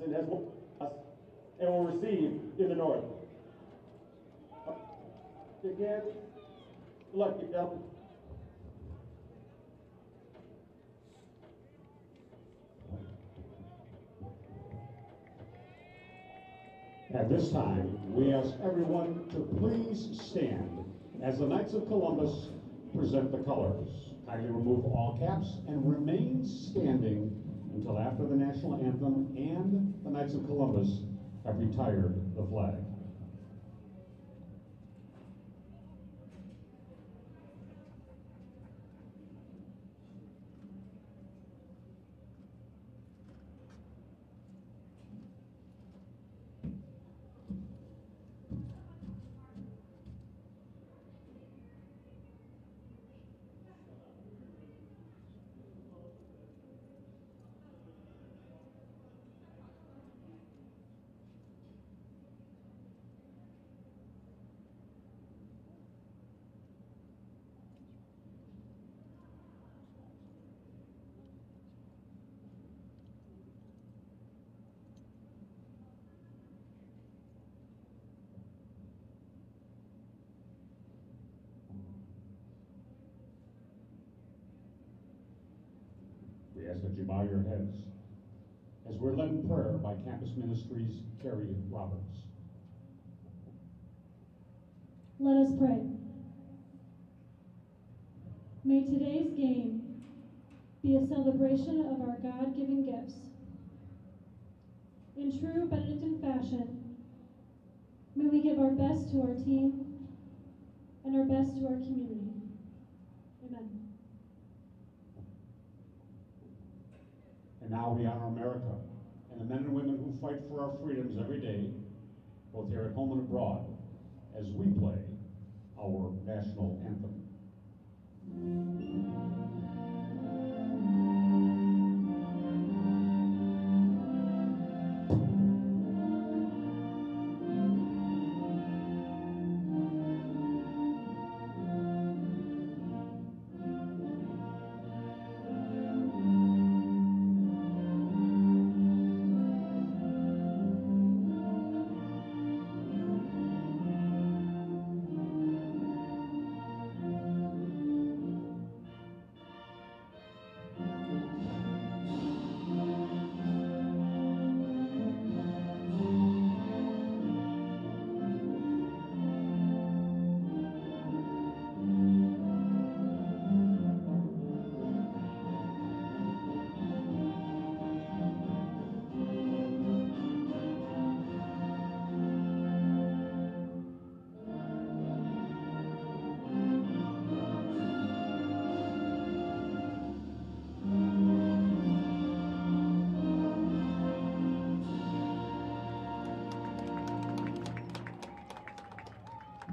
Wisconsin has and will receive in the north. Again, good luck, gentlemen. At this time, we ask everyone to please stand as the Knights of Columbus present the colors. Kindly remove all caps and remain standing until after the national anthem and the Knights of Columbus have retired the flag. We ask that you bow your heads as we're led in prayer by Campus Ministries' Carrie Roberts. Let us pray. May today's game be a celebration of our God-given gifts. In true Benedictine fashion, may we give our best to our team and our best to our community. Amen. And now we honor America and the men and women who fight for our freedoms every day, both here at home and abroad, as we play our national anthem.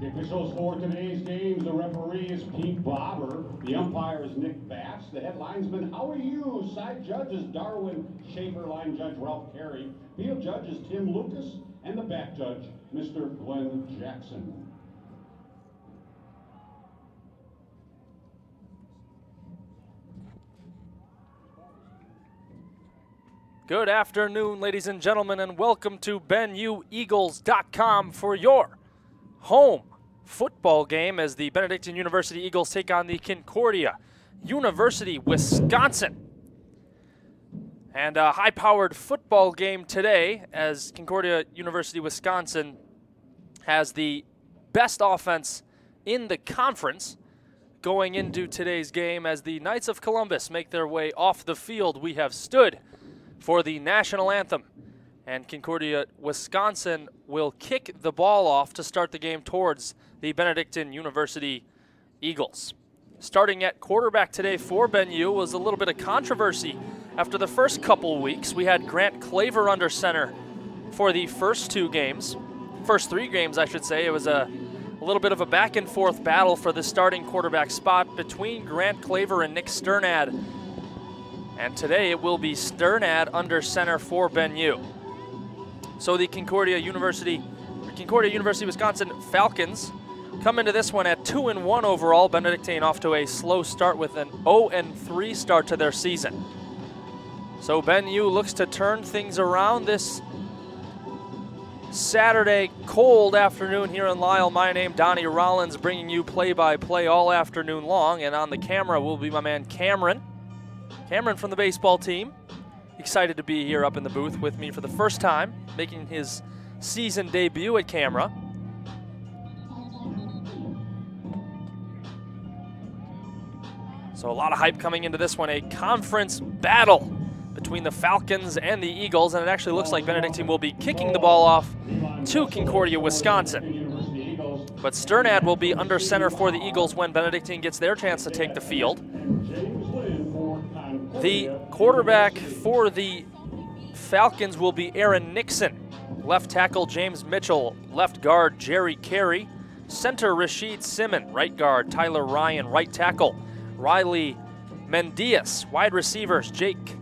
The officials for today's games, the referee is Pete Bobber, the umpire is Nick Bass, the head linesman, how are you? Side judge is Darwin Schaefer, line judge Ralph Carey, field judge is Tim Lucas, and the back judge, Mr. Glenn Jackson. Good afternoon, ladies and gentlemen, and welcome to BenuEagles.com for your home football game as the Benedictine University Eagles take on the Concordia University, Wisconsin. And a high-powered football game today as Concordia University, Wisconsin has the best offense in the conference going into today's game as the Knights of Columbus make their way off the field. We have stood for the national anthem, and Concordia, Wisconsin will kick the ball off to start the game towards the Benedictine University Eagles. Starting at quarterback today for BenU was a little bit of controversy. After the first couple weeks, we had Grant Claver under center for the first three games, I should say. It was a little bit of a back and forth battle for the starting quarterback spot between Grant Claver and Nick Sternad. And today it will be Sternad under center for BenU. So the Concordia University Wisconsin Falcons come into this one at 2-1 overall. Benedictine off to a slow start with an 0-3 start to their season. So Ben U looks to turn things around this Saturday cold afternoon here in Lisle. My name, Donnie Rollins, bringing you play-by-play all afternoon long. And on the camera will be my man Cameron. Cameron from the baseball team. Excited to be here up in the booth with me for the first time, making his season debut at camera. So a lot of hype coming into this one, a conference battle between the Falcons and the Eagles, and it actually looks like Benedictine will be kicking the ball off to Concordia, Wisconsin. But Sternad will be under center for the Eagles when Benedictine gets their chance to take the field. The quarterback for the Falcons will be Aaron Nixon. Left tackle James Mitchell, left guard Jerry Carey, center Rashid Simon, right guard Tyler Ryan, right tackle Riley Mendias, wide receivers Jake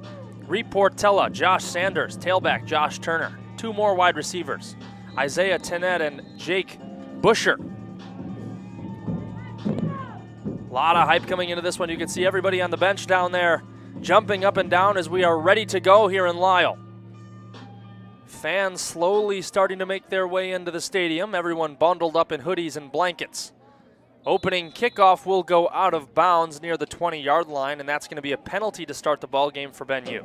Reportella, Josh Sanders, tailback Josh Turner, two more wide receivers, Isaiah Tenet and Jake Busher. A lot of hype coming into this one. You can see everybody on the bench down there jumping up and down as we are ready to go here in Lisle. Fans slowly starting to make their way into the stadium, everyone bundled up in hoodies and blankets. Opening kickoff will go out of bounds near the 20-yard line, and that's going to be a penalty to start the ball game for Ben U.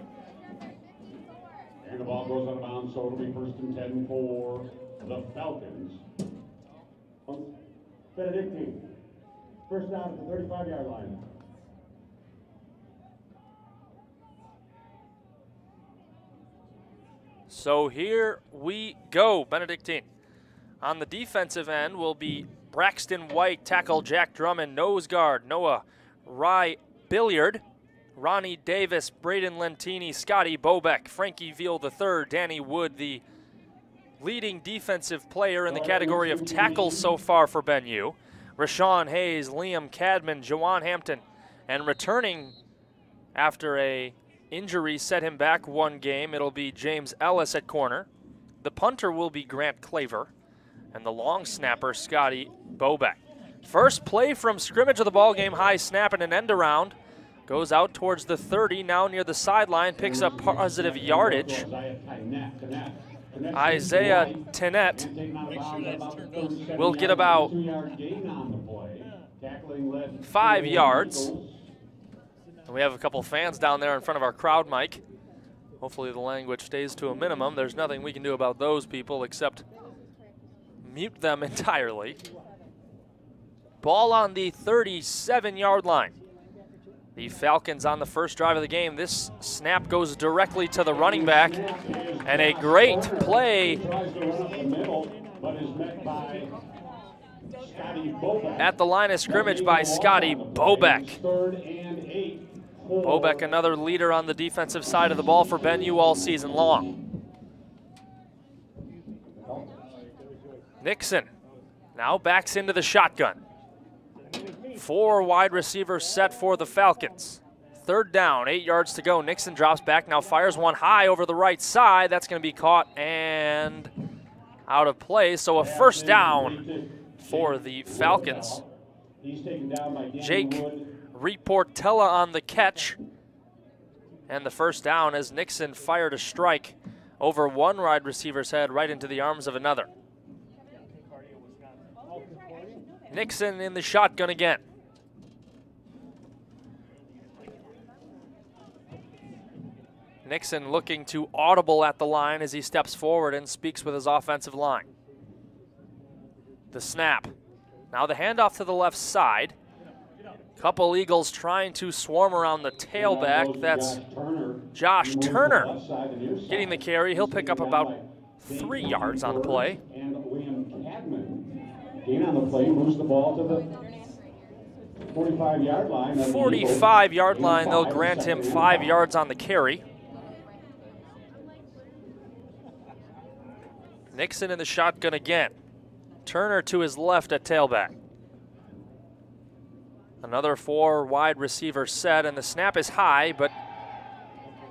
And the ball goes out of bounds, so it'll be 1st and 10 for the Falcons. Benedictine. First down at the 35-yard line. So here we go, Benedictine. On the defensive end will be Braxton White, tackle Jack Drummond, nose guard Noah Rye Billiard, Ronnie Davis, Braden Lentini, Scotty Bobeck, Frankie Veal III, Danny Wood, the leading defensive player in the category of tackles so far for Ben U. Rashawn Hayes, Liam Cadman, Jawan Hampton, and returning after a injury set him back one game, it'll be James Ellis at corner. The punter will be Grant Claver, and the long snapper, Scotty Bobeck. First play from scrimmage of the ball game, high snap and an end around. Goes out towards the 30, now near the sideline, picks up positive yardage. Isaiah Tenet will get about 5 yards. And we have a couple fans down there in front of our crowd mic. Hopefully the language stays to a minimum. There's nothing we can do about those people except mute them entirely. Ball on the 37-yard line. The Falcons on the first drive of the game. This snap goes directly to the running back. And a great play at the line of scrimmage by Scotty Bobeck. Bobeck, another leader on the defensive side of the ball for Ben U all season long. Nixon now backs into the shotgun. 4 wide receivers set for the Falcons. Third down, 8 yards to go. Nixon drops back, now fires one high over the right side. That's going to be caught and out of play. So a first down for the Falcons. Jake Reportella on the catch. And the first down as Nixon fired a strike over one wide receiver's head right into the arms of another. Nixon in the shotgun again. Nixon looking to audible at the line as he steps forward and speaks with his offensive line. The snap. Now the handoff to the left side. Couple Eagles trying to swarm around the tailback. That's Josh Turner getting the carry. He'll pick up about 3 yards on the play. And Liam Cadman, gain on the play, moves the ball to the 45-yard line. 45-yard line, they'll grant him 5 yards on the carry. Nixon in the shotgun again. Turner to his left at tailback. Another 4 wide receiver set, and the snap is high, but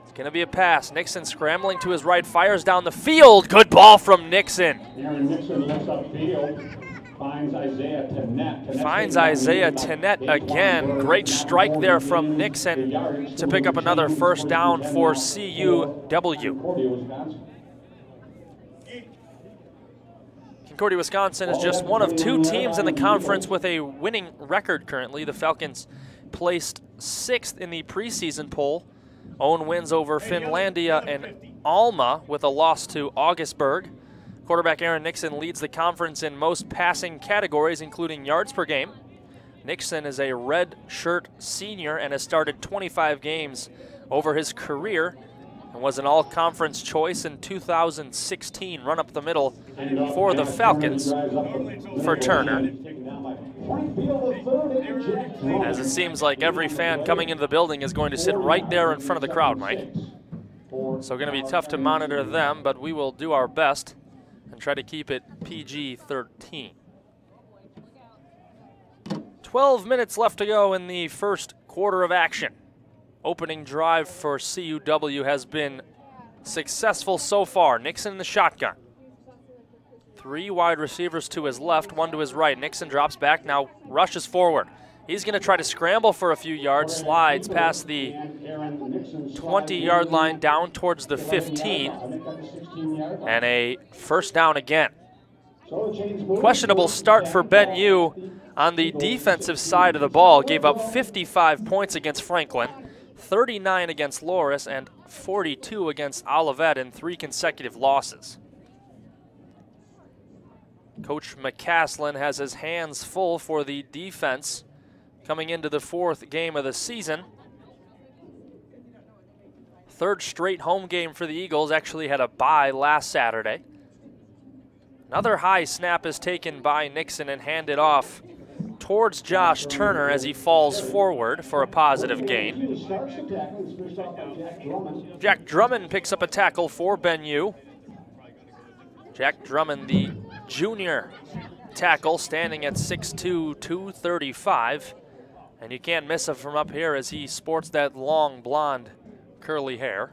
it's going to be a pass. Nixon scrambling to his right, fires down the field. Good ball from Nixon. Aaron Nixon looks upfield. Finds Isaiah Tenet. Finds Isaiah Tenet again. Great strike there from Nixon to pick up another first down for CUW. Concordia, Wisconsin is just one of 2 teams in the conference with a winning record currently. The Falcons placed 6th in the preseason poll. Own wins over Finlandia and Alma with a loss to Augsburg. Quarterback Aaron Nixon leads the conference in most passing categories, including yards per game. Nixon is a red shirt senior and has started 25 games over his career and was an all-conference choice in 2016. Run up the middle for the Falcons for Turner. As it seems like every fan coming into the building is going to sit right there in front of the crowd, Mike. So going to be tough to monitor them, but we will do our best and try to keep it PG-13. 12 minutes left to go in the first quarter of action. Opening drive for CUW has been successful so far. Nixon in the shotgun. 3 wide receivers to his left, 1 to his right. Nixon drops back, now rushes forward. He's going to try to scramble for a few yards, slides past the 20-yard line down towards the 15, and a first down again. Questionable start for Ben U on the defensive side of the ball. Gave up 55 points against Franklin, 39 against Loris, and 42 against Olivet in 3 consecutive losses. Coach McCaslin has his hands full for the defense coming into the 4th game of the season. 3rd straight home game for the Eagles. Actually had a bye last Saturday. Another high snap is taken by Nixon and handed off towards Josh Turner as he falls forward for a positive gain. Jack Drummond picks up a tackle for Ben U. Jack Drummond, the junior tackle, standing at 6'2", 235. And you can't miss him from up here as he sports that long blonde curly hair.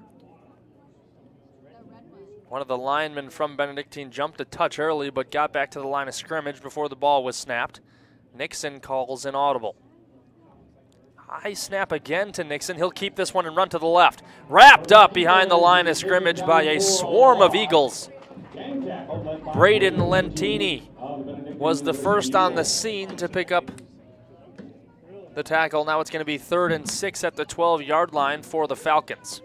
One of the linemen from Benedictine jumped a touch early but got back to the line of scrimmage before the ball was snapped. Nixon calls an audible. High snap again to Nixon. He'll keep this one and run to the left. Wrapped up behind the line of scrimmage by a swarm of Eagles. Braden Lentini was the first on the scene to pick up the tackle. Now it's going to be 3rd and 6 at the 12-yard line for the Falcons.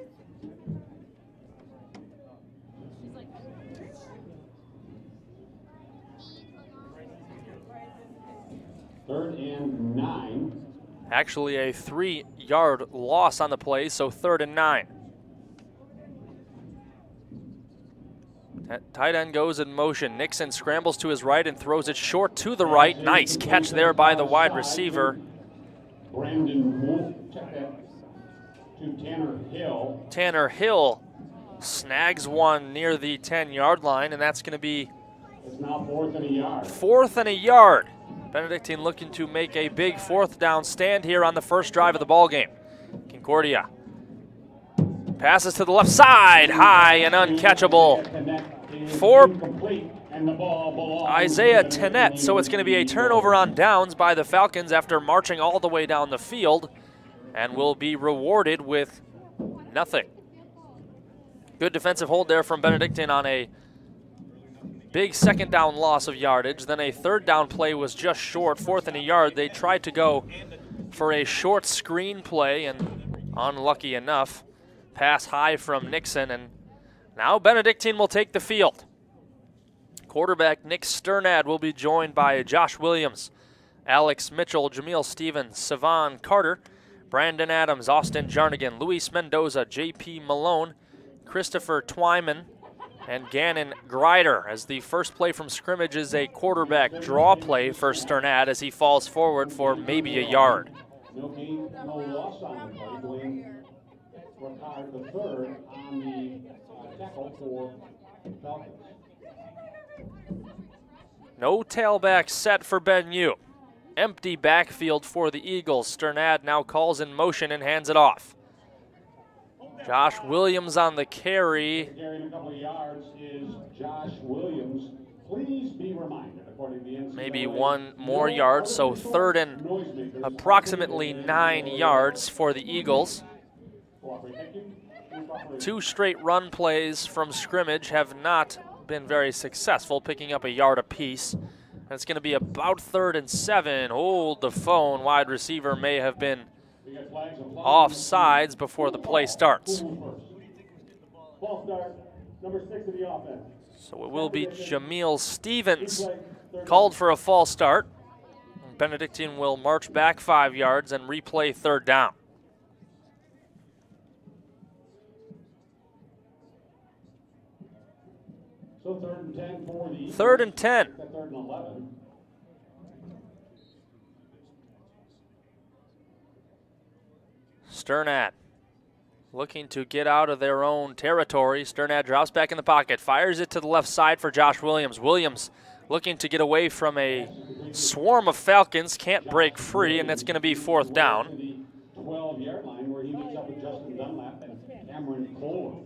Third and 9. Actually a 3-yard loss on the play, so 3rd and 9. That tight end goes in motion. Nixon scrambles to his right and throws it short to the right. Nice catch there by the wide receiver. Brandon Wolf, check that to Tanner Hill. Tanner Hill snags one near the 10-yard line, and that's going to be it's now 4th and a yard. 4th and a yard. Benedictine looking to make a big 4th down stand here on the first drive of the ball game. Concordia passes to the left side, high and uncatchable for Isaiah Tenet. So it's going to be a turnover on downs by the Falcons after marching all the way down the field, and will be rewarded with nothing. Good defensive hold there from Benedictine on a big 2nd down loss of yardage. Then a 3rd down play was just short, 4th and a yard. They tried to go for a short screen play, and unlucky enough, pass high from Nixon, and now Benedictine will take the field. Quarterback Nick Sternad will be joined by Josh Williams, Alex Mitchell, Jameel Stevens, Savon Carter, Brandon Adams, Austin Jarnigan, Luis Mendoza, J.P. Malone, Christopher Twyman, and Gannon Grider, as the first play from scrimmage is a quarterback draw play for Sternad as he falls forward for maybe a yard. No gain, no loss on the play. Going Ricard the 3rd on the tackle for Falcons. No tailback set for Ben U. Empty backfield for the Eagles. Sternad now calls in motion and hands it off. Josh Williams on the carry. Carrying a couple of yards is Josh Williams. Williams, please be reminded, according to the NCAA, maybe one more yard, so third and approximately 9 yards for the Eagles. 2 straight run plays from scrimmage have not been very successful, picking up a yard apiece. And it's going to be about 3rd and 7. Hold the phone. Wide receiver may have been offsides before the play starts. Ball start, number 6 of the offense. So it will be Jameel Stevens called for a false start. Benedictine will march back 5 yards and replay 3rd down. So 3rd and 10 for the Eagles. 3rd and 10. 3rd and 11. Sternad looking to get out of their own territory. Sternad drops back in the pocket, fires it to the left side for Josh Williams. Williams looking to get away from a swarm of Falcons, can't break free, and it's going to be 4th down. The 12-yard line where he meets up with Justin Dunlap and Cameron Kohler.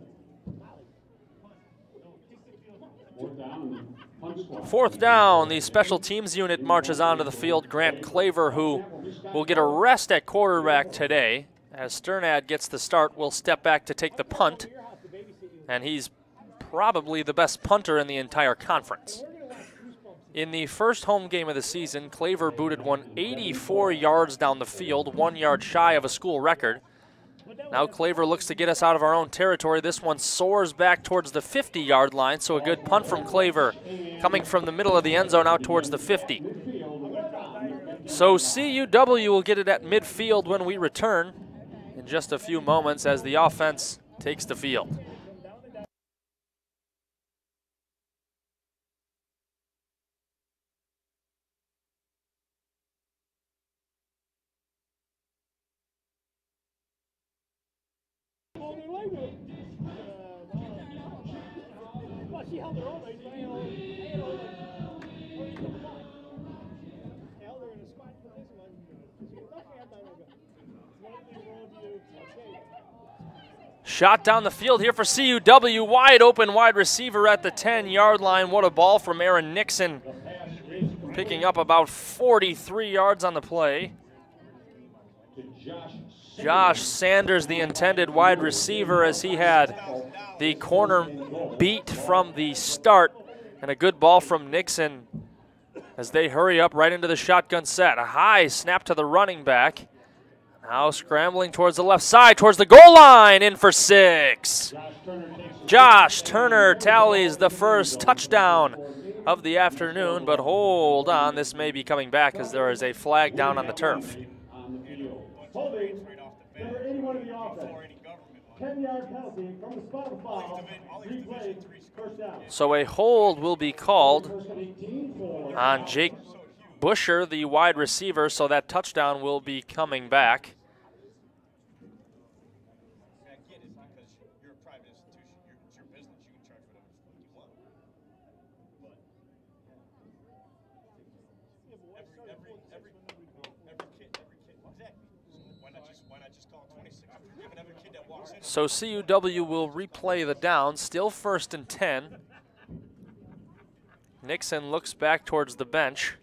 4th down and the punt squad. 4th down, the special teams unit marches onto the field. Grant Claver, who will get a rest at quarterback today. As Sternad gets the start, will step back to take the punt, and he's probably the best punter in the entire conference. In the first home game of the season, Claver booted one 84 yards down the field, 1 yard shy of a school record. Now Claver looks to get us out of our own territory. This one soars back towards the 50-yard line, so a good punt from Claver coming from the middle of the end zone out towards the 50. So CUW will get it at midfield when we return in just a few moments as the offense takes the field. Shot down the field here for CUW, wide open wide receiver at the 10-yard line. What a ball from Aaron Nixon, picking up about 43 yards on the play. Josh Sanders, the intended wide receiver, as he had the corner beat from the start, and a good ball from Nixon as they hurry up right into the shotgun set. A high snap to the running back. Now scrambling towards the left side, towards the goal line, in for 6. Josh Turner tallies the first touchdown of the afternoon, but hold on, this may be coming back as there is a flag down on the turf. Holding, number 81 of the offense. 10-yard penalty from the spot of foul. Replay, 1st down. So a hold will be called on Jake Busher, the wide receiver, so that touchdown will be coming back. So CUW will replay the down, still 1st and 10. Nixon looks back towards the bench.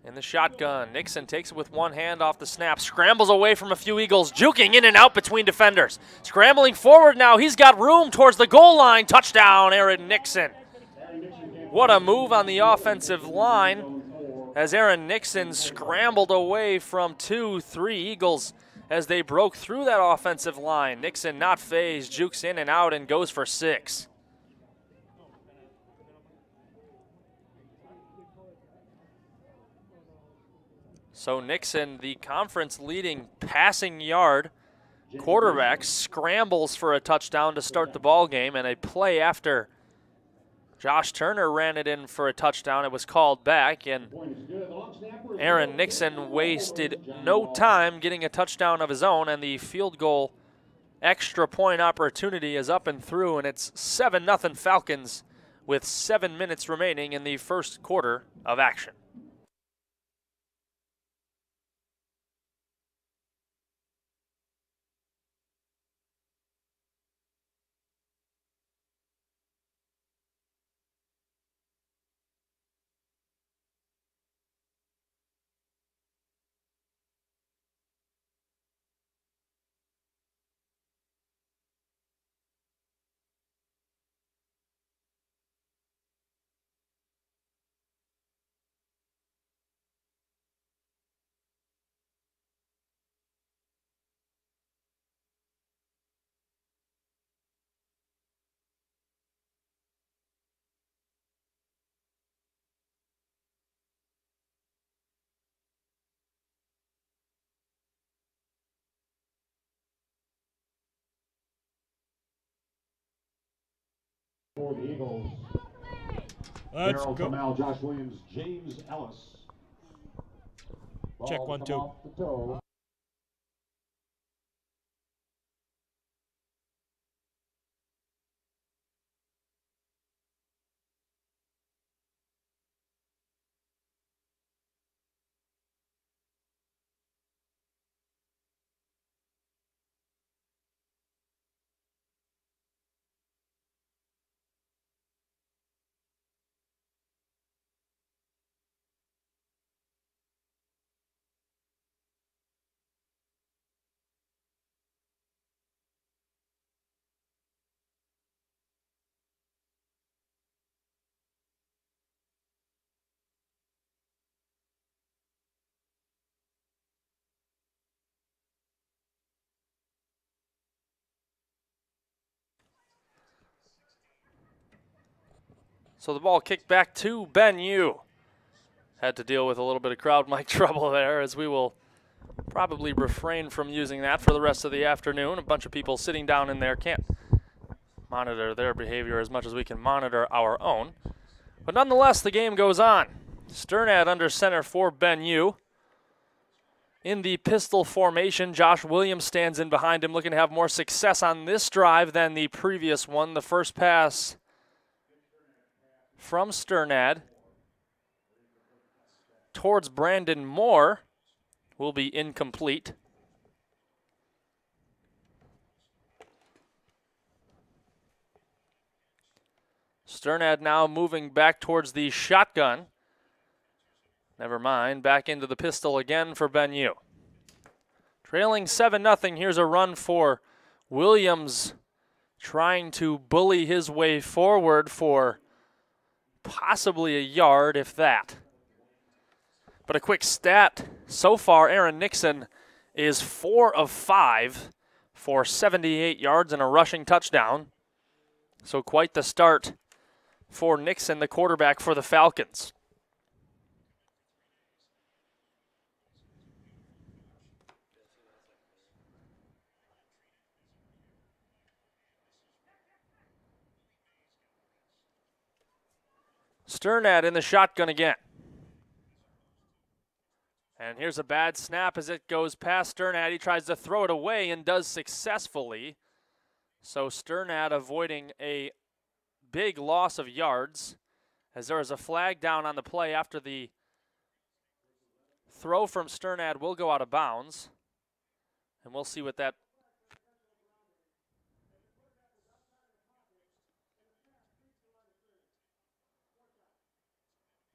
In the shotgun, Nixon takes it with one hand off the snap, scrambles away from a few Eagles, juking in and out between defenders. Scrambling forward now, he's got room towards the goal line. Touchdown, Aaron Nixon. What a move on the offensive line as Aaron Nixon scrambled away from 2-3 Eagles as they broke through that offensive line. Nixon not phased, jukes in and out and goes for 6. So Nixon, the conference leading passing yard quarterback, scrambles for a touchdown to start the ball game, and a play after Josh Turner ran it in for a touchdown. It was called back, and Aaron Nixon wasted no time getting a touchdown of his own, and the field goal extra point opportunity is up and through, and it's 7-0 Falcons with 7 minutes remaining in the first quarter of action. For the Eagles, Let's Darryl go. Kamel, Josh Williams, James Ellis. Check Ball 1, come 2. off the toe. So the ball kicked back to Ben Yu. Had to deal with a little bit of crowd mic trouble there, as we will probably refrain from using that for the rest of the afternoon. A bunch of people sitting down in there can't monitor their behavior as much as we can monitor our own. But nonetheless, the game goes on. Sternad under center for Ben Yu. In the pistol formation, Josh Williams stands in behind him, looking to have more success on this drive than the previous one. The first pass from Sternad towards Brandon Moore will be incomplete. Sternad now moving back towards the shotgun. Never mind, back into the pistol again for Ben Yu. Trailing 7-0, here's a run for Williams, trying to bully his way forward for possibly a yard, if that. But a quick stat, so far Aaron Nixon is 4 of 5 for 78 yards and a rushing touchdown. So quite the start for Nixon, the quarterback for the Falcons. Sternad in the shotgun again. And here's a bad snap as it goes past Sternad. He tries to throw it away and does successfully. So Sternad avoiding a big loss of yards, as there is a flag down on the play after the throw from Sternad will go out of bounds. And we'll see what that.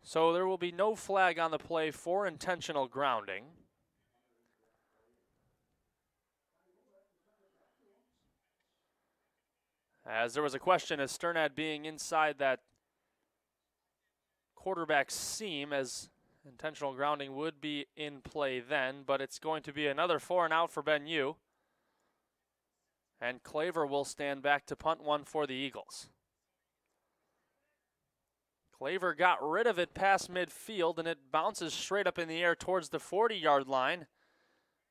So there will be no flag on the play for intentional grounding. As there was a question, is Sternad being inside that quarterback seam, as intentional grounding would be in play then, but it's going to be another 4 and out for Ben Yu. And Claver will stand back to punt one for the Eagles. Claver got rid of it past midfield, and it bounces straight up in the air towards the 40-yard line.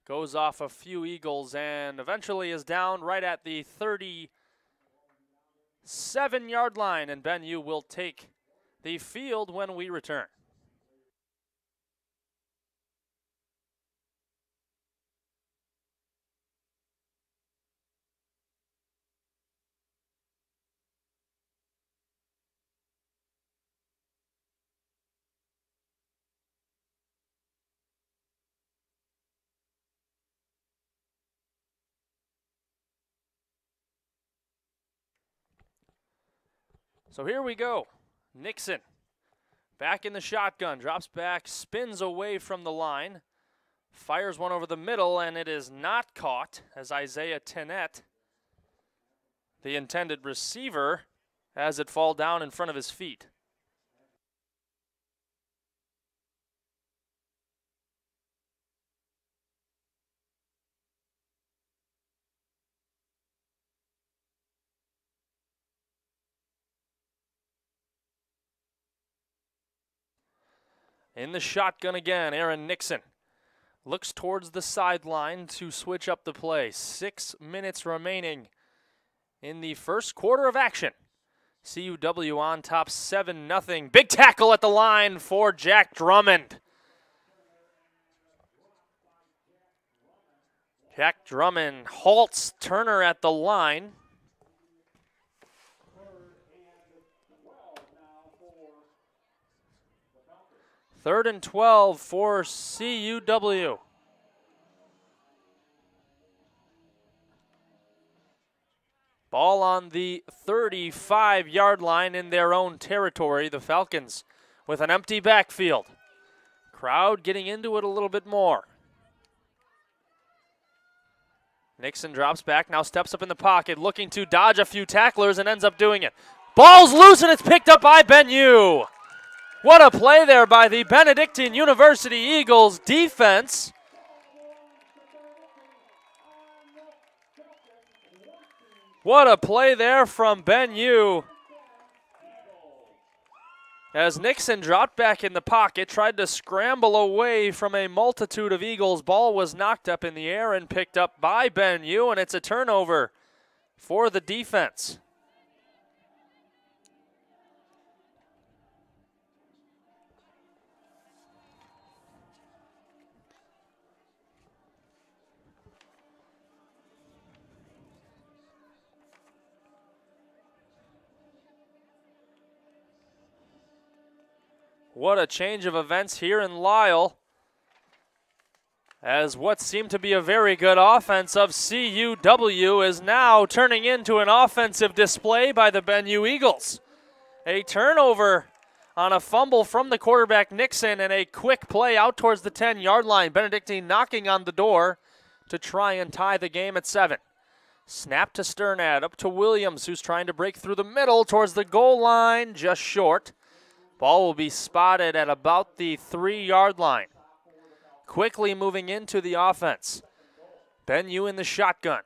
Goes off a few Eagles and eventually is down right at the 37-yard line, and Ben Yu will take the field when we return. So here we go. Nixon back in the shotgun, drops back, spins away from the line, fires one over the middle, and it is not caught as Isaiah Tennett, the intended receiver, has it fall down in front of his feet. In the shotgun again, Aaron Nixon looks towards the sideline to switch up the play. 6 minutes remaining in the first quarter of action CUW on top 7-0. Big tackle at the line for Jack Drummond. Jack Drummond halts Turner at the line. Third and 12 for CUW. Ball on the 35-yard line in their own territory. The Falcons with an empty backfield. Crowd getting into it a little bit more. Nixon drops back, now steps up in the pocket, looking to dodge a few tacklers and ends up doing it. Ball's loose and it's picked up by Benue. What a play there by the Benedictine University Eagles defense. What a play there from Benue. As Nixon dropped back in the pocket, tried to scramble away from a multitude of Eagles. Ball was knocked up in the air and picked up by Benue, and it's a turnover for the defense. What a change of events here in Lisle, as what seemed to be a very good offense of CUW is now turning into an offensive display by the Benue Eagles. A turnover on a fumble from the quarterback Nixon and a quick play out towards the 10-yard line. Benedictine knocking on the door to try and tie the game at 7. Snap to Sternad, up to Williams, who's trying to break through the middle towards the goal line, just short. Ball will be spotted at about the 3-yard line. Quickly moving into the offense. Benue in the shotgun.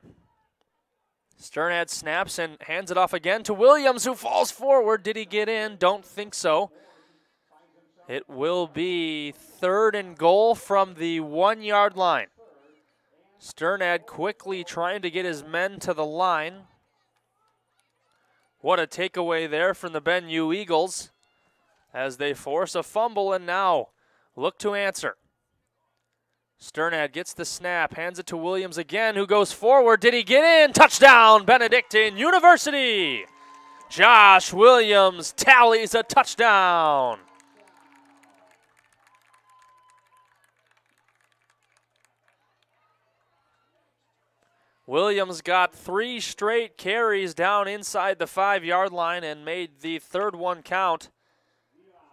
Sternad snaps and hands it off again to Williams, who falls forward. Did he get in? Don't think so. It will be 3rd and goal from the 1-yard line. Sternad quickly trying to get his men to the line. What a takeaway there from the Benue Eagles, as they force a fumble and now look to answer. Sternad gets the snap, hands it to Williams again, who goes forward. Did he get in? Touchdown, Benedictine University! Josh Williams tallies a touchdown. Williams got 3 straight carries down inside the 5-yard line and made the 3rd one count,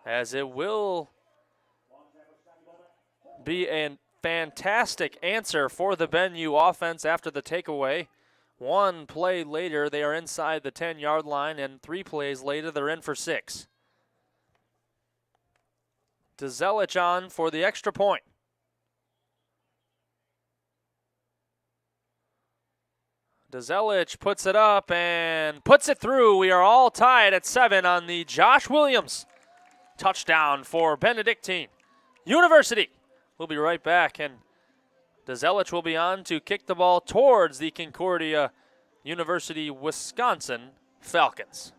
as it will be a fantastic answer for the Benue offense after the takeaway. 1 play later, they are inside the 10-yard line, and 3 plays later, they're in for 6. Dezelich on for the extra point. Dezelich puts it up and puts it through. We are all tied at 7 on the Josh Williams touchdown for Benedictine University. We'll be right back, and Dezelich will be on to kick the ball towards the Concordia University, Wisconsin Falcons.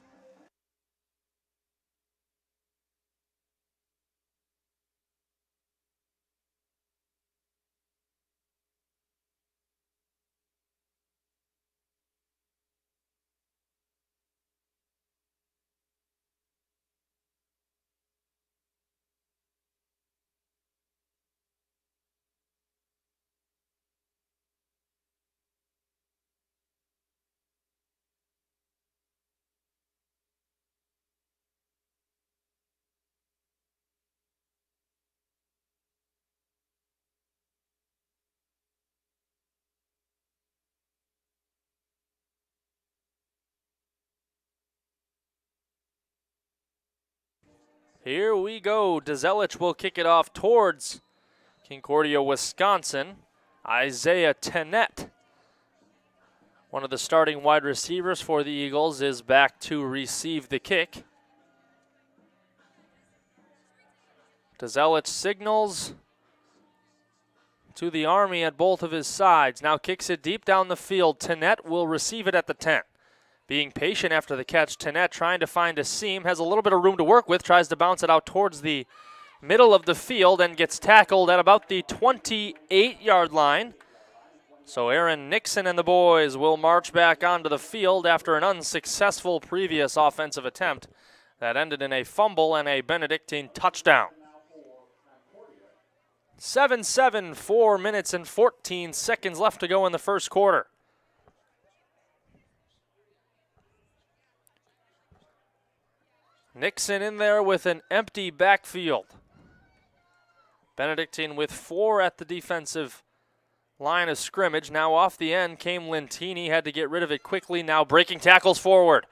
Here we go. Dezelich will kick it off towards Concordia, Wisconsin. Isaiah Tennett, one of the starting wide receivers for the Eagles, is back to receive the kick. Dezelich signals to the Army at both of his sides. Now kicks it deep down the field. Tennett will receive it at the 10. being patient after the catch. Tanette trying to find a seam, has a little bit of room to work with, tries to bounce it out towards the middle of the field and gets tackled at about the 28-yard line. So Aaron Nixon and the boys will march back onto the field after an unsuccessful previous offensive attempt that ended in a fumble and a Benedictine touchdown. 7-7, 4 minutes and 14 seconds left to go in the first quarter. Nixon in there with an empty backfield. Benedictine with 4 at the defensive line of scrimmage. Now off the end came Lentini, had to get rid of it quickly. Now breaking tackles forward.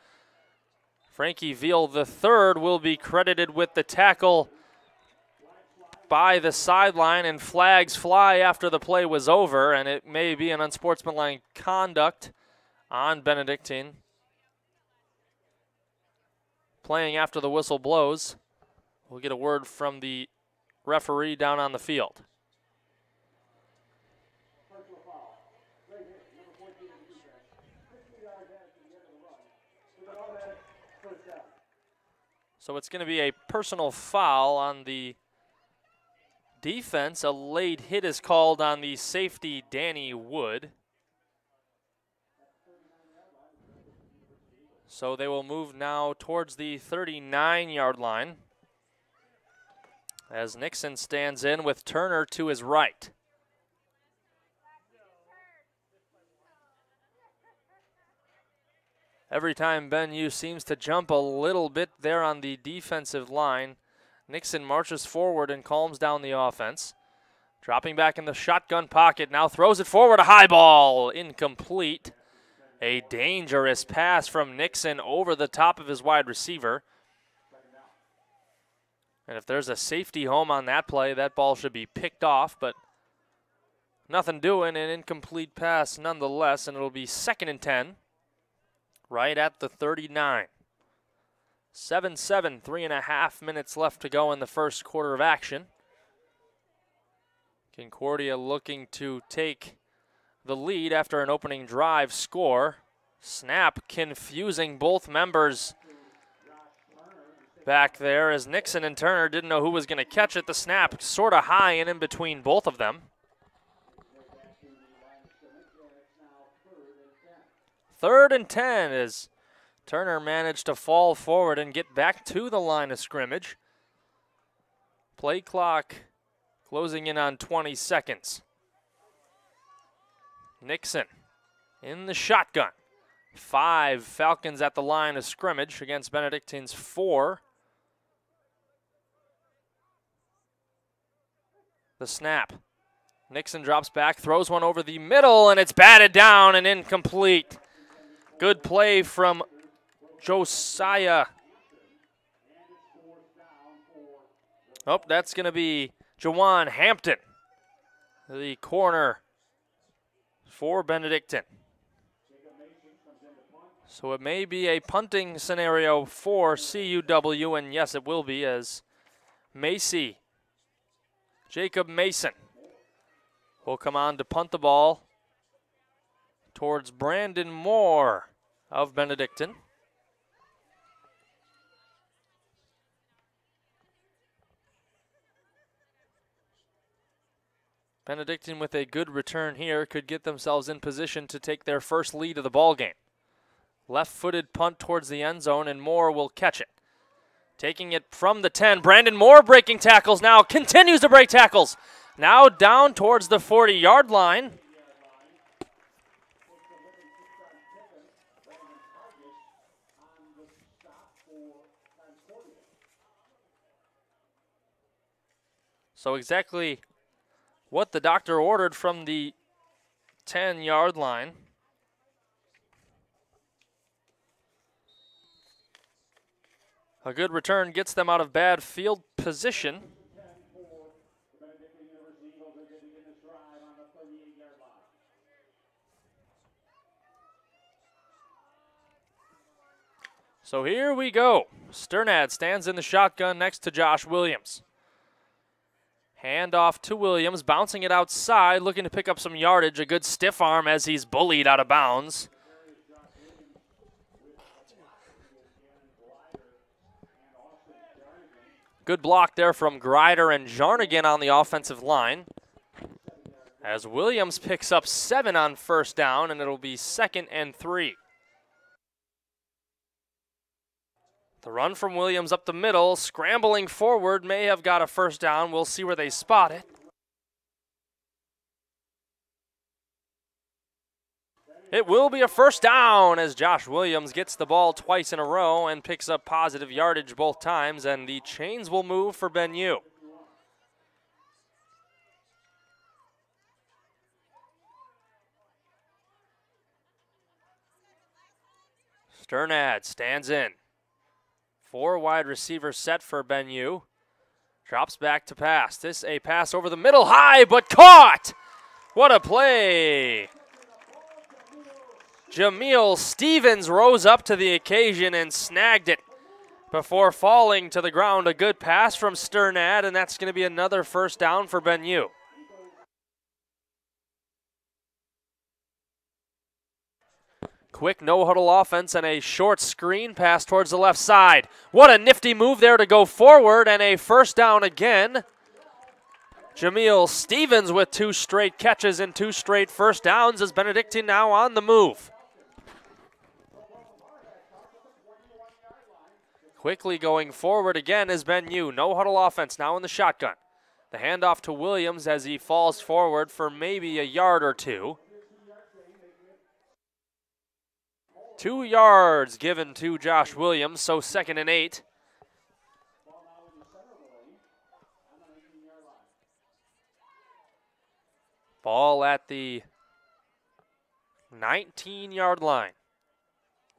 Frankie Veal III will be credited with the tackle by the sideline, and flags fly after the play was over, and it may be an unsportsmanlike conduct on Benedictine. Playing after the whistle blows. We'll get a word from the referee down on the field. So it's going to be a personal foul on the defense. A late hit is called on the safety, Danny Wood. So they will move now towards the 39-yard line as Nixon stands in with Turner to his right. Every time Ben U seems to jump a little bit there on the defensive line, Nixon marches forward and calms down the offense. Dropping back in the shotgun pocket, now throws it forward, a high ball, incomplete. A dangerous pass from Nixon over the top of his wide receiver. And if there's a safety home on that play, that ball should be picked off, but nothing doing, an incomplete pass nonetheless, and it'll be 2nd and 10. Right at the 39. 7-7, 3.5 minutes left to go in the first quarter of action. Concordia looking to take the lead after an opening drive score. Snap confusing both members back there as Nixon and Turner didn't know who was going to catch it. The snap sort of high and in between both of them. 3rd and 10 as Turner managed to fall forward and get back to the line of scrimmage. Play clock closing in on 20 seconds. Nixon in the shotgun. 5 Falcons at the line of scrimmage against Benedictine's 4. The snap. Nixon drops back, throws one over the middle, and it's batted down and incomplete. Good play from Josiah. Oh, that's going to be Jawan Hampton, the corner for Benedictine. So it may be a punting scenario for CUW, and yes, it will be, as Jacob Mason will come on to punt the ball towards Brandon Moore of Benedictine. Benedictine with a good return here could get themselves in position to take their first lead of the ball game. Left-footed punt towards the end zone, and Moore will catch it. Taking it from the 10, Brandon Moore breaking tackles now, continues to break tackles. Now down towards the 40-yard line. So exactly what the doctor ordered from the 10-yard line. A good return gets them out of bad field position. So here we go. Sternad stands in the shotgun next to Josh Williams. Hand off to Williams, bouncing it outside, looking to pick up some yardage. A good stiff arm as he's bullied out of bounds. Good block there from Grider and Jarnigan on the offensive line. As Williams picks up 7 on first down, and it'll be 2nd and 3. The run from Williams up the middle, scrambling forward, may have got a first down. We'll see where they spot it. It will be a first down as Josh Williams gets the ball twice in a row and picks up positive yardage both times, and the chains will move for Ben U. Sternad stands in. 4 wide receivers set for Ben U. Drops back to pass. This a pass over the middle, high, but caught! What a play! Jameel Stevens rose up to the occasion and snagged it before falling to the ground. A good pass from Sternad, and that's going to be another first down for Ben U. Quick no-huddle offense and a short screen pass towards the left side. What a nifty move there to go forward, and a first down again. Jameel Stevens with 2 straight catches and 2 straight first downs as Benedictine now on the move. Quickly going forward again is Ben U. No-huddle offense now in the shotgun. The handoff to Williams as he falls forward for maybe a yard or 2. 2 yards given to Josh Williams, so 2nd and 8. Ball at the 19-yard line.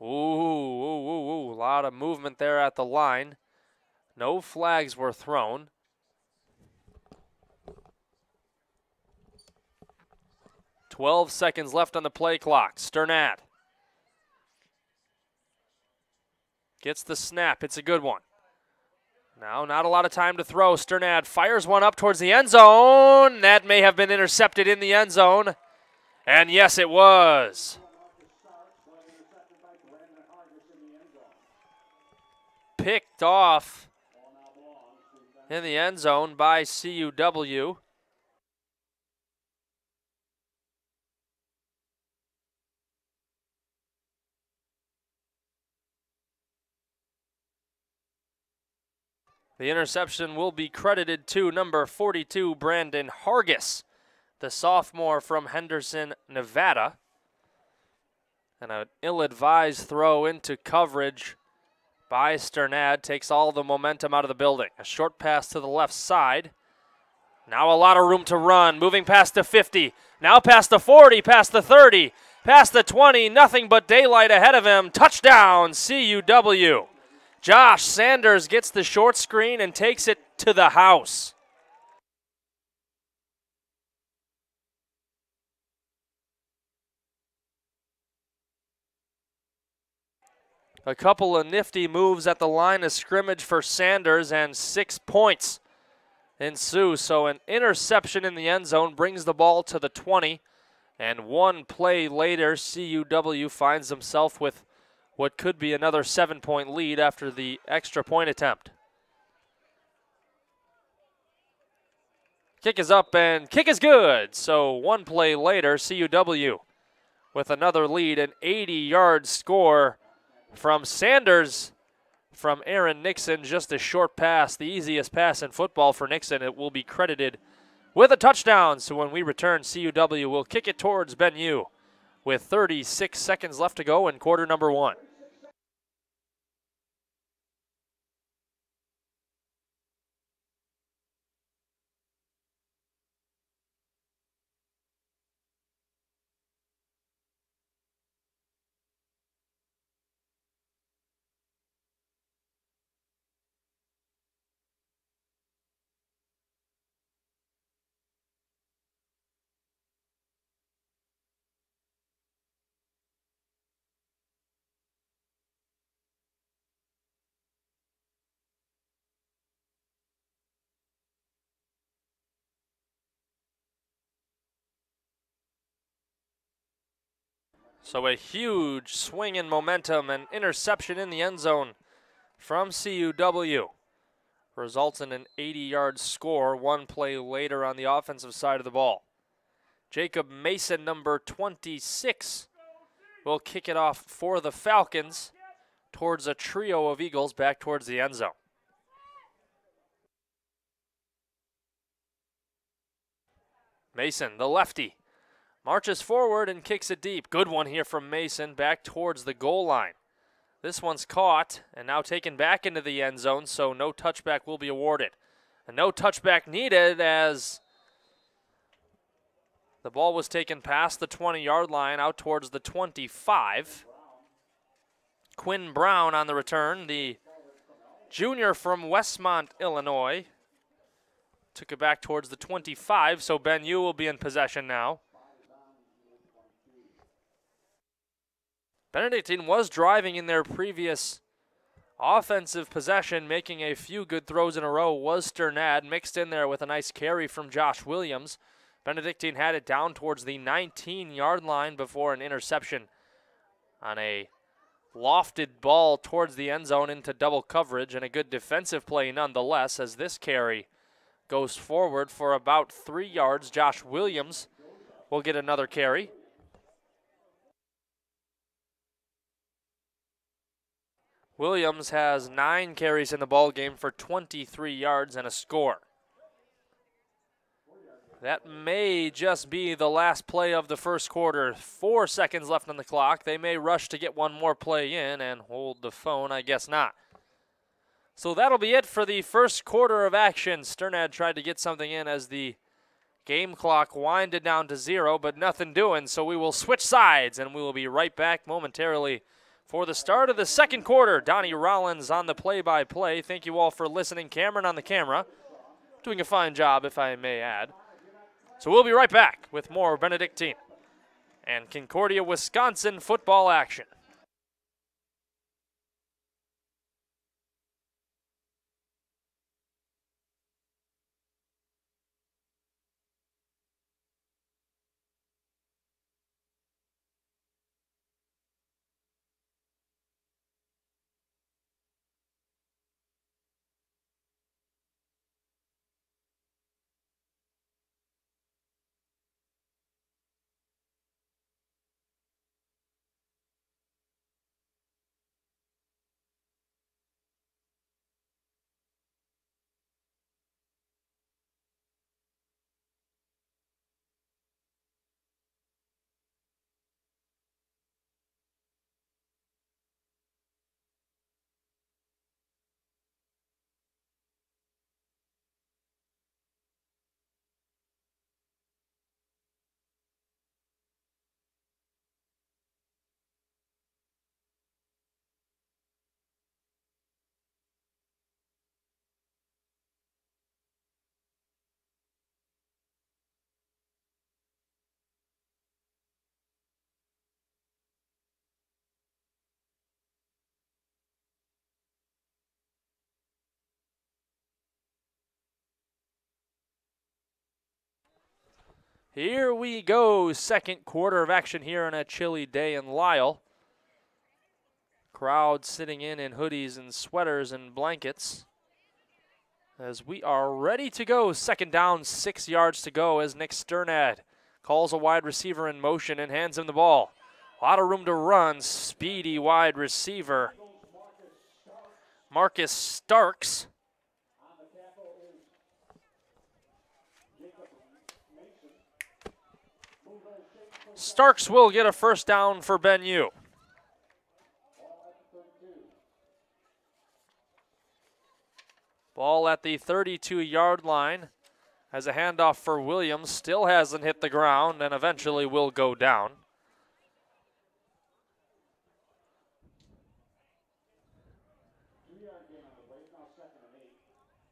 Ooh, a lot of movement there at the line. No flags were thrown. "12 seconds left on the play clock. Sternad gets the snap. It's a good one. Now, not a lot of time to throw. Sternad fires one up towards the end zone. That may have been intercepted in the end zone. And yes, it was. Picked off in the end zone by CUW. The interception will be credited to number 42, Brandon Hargis, the sophomore from Henderson, Nevada. And an ill-advised throw into coverage by Sternad takes all the momentum out of the building. A short pass to the left side. Now a lot of room to run, moving past the 50, now past the 40, past the 30, past the 20, nothing but daylight ahead of him. Touchdown, CUW. Josh Sanders gets the short screen and takes it to the house. A couple of nifty moves at the line of scrimmage for Sanders, and 6 points ensue. So an interception in the end zone brings the ball to the 20, and 1 play later, CUW finds himself with what could be another 7-point lead after the extra point attempt. Kick is up and kick is good. So 1 play later, CUW with another lead, an 80-yard score from Sanders from Aaron Nixon. Just a short pass, the easiest pass in football for Nixon. It will be credited with a touchdown. So when we return, CUW will kick it towards Ben U with 36 seconds left to go in quarter number 1. So a huge swing in momentum and interception in the end zone from CUW. results in an 80-yard score one play later on the offensive side of the ball. Jacob Mason, number 26, will kick it off for the Falcons towards a trio of Eagles back towards the end zone. Mason, the lefty, marches forward and kicks it deep. Good one here from Mason back towards the goal line. This one's caught and now taken back into the end zone, so no touchback will be awarded. And no touchback needed as the ball was taken past the 20-yard line out towards the 25. Quinn Brown on the return, the junior from Westmont, Illinois. Took it back towards the 25, so Ben Yu will be in possession now. Benedictine was driving in their previous offensive possession, making a few good throws in a row, was Sternad, mixed in there with a nice carry from Josh Williams. Benedictine had it down towards the 19-yard line before an interception on a lofted ball towards the end zone into double coverage, and a good defensive play nonetheless as this carry goes forward for about 3 yards. Josh Williams will get another carry. Williams has 9 carries in the ball game for 23 yards and a score. That may just be the last play of the first quarter. 4 seconds left on the clock. They may rush to get one more play in and hold the phone. I guess not. So that'll be it for the first quarter of action. Sternad tried to get something in as the game clock winded down to 0, but nothing doing. So we will switch sides, and we will be right back momentarily for the start of the second quarter. Donnie Rollins on the play-by-play. Thank you all for listening. Cameron on the camera. Doing a fine job, if I may add. So we'll be right back with more Benedictine and Concordia, Wisconsin football action. Here we go, second quarter of action here on a chilly day in Lisle. Crowd sitting in hoodies and sweaters and blankets as we are ready to go. Second down, 6 yards to go as Nick Sternad calls a wide receiver in motion and hands him the ball. A lot of room to run, speedy wide receiver Marcus Starks. Starks will get a first down for Ben Yu. Ball at the 32-yard line as a handoff for Williams. Still hasn't hit the ground and eventually will go down.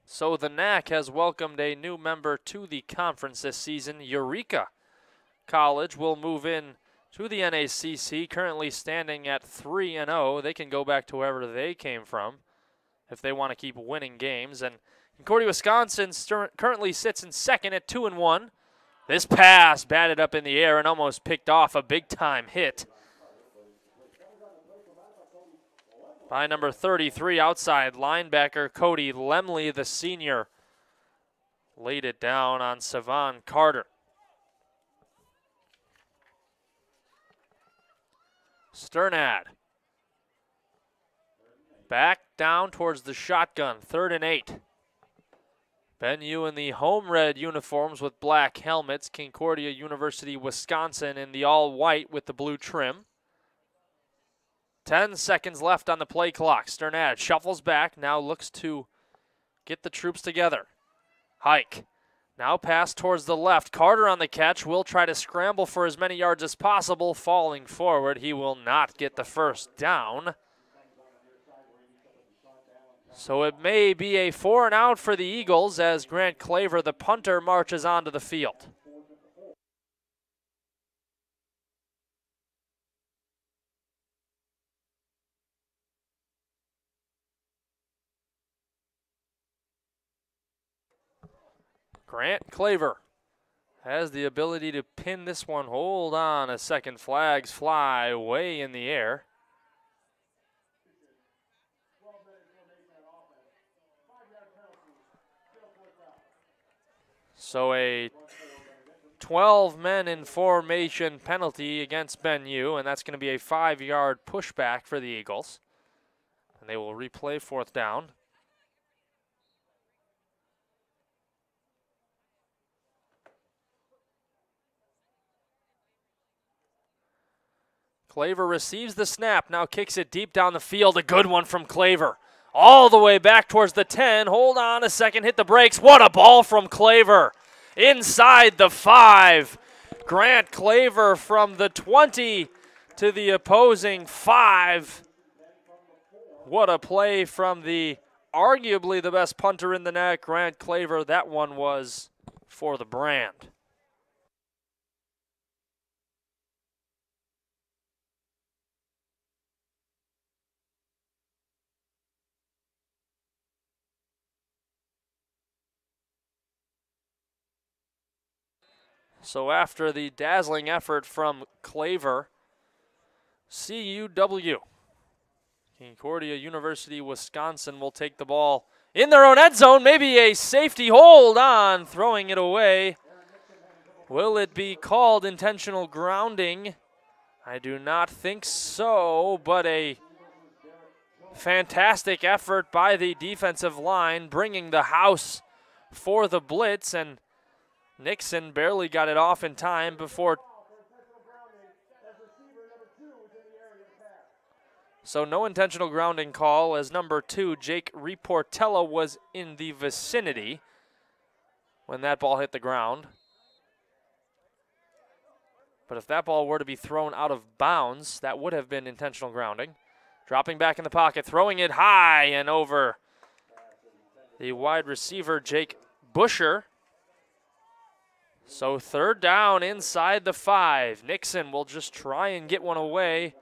So the NAC has welcomed a new member to the conference this season. Eureka College will move in to the NACC, currently standing at 3-0. They can go back to wherever they came from if they want to keep winning games. And Concordia, Wisconsin currently sits in second at 2-1. This pass batted up in the air and almost picked off a big-time hit. by number 33, outside linebacker Cody Linley, the senior. Laid it down on Savon Carter. Sternad. Back down towards the shotgun, 3rd and 8. Ben U in the home red uniforms with black helmets. Concordia University, Wisconsin in the all white with the blue trim. 10 seconds left on the play clock. Sternad shuffles back, now looks to get the troops together. Hike. Now pass towards the left. Carter on the catch will try to scramble for as many yards as possible. Falling forward, he will not get the first down. So it may be a 4 and out for the Eagles as Grant Claver, the punter, marches onto the field. Grant Claver has the ability to pin this one. Hold on a second. Flags fly way in the air. So a 12 men in formation penalty against Ben U, and that's going to be a 5-yard pushback for the Eagles. And they will replay 4th down. Claver receives the snap, now kicks it deep down the field. A good one from Claver. All the way back towards the 10. Hold on a second, hit the brakes. What a ball from Claver. Inside the 5. Grant Claver from the 20 to the opposing 5. What a play from the arguably the best punter in the net, Grant Claver. That one was for the brand. So after the dazzling effort from Claver, CUW, Concordia University, Wisconsin, will take the ball in their own end zone. Maybe a safety hold on, throwing it away. Will it be called intentional grounding? I do not think so, but a fantastic effort by the defensive line, bringing the house for the blitz, and Nixon barely got it off in time before. So no intentional grounding call as number 2, Jake Reportella, was in the vicinity when that ball hit the ground. But if that ball were to be thrown out of bounds, that would have been intentional grounding. Dropping back in the pocket, throwing it high and over the wide receiver, Jake Busher. So 3rd down inside the 5. Nixon will just try and get one away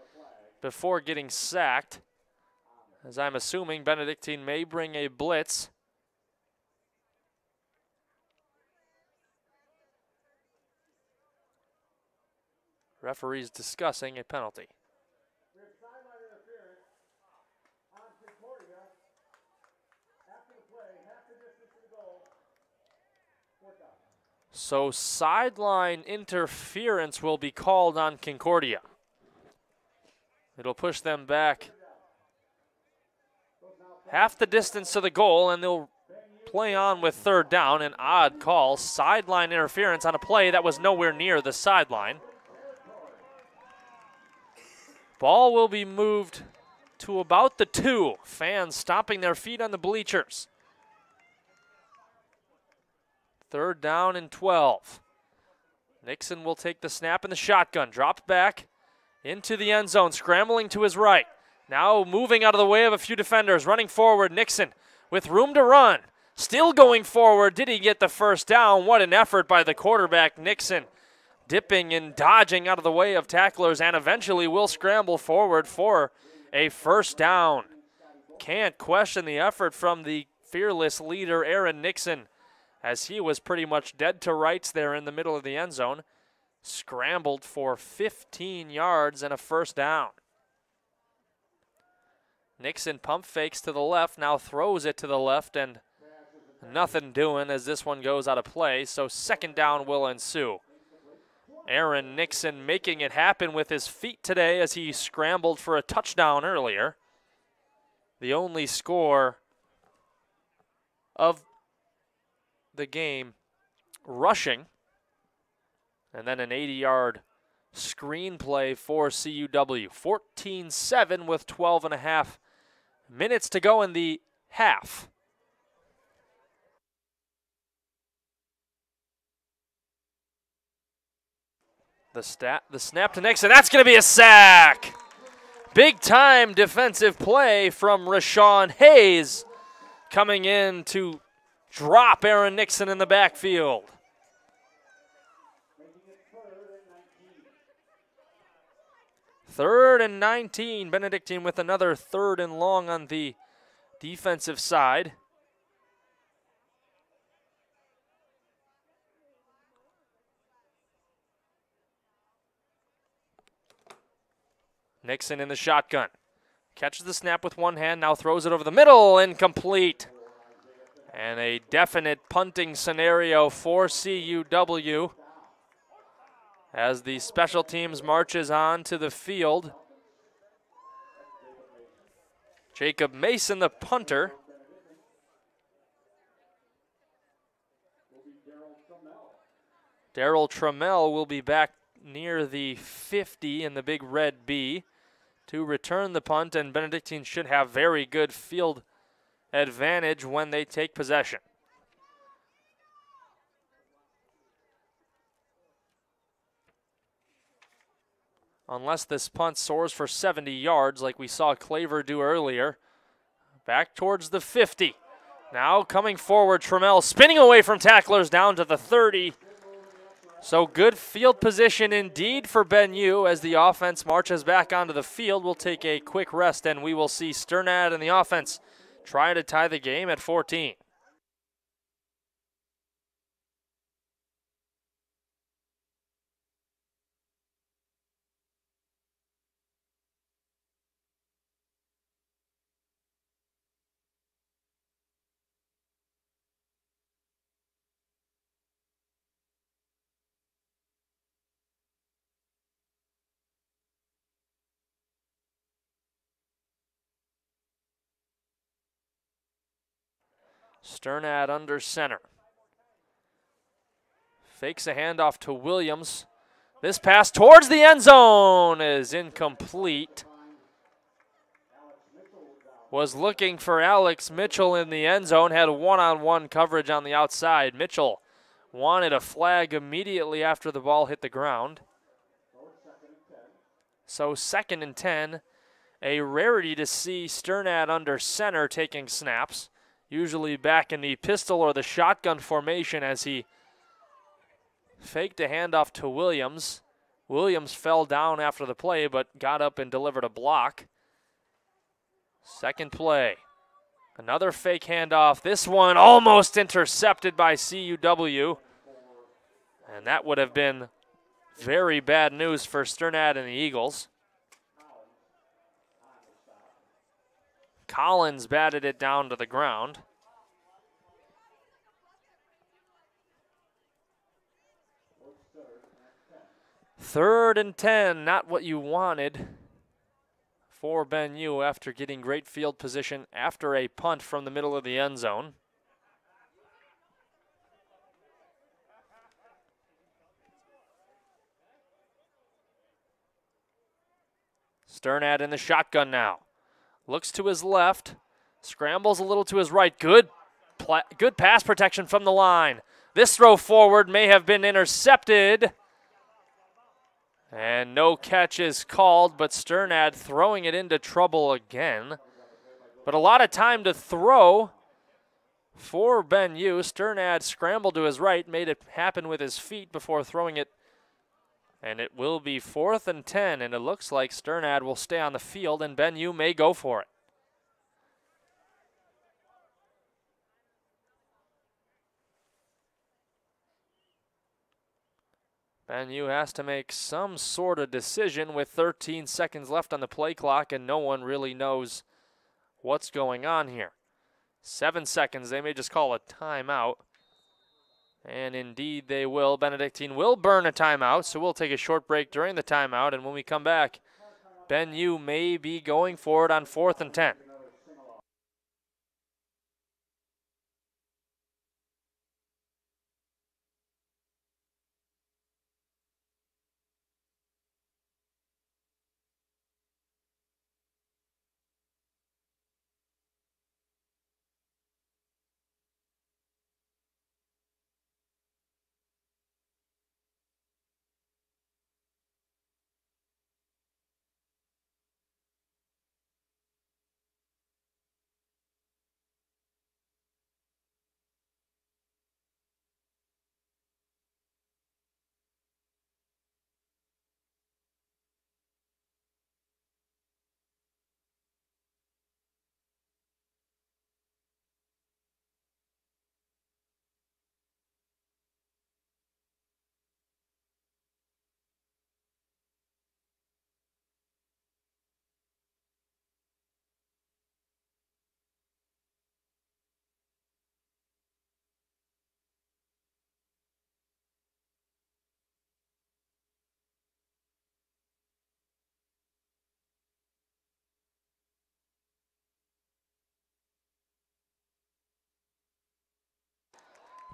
before getting sacked, as I'm assuming Benedictine may bring a blitz. Referees discussing a penalty. So sideline interference will be called on Concordia. It'll push them back half the distance to the goal, and they'll play on with 3rd down. An odd call, sideline interference on a play that was nowhere near the sideline. Ball will be moved to about the 2. Fans stomping their feet on the bleachers. 3rd down and 12. Nixon will take the snap in the shotgun, dropped back into the end zone, scrambling to his right. Now moving out of the way of a few defenders, running forward. Nixon with room to run, still going forward. Did he get the first down? What an effort by the quarterback, Nixon, dipping and dodging out of the way of tacklers, and eventually will scramble forward for a first down. Can't question the effort from the fearless leader, Aaron Nixon, as he was pretty much dead to rights there in the middle of the end zone. Scrambled for 15 yards and a first down. Nixon pump fakes to the left, now throws it to the left, and nothing doing as this one goes out of play, so second down will ensue. Aaron Nixon making it happen with his feet today as he scrambled for a touchdown earlier. The only score of the game rushing, and then an 80-yard screenplay for CUW. 14-7 with 12.5 minutes to go in the half. The snap to Nixon. That's going to be a sack. Big time defensive play from Rashawn Hayes coming in to drop Aaron Nixon in the backfield. Third and 19. Benedictine with another third and long on the defensive side. Nixon in the shotgun. Catches the snap with one hand, now throws it over the middle, incomplete. And a definite punting scenario for CUW as the special teams marches on to the field. Jacob Mason, the punter. Daryl Trammell will be back near the 50 in the big red B to return the punt, and Benedictine should have very good field advantage when they take possession. Unless this punt soars for 70 yards like we saw Claver do earlier. Back towards the 50. Now coming forward, Trammell spinning away from tacklers down to the 30. So good field position indeed for Ben U as the offense marches back onto the field. We'll take a quick rest and we will see Sternad and the offense try to tie the game at 14. Sternad under center. Fakes a handoff to Williams. This pass towards the end zone is incomplete. Was looking for Alex Mitchell in the end zone. Had one-on-one coverage on the outside. Mitchell wanted a flag immediately after the ball hit the ground. So 2nd and 10. A rarity to see Sternad under center taking snaps. Usually back in the pistol or the shotgun formation as he faked a handoff to Williams. Williams fell down after the play but got up and delivered a block. Second play. Another fake handoff. This one almost intercepted by CUW. And that would have been very bad news for Sternad and the Eagles. Collins batted it down to the ground. Third and 10, not what you wanted for Ben U after getting great field position after a punt from the middle of the end zone. Sternad in the shotgun now. Looks to his left, scrambles a little to his right. Good pass protection from the line. This throw forward may have been intercepted. And no catch is called, but Sternad throwing it into trouble again. But a lot of time to throw for Ben U. Sternad scrambled to his right, made it happen with his feet before throwing it. And it will be 4th and 10, and it looks like Sternad will stay on the field, and Ben U may go for it. Ben U has to make some sort of decision with 13 seconds left on the play clock, and no one really knows what's going on here. 7 seconds. They may just call a timeout. And indeed they will. Benedictine will burn a timeout, so we'll take a short break during the timeout. And when we come back, Ben U may be going for it on 4th and 10.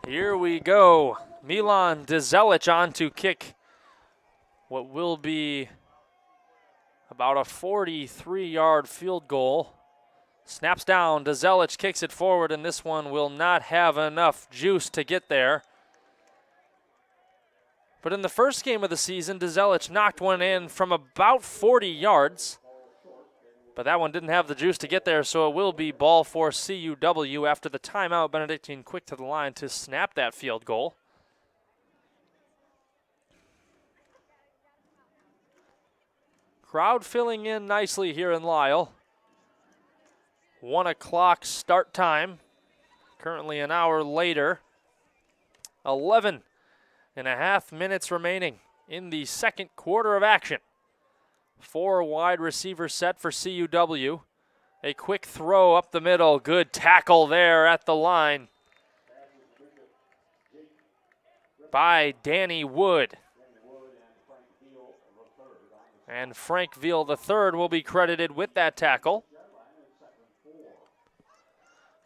Here we go. Milan Dzelic on to kick what will be about a 43-yard field goal. Snaps down, Dzelic kicks it forward, and this one will not have enough juice to get there. But in the first game of the season, Dzelic knocked one in from about 40 yards. But that one didn't have the juice to get there, so it will be ball for CUW after the timeout. Benedictine quick to the line to snap that field goal. Crowd filling in nicely here in Lisle. 1 o'clock start time. Currently an hour later. 11.5 minutes remaining in the second quarter of action. 4 wide receiver set for CUW. A quick throw up the middle. Good tackle there at the line by Danny Wood. And Frank Veal III will be credited with that tackle.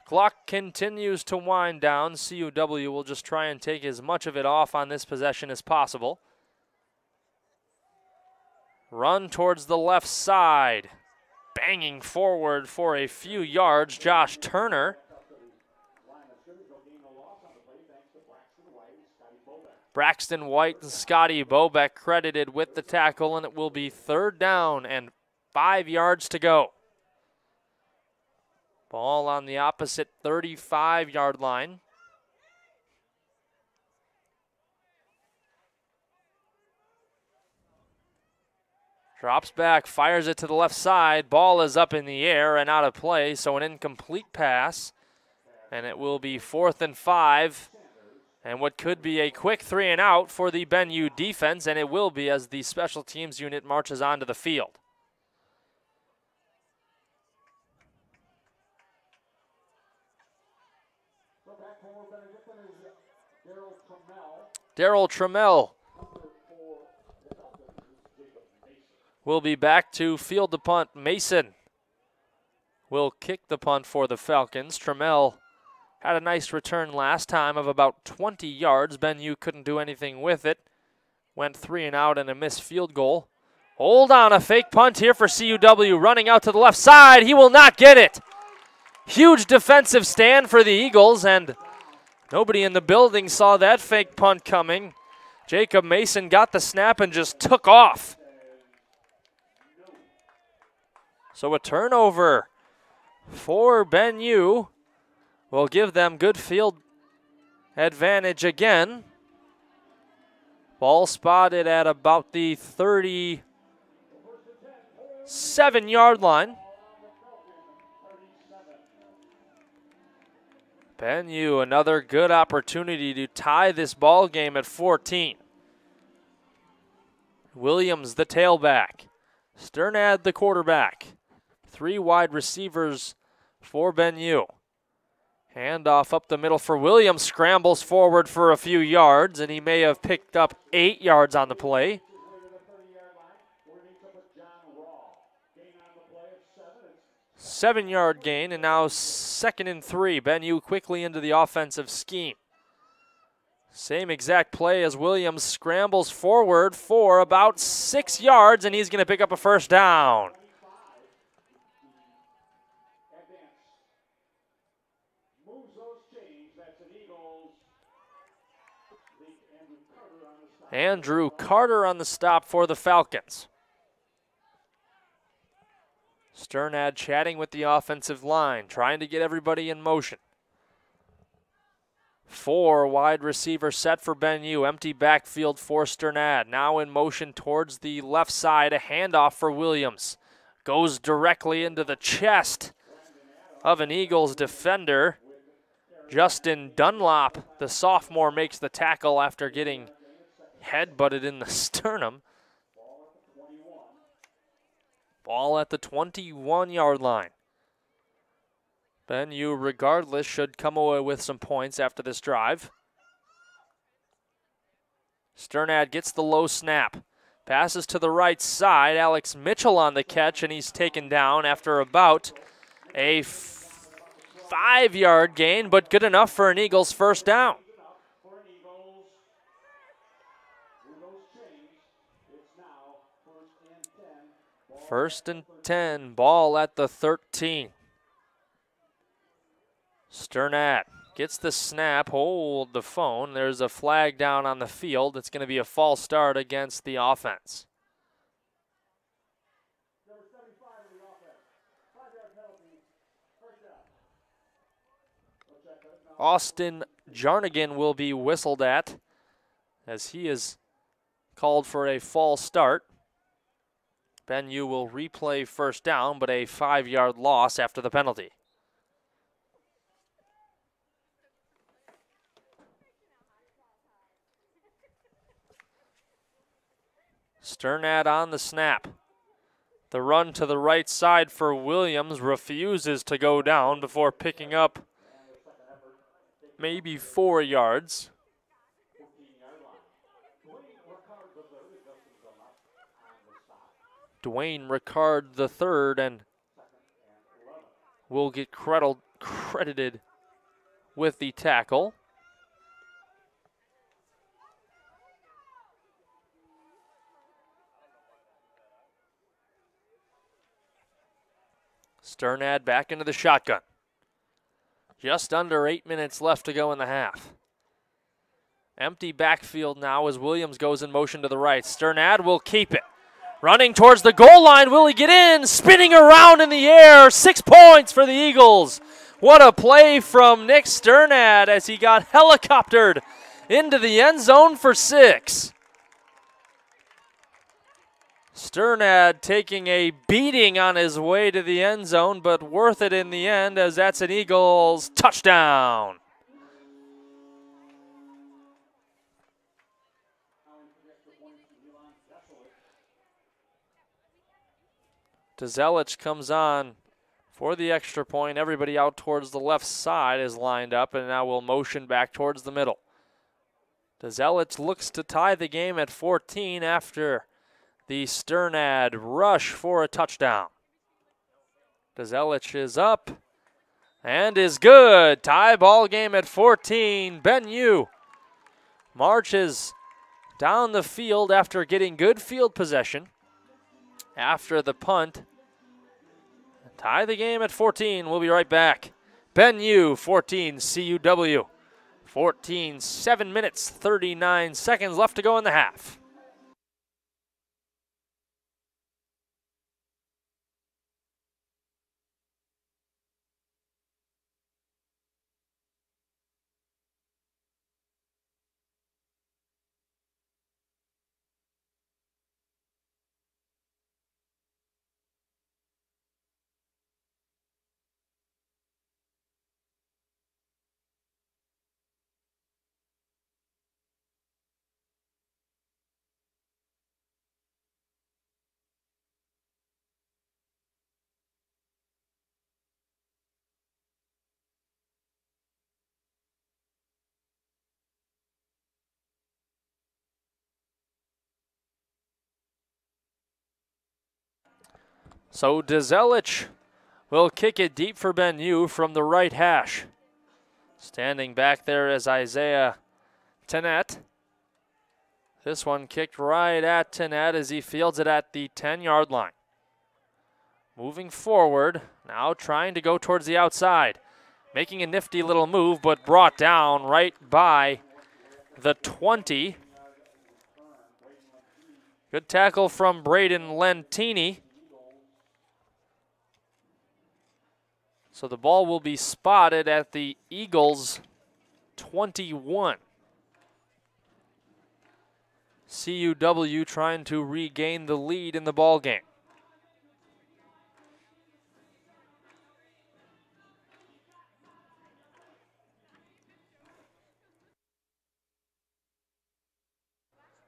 Clock continues to wind down. CUW will just try and take as much of it off on this possession as possible. Run towards the left side. Banging forward for a few yards, Josh Turner. Braxton White and Scotty Bobeck credited with the tackle, and it will be 3rd down and 5 yards to go. Ball on the opposite 35-yard line. Drops back, fires it to the left side. Ball is up in the air and out of play, so an incomplete pass. And it will be 4th and 5. And what could be a quick 3 and out for the Ben U defense, and it will be as the special teams unit marches onto the field. Daryl Trammell will be back to field the punt. Mason will kick the punt for the Falcons. Trammell had a nice return last time of about 20 yards. Ben U couldn't do anything with it. Went 3 and out and a missed field goal. Hold on, a fake punt here for CUW. Running out to the left side. He will not get it. Huge defensive stand for the Eagles, and nobody in the building saw that fake punt coming. Jacob Mason got the snap and just took off. So a turnover for Ben U will give them good field advantage again. Ball spotted at about the 37-yard line. Ben U, another good opportunity to tie this ball game at 14. Williams, the tailback. Sternad, the quarterback. 3 wide receivers for Ben U. Handoff up the middle for Williams. Scrambles forward for a few yards, and he may have picked up 8 yards on the play. 7-yard gain, and now 2nd and 3. Ben U quickly into the offensive scheme. Same exact play as Williams scrambles forward for about 6 yards, and he's going to pick up a first down. Andrew Carter on the stop for the Falcons. Sternad chatting with the offensive line, trying to get everybody in motion. 4 wide receiver set for Ben U. Empty backfield for Sternad. Now in motion towards the left side. A handoff for Williams. Goes directly into the chest of an Eagles defender. Justin Dunlop, the sophomore, makes the tackle after getting headbutted in the sternum. Ball at the 21-yard line. Ben U, regardless, should come away with some points after this drive. Sternad gets the low snap. Passes to the right side. Alex Mitchell on the catch, and he's taken down after about a 5-yard gain, but good enough for an Eagles first down. First and 10, ball at the 13. Sternad gets the snap, hold the phone. There's a flag down on the field. It's going to be a false start against the offense. Austin Jarnigan will be whistled at as he is called for a false start. Ben U will replay first down, but a 5-yard loss after the penalty. Sternad on the snap. The run to the right side for Williams refuses to go down before picking up maybe 4 yards. Dwayne Ricard III and will get credited with the tackle. Sternad back into the shotgun. Just under 8 minutes left to go in the half. Empty backfield now as Williams goes in motion to the right. Sternad will keep it. Running towards the goal line, will he get in? Spinning around in the air, 6 points for the Eagles. What a play from Nick Sternad as he got helicoptered into the end zone for 6. Sternad taking a beating on his way to the end zone, but worth it in the end as that's an Eagles touchdown. Zelich comes on for the extra point. Everybody out towards the left side is lined up, and now we'll motion back towards the middle. Zelich looks to tie the game at 14 after the Sternad rush for a touchdown. Zelich is up and is good. Tie ball game at 14. Ben U marches down the field after getting good field possession after the punt. Tie the game at 14. We'll be right back. Ben U 14, CUW 14, 7 minutes, 39 seconds left to go in the half. So Dzelich will kick it deep for Ben U from the right hash. Standing back there is Isaiah Tenet. This one kicked right at Tenet as he fields it at the 10-yard line. Moving forward, now trying to go towards the outside. Making a nifty little move, but brought down right by the 20. Good tackle from Braden Lentini. So the ball will be spotted at the Eagles' 21. CUW trying to regain the lead in the ball game.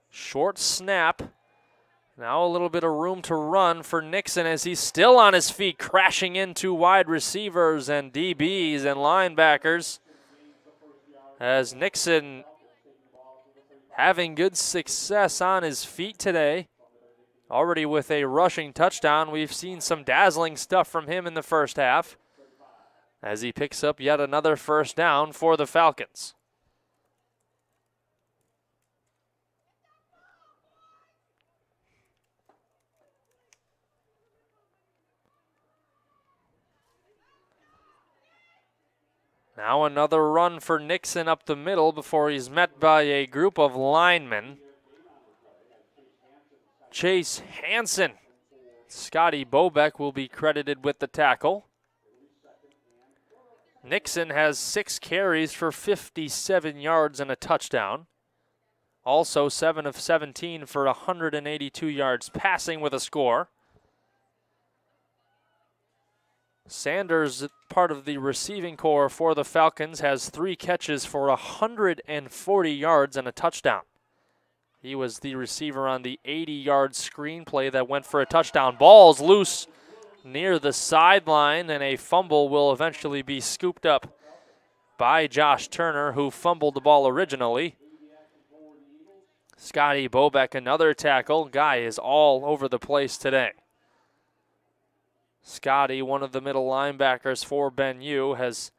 Short snap. Now a little bit of room to run for Nixon as he's still on his feet, crashing into wide receivers and DBs and linebackers. As Nixon having good success on his feet today. Already with a rushing touchdown. We've seen some dazzling stuff from him in the first half as he picks up yet another first down for the Falcons. Now another run for Nixon up the middle before he's met by a group of linemen. Chase Hansen. Scotty Bobeck will be credited with the tackle. Nixon has 6 carries for 57 yards and a touchdown. Also 7 of 17 for 182 yards passing with a score. Sanders, part of the receiving core for the Falcons, has 3 catches for 140 yards and a touchdown. He was the receiver on the 80-yard screen play that went for a touchdown. Ball's loose near the sideline, and a fumble will eventually be scooped up by Josh Turner, who fumbled the ball originally. Scotty Bobeck, another tackle. Guy is all over the place today. Scotty, one of the middle linebackers for Ben U, has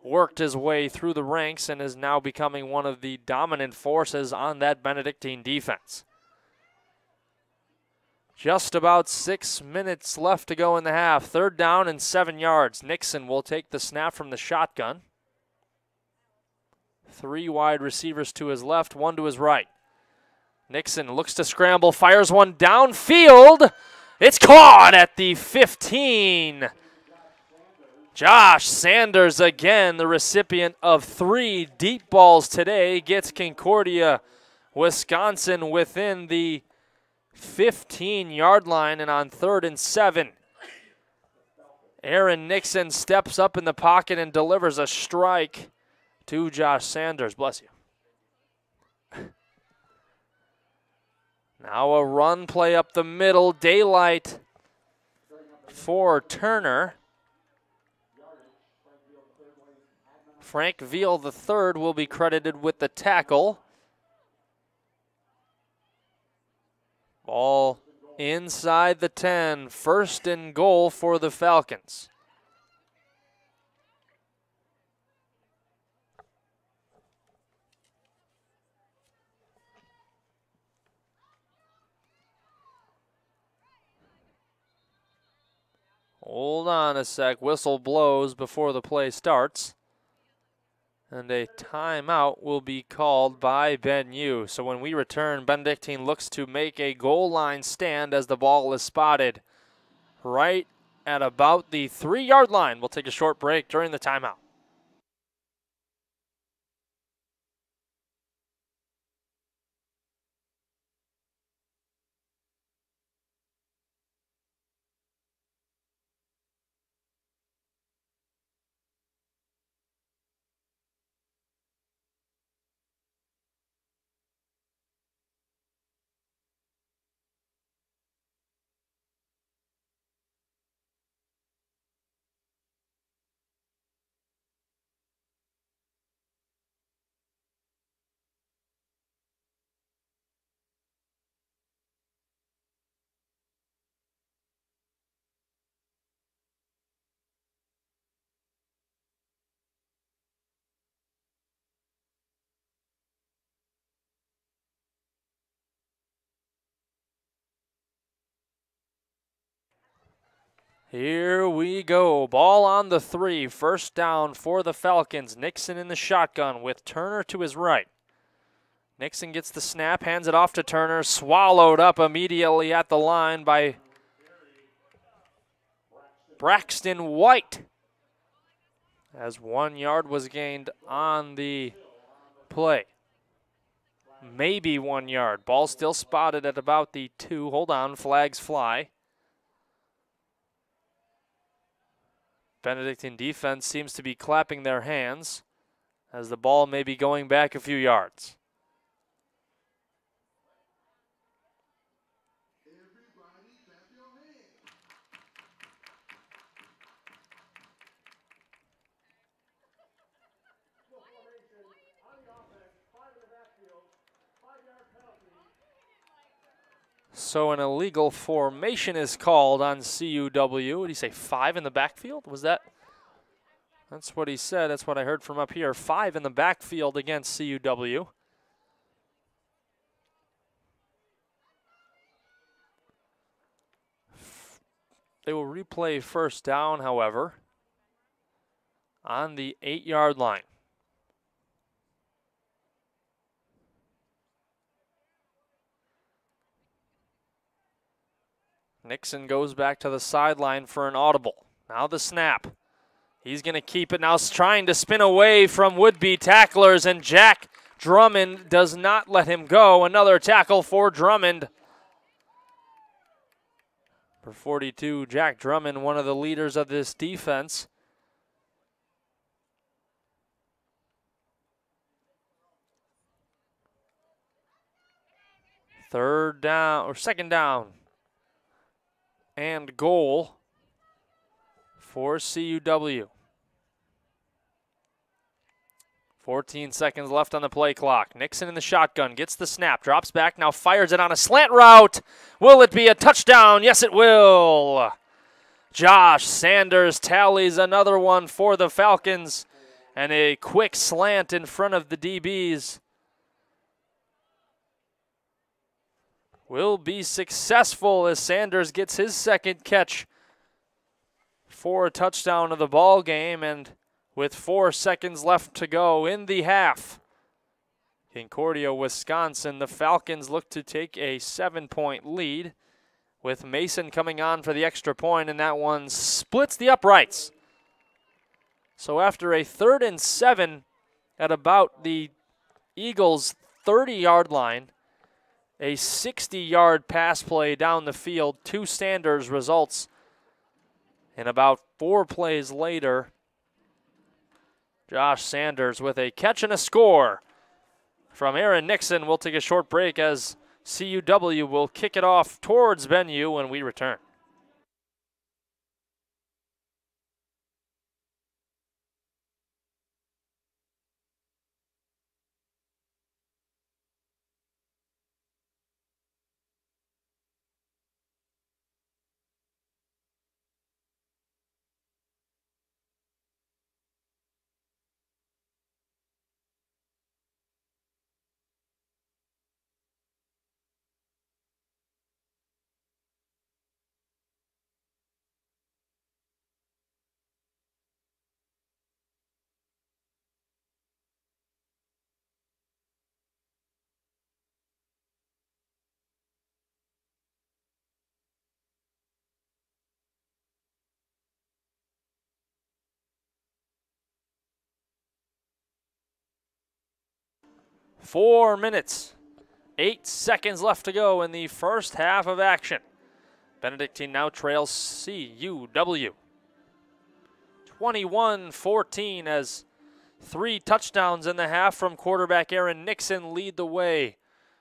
worked his way through the ranks and is now becoming one of the dominant forces on that Benedictine defense. Just about 6 minutes left to go in the half. 3rd down and 7 yards. Nixon will take the snap from the shotgun. 3 wide receivers to his left, 1 to his right. Nixon looks to scramble, fires one downfield. It's caught at the 15. Josh Sanders, again, the recipient of 3 deep balls today, gets Concordia, Wisconsin within the 15-yard line and on 3rd and 7. Aaron Nixon steps up in the pocket and delivers a strike to Josh Sanders. Bless you. Now a run play up the middle, daylight for Turner. Frank Veal III will be credited with the tackle. Ball inside the 10, 1st and goal for the Falcons. Hold on a sec. Whistle blows before the play starts. And a timeout will be called by Ben U. So when we return, Benedictine looks to make a goal line stand as the ball is spotted right at about the 3-yard line. We'll take a short break during the timeout. Here we go. Ball on the 3. First down for the Falcons. Nixon in the shotgun with Turner to his right. Nixon gets the snap, hands it off to Turner. Swallowed up immediately at the line by Braxton White, as 1 yard was gained on the play. Maybe 1 yard. Ball still spotted at about the 2. Hold on, flags fly. Benedictine defense seems to be clapping their hands as the ball may be going back a few yards. So an illegal formation is called on CUW. What did he say, 5 in the backfield? Was that? That's what he said. That's what I heard from up here. 5 in the backfield against CUW. They will replay first down, however, on the 8-yard line. Nixon goes back to the sideline for an audible. Now the snap. He's going to keep it now, trying to spin away from would-be tacklers, and Jack Drummond does not let him go. Another tackle for Drummond. For 42, Jack Drummond, one of the leaders of this defense. Second down and goal for CUW. 14 seconds left on the play clock. Nixon in the shotgun, gets the snap, drops back, now fires it on a slant route. Will it be a touchdown? Yes, it will. Josh Sanders tallies another one for the Falcons, and a quick slant in front of the DBs will be successful as Sanders gets his second catch for a touchdown of the ball game, and with 4 seconds left to go in the half, Concordia, Wisconsin, the Falcons look to take a 7-point lead with Mason coming on for the extra point, and that one splits the uprights. So after a 3rd and 7 at about the Eagles' 30-yard line, a 60-yard pass play down the field to Sanders results in about 4 plays later. Josh Sanders with a catch and a score from Aaron Nixon. We'll take a short break as CUW will kick it off towards Benue when we return. Four minutes, 8 seconds left to go in the first half of action. Benedictine now trails CUW 21-14 as 3 touchdowns in the half from quarterback Aaron Nixon lead the way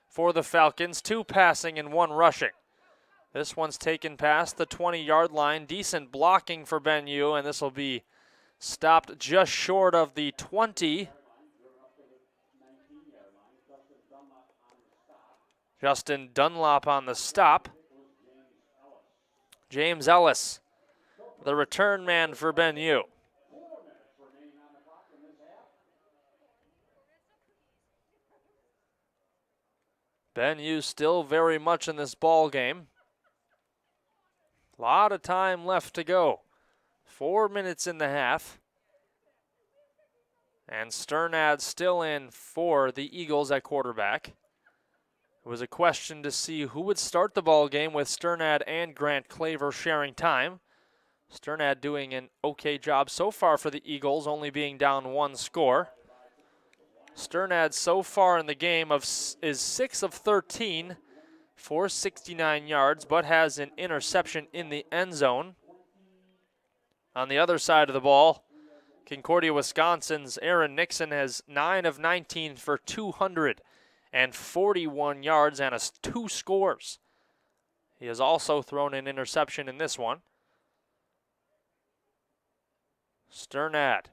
for the Falcons, 2 passing and 1 rushing. This one's taken past the 20-yard line. Decent blocking for Benue, and this will be stopped just short of the 20. Justin Dunlop on the stop. James Ellis, the return man for Benue. Benue still very much in this ball game. A lot of time left to go. 4 minutes in the half. And Sternad still in for the Eagles at quarterback. It was a question to see who would start the ball game with Sternad and Grant Claver sharing time. Sternad doing an okay job so far for the Eagles, only being down 1 score. Sternad so far in the game is 6 of 13 for 69 yards, but has an interception in the end zone. On the other side of the ball, Concordia, Wisconsin's Aaron Nixon has 9 of 19 for 241 yards and 2 scores. He has also thrown an interception in this one. Sternad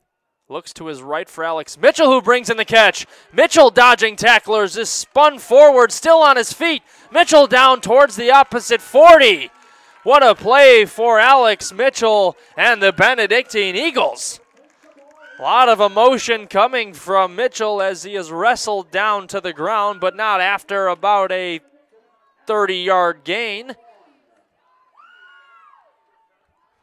looks to his right for Alex Mitchell, who brings in the catch. Mitchell dodging tacklers, is spun forward, still on his feet. Mitchell down towards the opposite 40. What a play for Alex Mitchell and the Benedictine Eagles. A lot of emotion coming from Mitchell as he is wrestled down to the ground, but not after about a 30-yard gain.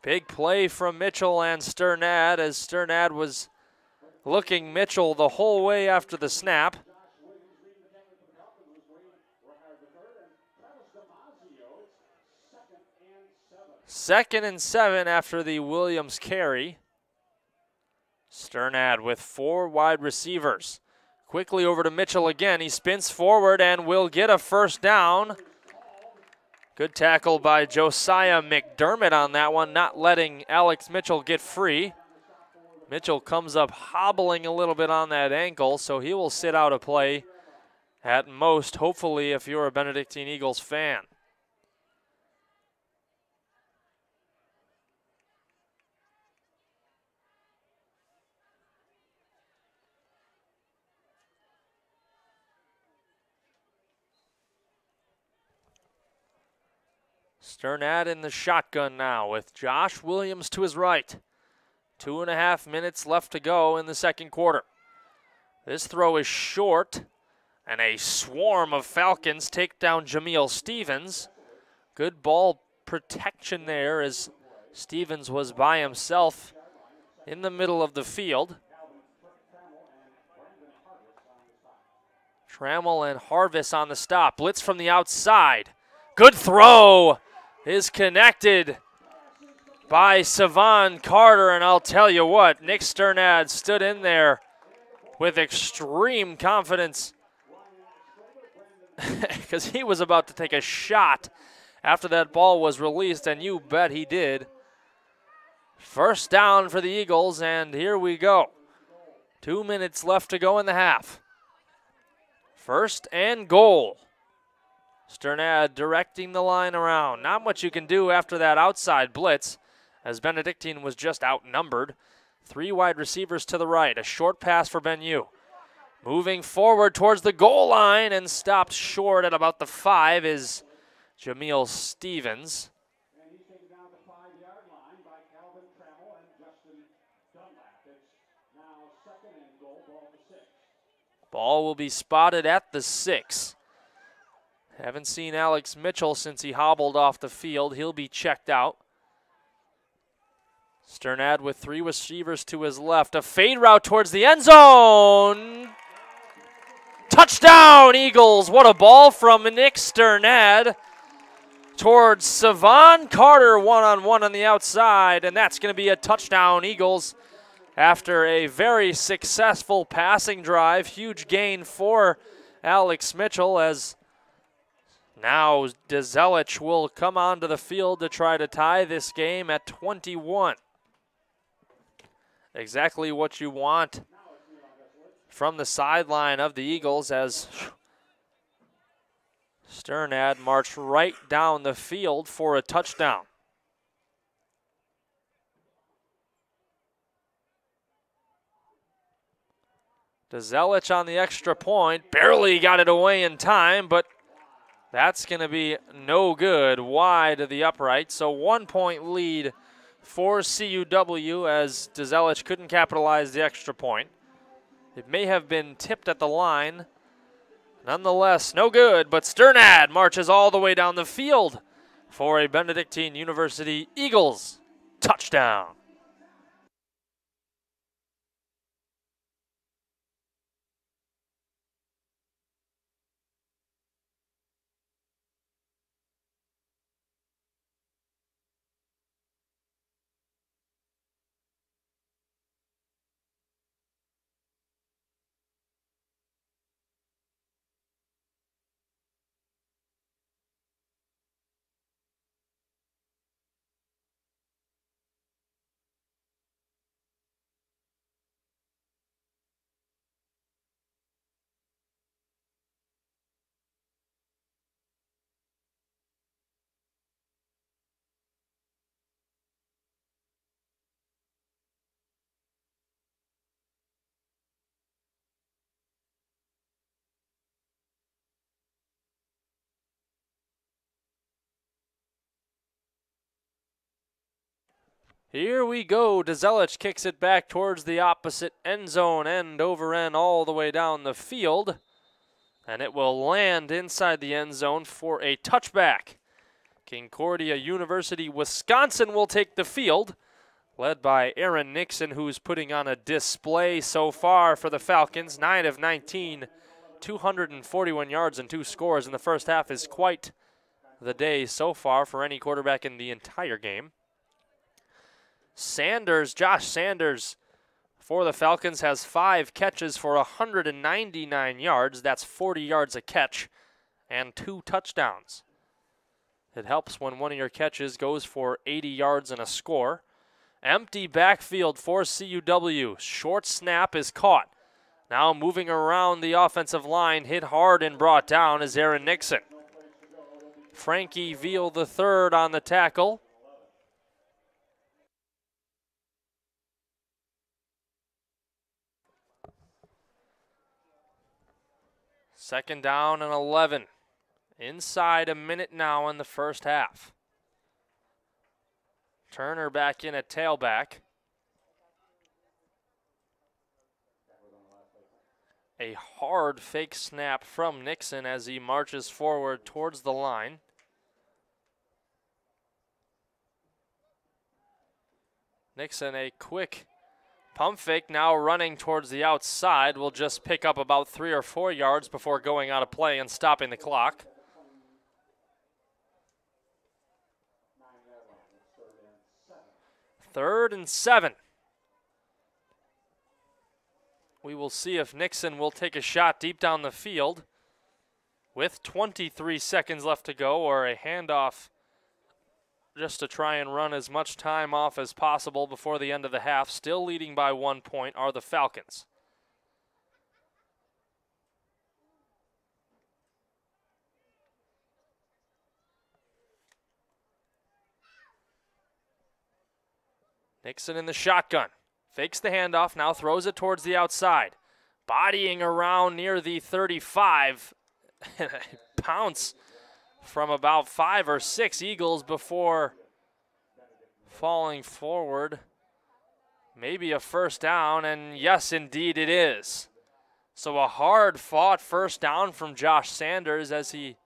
Big play from Mitchell and Sternad as Sternad was looking Mitchell the whole way after the snap. Second and 7 after the Williams carry. Sternad with 4 wide receivers. Quickly over to Mitchell again. He spins forward and will get a first down. Good tackle by Josiah McDermott on that one, not letting Alex Mitchell get free. Mitchell comes up hobbling a little bit on that ankle, so he will sit out a play at most, hopefully, if you're a Benedictine Eagles fan. Sternad in the shotgun now with Josh Williams to his right. 2.5 minutes left to go in the second quarter. This throw is short, and a swarm of Falcons take down Jameel Stevens. Good ball protection there as Stevens was by himself in the middle of the field. Trammell and Hargis on the stop. Blitz from the outside. Good throw is connected by Savon Carter, and I'll tell you what, Nick Sternad stood in there with extreme confidence because he was about to take a shot after that ball was released, and you bet he did. First down for the Eagles, and here we go. 2 minutes left to go in the half. First and goal. Sternad directing the line around. Not much you can do after that outside blitz, as Benedictine was just outnumbered. 3 wide receivers to the right. A short pass for Ben Yu. Moving forward towards the goal line and stopped short at about the 5 is Jameel Stevens. And he's taken down the 5-yard line by Calvin Trammell and Justin Dunlap. It's now second and goal, ball to 6. Ball will be spotted at the 6. Haven't seen Alex Mitchell since he hobbled off the field. He'll be checked out. Sternad with 3 receivers to his left. A fade route towards the end zone. Touchdown, Eagles. What a ball from Nick Sternad towards Savon Carter, one-on-one on the outside. And that's going to be a touchdown, Eagles, after a very successful passing drive. Huge gain for Alex Mitchell as now Dezelich will come onto the field to try to tie this game at 21. Exactly what you want from the sideline of the Eagles as Sternad marched right down the field for a touchdown. Dezelich on the extra point, barely got it away in time, but that's going to be no good, wide of the upright. So 1 point lead for CUW as Dezelich couldn't capitalize the extra point. It may have been tipped at the line. Nonetheless, no good, but Sternad marches all the way down the field for a Benedictine University Eagles touchdown. Here we go. Dzelic kicks it back towards the opposite end zone, end over end, all the way down the field. And it will land inside the end zone for a touchback. Concordia University, Wisconsin will take the field, led by Aaron Nixon, who's putting on a display so far for the Falcons. 9 of 19, 241 yards and 2 scores in the first half is quite the day so far for any quarterback in the entire game. Josh Sanders for the Falcons has 5 catches for 199 yards. That's 40 yards a catch and 2 touchdowns. It helps when one of your catches goes for 80 yards and a score. Empty backfield for CUW. Short snap is caught. Now moving around the offensive line, hit hard and brought down is Aaron Nixon. Frankie Veal III on the tackle. Second down and 11. Inside a minute now in the first half. Turner back in at tailback. A hard fake snap from Nixon as he marches forward towards the line. Nixon, a quick pump fake, now running towards the outside, will just pick up about 3 or 4 yards before going out of play and stopping the clock. Third and 7. We will see if Nixon will take a shot deep down the field with 23 seconds left to go, or a handoff just to try and run as much time off as possible before the end of the half. Still leading by 1 point are the Falcons. Nixon in the shotgun. Fakes the handoff, now throws it towards the outside. Bodying around near the 35. Pounce from about 5 or 6 Eagles before falling forward. Maybe a first down, and yes, indeed it is. So a hard-fought first down from Josh Sanders, as he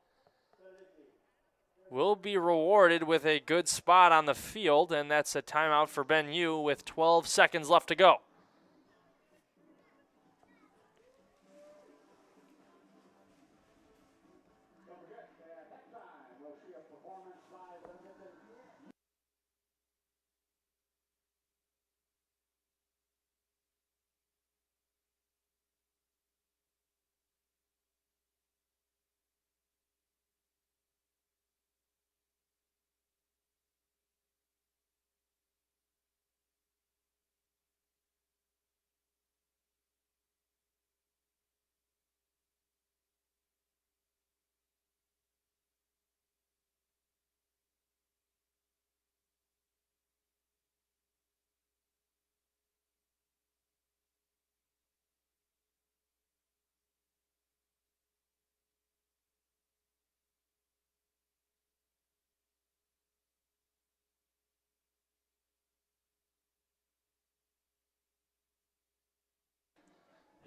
will be rewarded with a good spot on the field, and that's a timeout for Ben U with 12 seconds left to go.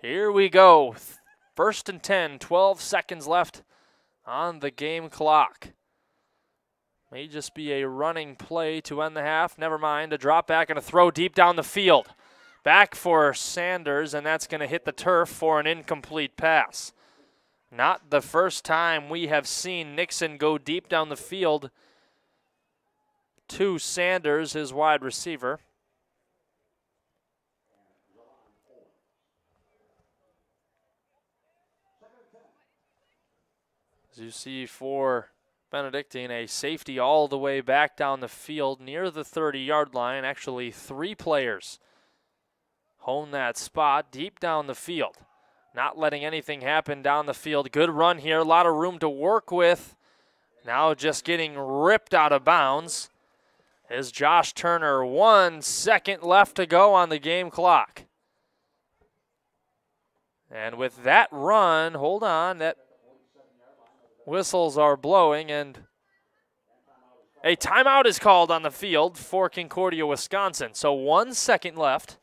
Here we go. First and 10, 12 seconds left on the game clock. May just be a running play to end the half. Never mind. A drop back and a throw deep down the field. Back for Sanders, and that's going to hit the turf for an incomplete pass. Not the first time we have seen Nixon go deep down the field to Sanders, his wide receiver. As you see for Benedictine, a safety all the way back down the field near the 30-yard line. Actually, 3 players hone that spot deep down the field. Not letting anything happen down the field. Good run here, a lot of room to work with. Now just getting ripped out of bounds is Josh Turner. 1 second left to go on the game clock. And with that run, hold on, that whistles are blowing, and a timeout is called on the field for Concordia, Wisconsin. So 1 second left,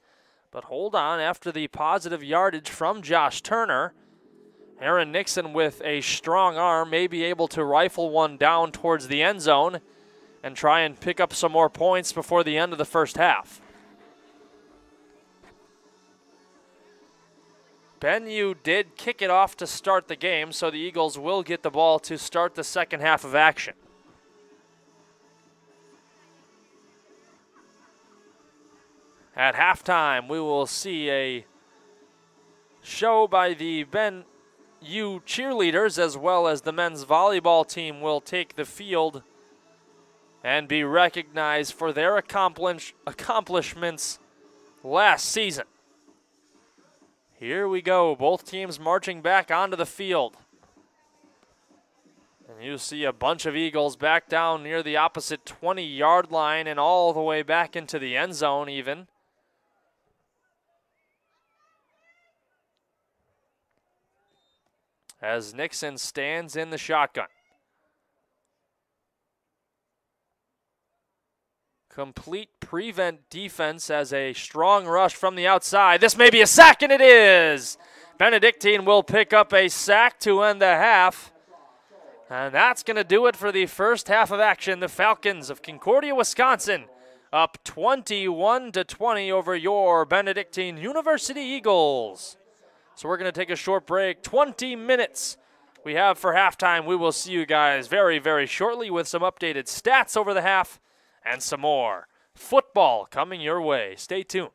but hold on, after the positive yardage from Josh Turner, Aaron Nixon with a strong arm may be able to rifle one down towards the end zone and try and pick up some more points before the end of the first half. Benue did kick it off to start the game, so the Eagles will get the ball to start the second half of action. At halftime, we will see a show by the Benue cheerleaders, as well as the men's volleyball team will take the field and be recognized for their accomplishments last season. Here we go, both teams marching back onto the field. And you see a bunch of Eagles back down near the opposite 20-yard line and all the way back into the end zone even. As Nixon stands in the shotgun. Complete prevent defense as a strong rush from the outside. This may be a sack, and it is. Benedictine will pick up a sack to end the half. And that's going to do it for the first half of action. The Falcons of Concordia, Wisconsin, up 21-20 over your Benedictine University Eagles. So we're going to take a short break. 20 minutes we have for halftime. We will see you guys very, very shortly with some updated stats over the half and some more football coming your way. Stay tuned.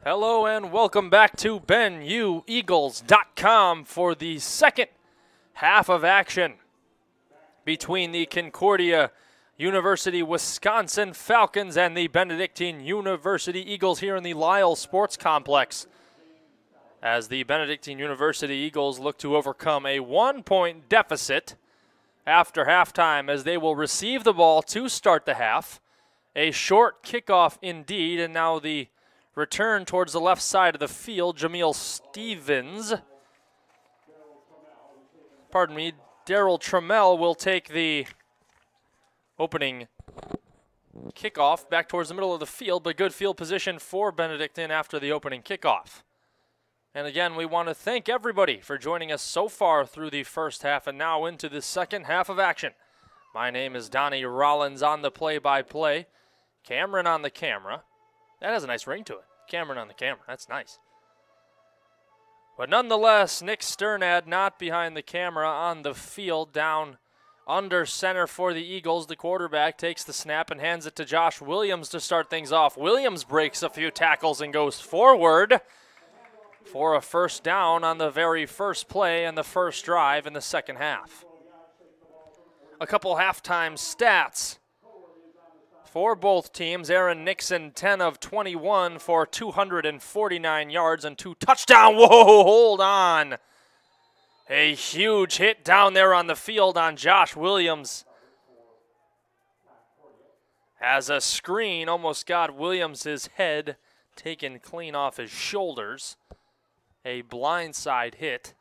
Hello and welcome back to BenyuEagles.com for the second half of action between the Concordia University Wisconsin Falcons and the Benedictine University Eagles here in the Lyle Sports Complex. As the Benedictine University Eagles look to overcome a 1-point deficit after halftime, as they will receive the ball to start the half. A short kickoff indeed, and now the return towards the left side of the field. Daryl Trammell will take the opening kickoff back towards the middle of the field, but good field position for Benedictine after the opening kickoff. And again, we want to thank everybody for joining us so far through the first half and now into the second half of action. My name is Donnie Rollins on the play-by-play. Cameron on the camera. That has a nice ring to it. Cameron on the camera. That's nice. But nonetheless, Nick Sternad not behind the camera on the field, down under center for the Eagles. The quarterback takes the snap and hands it to Josh Williams to start things off. Williams breaks a few tackles and goes forward for a first down on the very first play and the first drive in the second half. A couple halftime stats for both teams. Aaron Nixon, 10 of 21 for 249 yards and 2 touchdowns. Whoa, hold on. A huge hit down there on the field on Josh Williams, as a screen almost got Williams' head taken clean off his shoulders. A blindside hit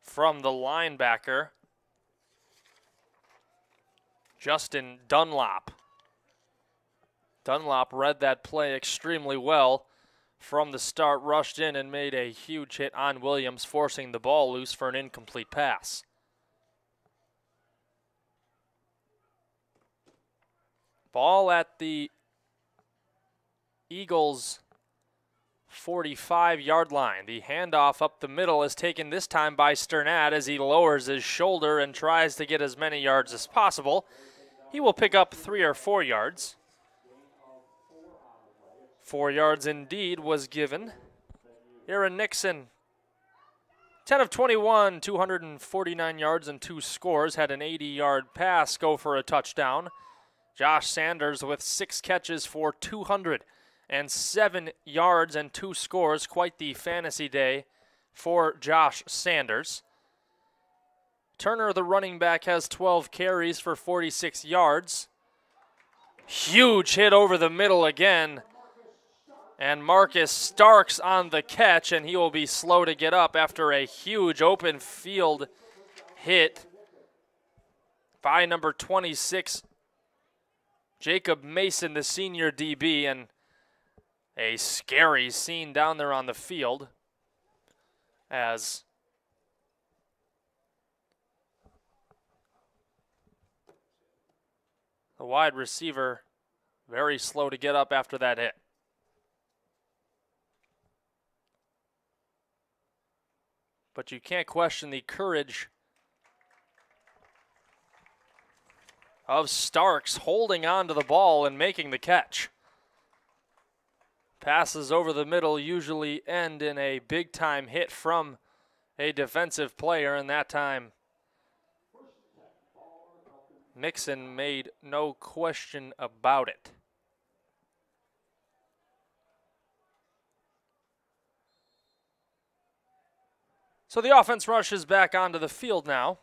from the linebacker, Justin Dunlop. Dunlop read that play extremely well from the start, rushed in and made a huge hit on Williams, forcing the ball loose for an incomplete pass. Ball at the Eagles' 45-yard line. The handoff up the middle is taken this time by Sternad as he lowers his shoulder and tries to get as many yards as possible. He will pick up 3 or 4 yards. 4 yards indeed was given. Aaron Nixon, 10 of 21, 249 yards and 2 scores, had an 80-yard pass go for a touchdown. Josh Sanders with 6 catches for 207 yards and 2 scores. Quite the fantasy day for Josh Sanders. Turner, the running back, has 12 carries for 46 yards. Huge hit over the middle again. And Marcus Starks on the catch, and he will be slow to get up after a huge open field hit by number 26, Jacob Mason, the senior DB, and a scary scene down there on the field as the wide receiver very slow to get up after that hit. But you can't question the courage of Starks holding on to the ball and making the catch. Passes over the middle usually end in a big-time hit from a defensive player, and that time Nixon made no question about it. So the offense rushes back onto the field now.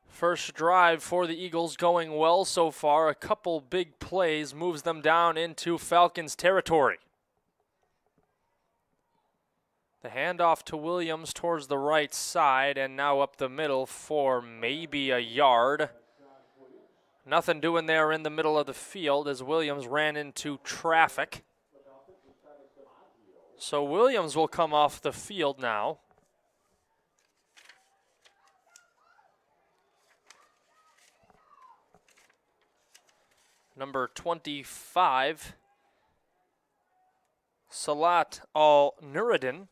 First drive for the Eagles going well so far. A couple big plays moves them down into Falcons territory. The handoff to Williams towards the right side and now up the middle for maybe a yard. Nothing doing there in the middle of the field as Williams ran into traffic. So Williams will come off the field now. Number 25, Salat Al-Nuruddin,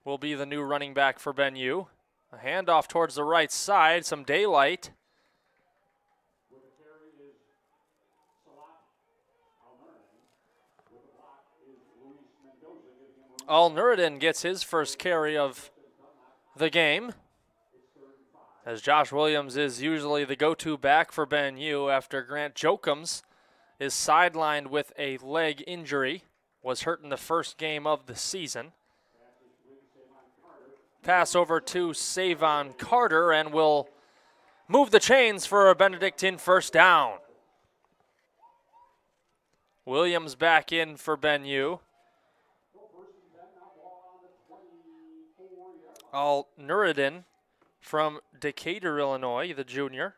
will be the new running back for Benyu. A handoff towards the right side, some daylight. Al-Nuruddin gets his first carry of the game, as Josh Williams is usually the go-to back for Ben U after Grant Jokums is sidelined with a leg injury, was hurt in the first game of the season. Pass over to Savon Carter and will move the chains for a Benedictine first down. Williams back in for Ben U. Al-Nuruddin from Decatur, Illinois, the junior.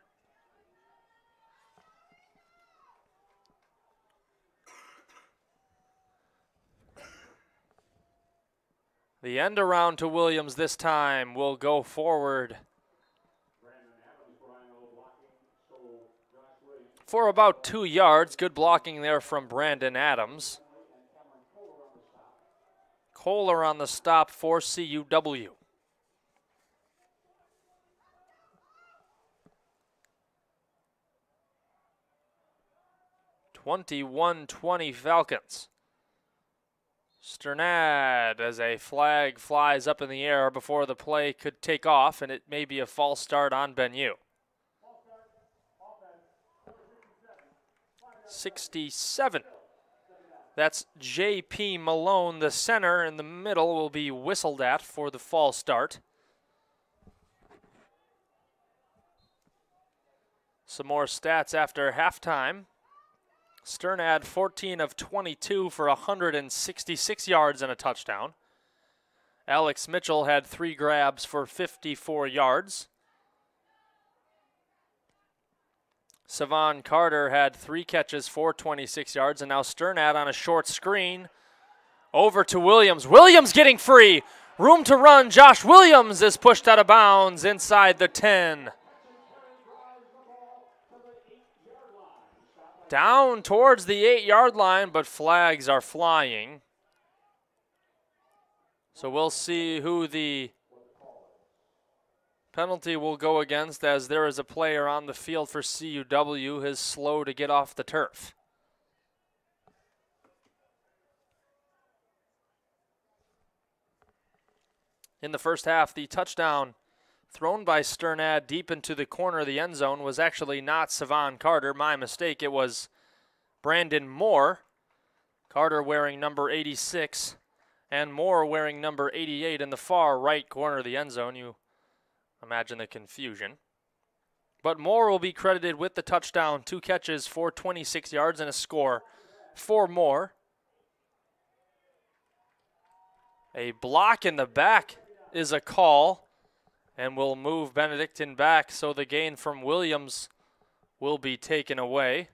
The end around to Williams this time will go forward for about 2 yards. Good blocking there from Brandon Adams. Kohler on the stop for CUW. 21-20 Falcons. Sternad as a flag flies up in the air before the play could take off, and it may be a false start on Ben U. 67. That's J.P. Malone, the center in the middle, will be whistled at for the false start. Some more stats after halftime. Sternad 14 of 22 for 166 yards and a touchdown. Alex Mitchell had 3 grabs for 54 yards. Savon Carter had 3 catches for 26 yards, and now Sternad on a short screen. Over to Williams. Williams getting free. Room to run. Josh Williams is pushed out of bounds inside the 10. Down towards the 8-yard line, but flags are flying. So we'll see who the penalty will go against, as there is a player on the field for CUW who is slow to get off the turf. In the first half, the touchdown thrown by Sternad deep into the corner of the end zone was actually not Savon Carter. My mistake. It was Brandon Moore. Carter wearing number 86 and Moore wearing number 88 in the far right corner of the end zone. You imagine the confusion. But Moore will be credited with the touchdown. 2 catches for 26 yards and a score for Moore. A block in the back is a call, and will move Benedictine back, so the gain from Williams will be taken away.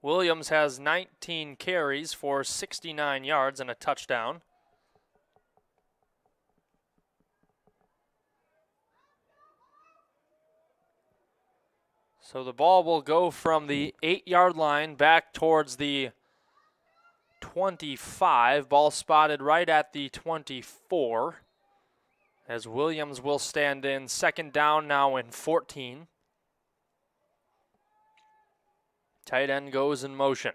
Williams has 19 carries for 69 yards and a touchdown. So the ball will go from the 8-yard line back towards the 25. Ball spotted right at the 24. As Williams will stand in. Second down now in 14. Tight end goes in motion.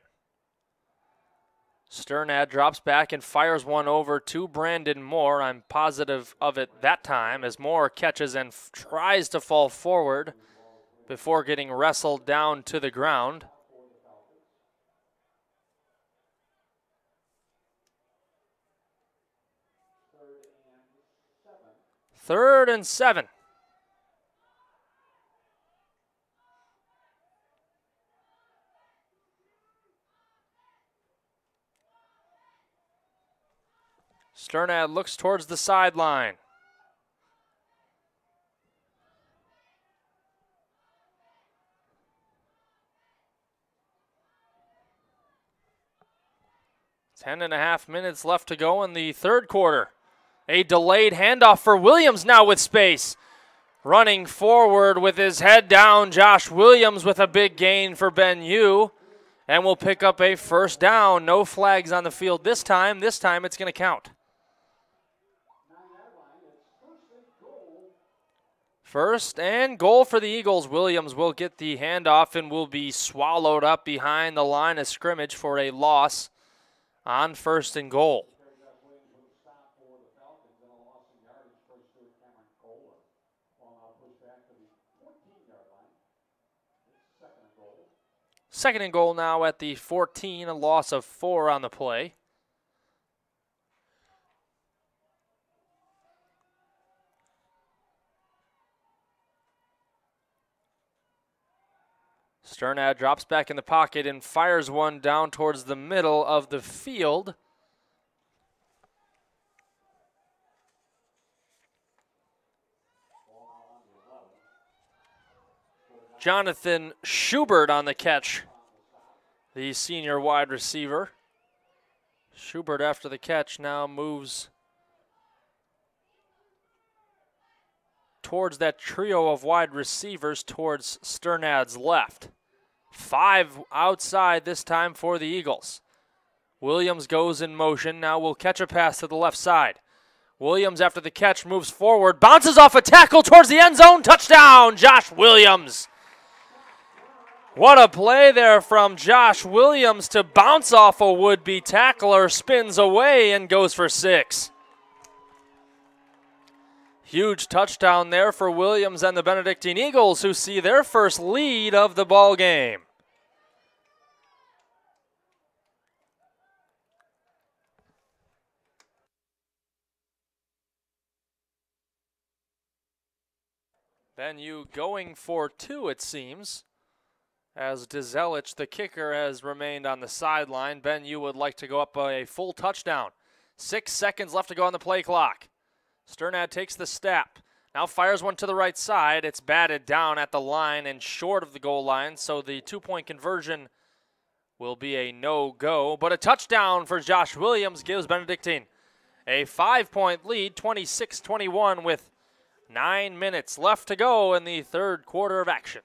Sternad drops back and fires one over to Brandon Moore. I'm positive of it that time, as Moore catches and tries to fall forward before getting wrestled down to the ground. Third and 7. Sternad looks towards the sideline. Ten and a half minutes left to go in the third quarter. A delayed handoff for Williams now with space. Running forward with his head down, Josh Williams with a big gain for Ben U. And will pick up a first down. No flags on the field this time. This time it's going to count. First and goal for the Eagles. Williams will get the handoff and will be swallowed up behind the line of scrimmage for a loss on 1st and goal. Second and goal now at the 14, a loss of 4 on the play. Sternad drops back in the pocket and fires one down towards the middle of the field. Jonathan Schubert on the catch, the senior wide receiver. Schubert after the catch now moves towards that trio of wide receivers towards Sternad's left. 5 outside this time for the Eagles. Williams goes in motion. Now will catch a pass to the left side. Williams after the catch moves forward, bounces off a tackle towards the end zone. Touchdown, Josh Williams. What a play there from Josh Williams to bounce off a would-be tackler, spins away and goes for 6. Huge touchdown there for Williams and the Benedictine Eagles, who see their first lead of the ball game. Bennu going for 2, it seems, as Dezelich, the kicker, has remained on the sideline. Bennu would like to go up a full touchdown. 6 seconds left to go on the play clock. Sternad takes the step. Now fires one to the right side. It's batted down at the line and short of the goal line, so the 2-point conversion will be a no-go. But a touchdown for Josh Williams gives Benedictine a 5-point lead, 26-21, with 9 minutes left to go in the third quarter of action.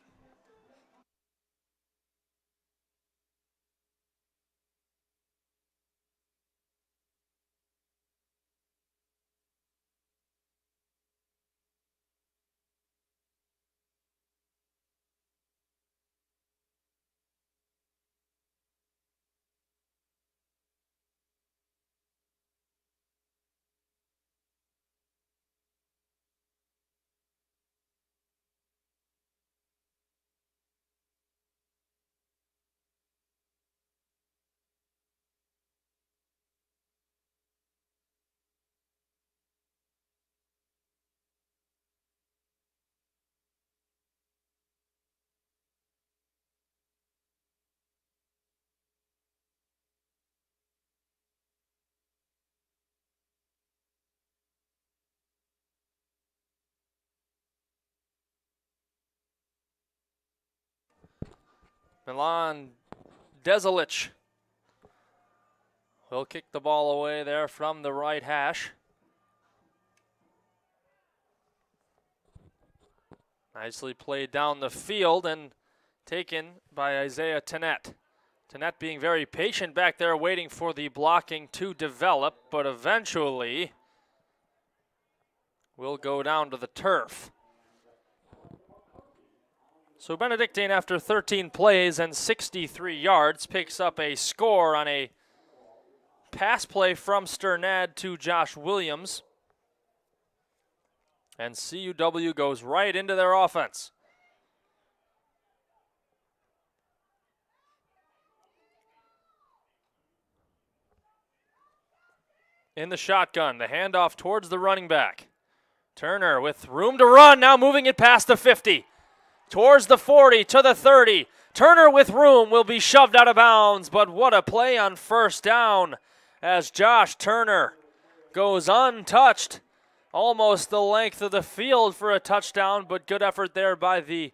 Milan Dezelich will kick the ball away there from the right hash. Nicely played down the field and taken by Isaiah Tenet. Tenet being very patient back there, waiting for the blocking to develop, but eventually will go down to the turf. So Benedictine, after 13 plays and 63 yards, picks up a score on a pass play from Sternad to Josh Williams. And CUW goes right into their offense. In the shotgun, the handoff towards the running back. Turner with room to run, now moving it past the 50. Towards the 40, to the 30. Turner with room will be shoved out of bounds, but what a play on first down as Josh Turner goes untouched. Almost the length of the field for a touchdown, but good effort there by the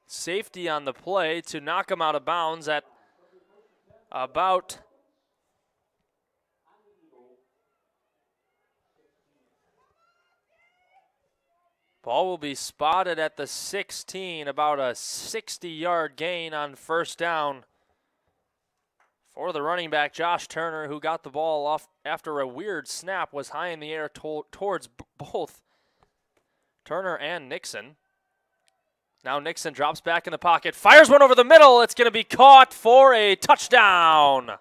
safety on the play to knock him out of bounds at about ball will be spotted at the 16, about a 60-yard gain on first down for the running back, Josh Turner, who got the ball off after a weird snap, was high in the air towards both Turner and Nixon. Now Nixon drops back in the pocket, fires one over the middle. It's going to be caught for a touchdown.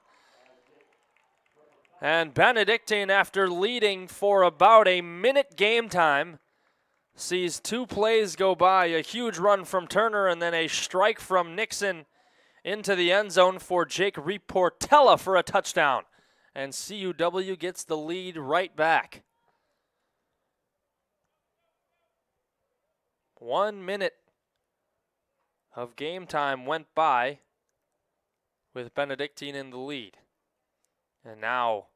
And Benedictine, after leading for about a minute game time, sees 2 plays go by, a huge run from Turner and then a strike from Nixon into the end zone for Jake Reportella for a touchdown. And CUW gets the lead right back. 1 minute of game time went by with Benedictine in the lead. And now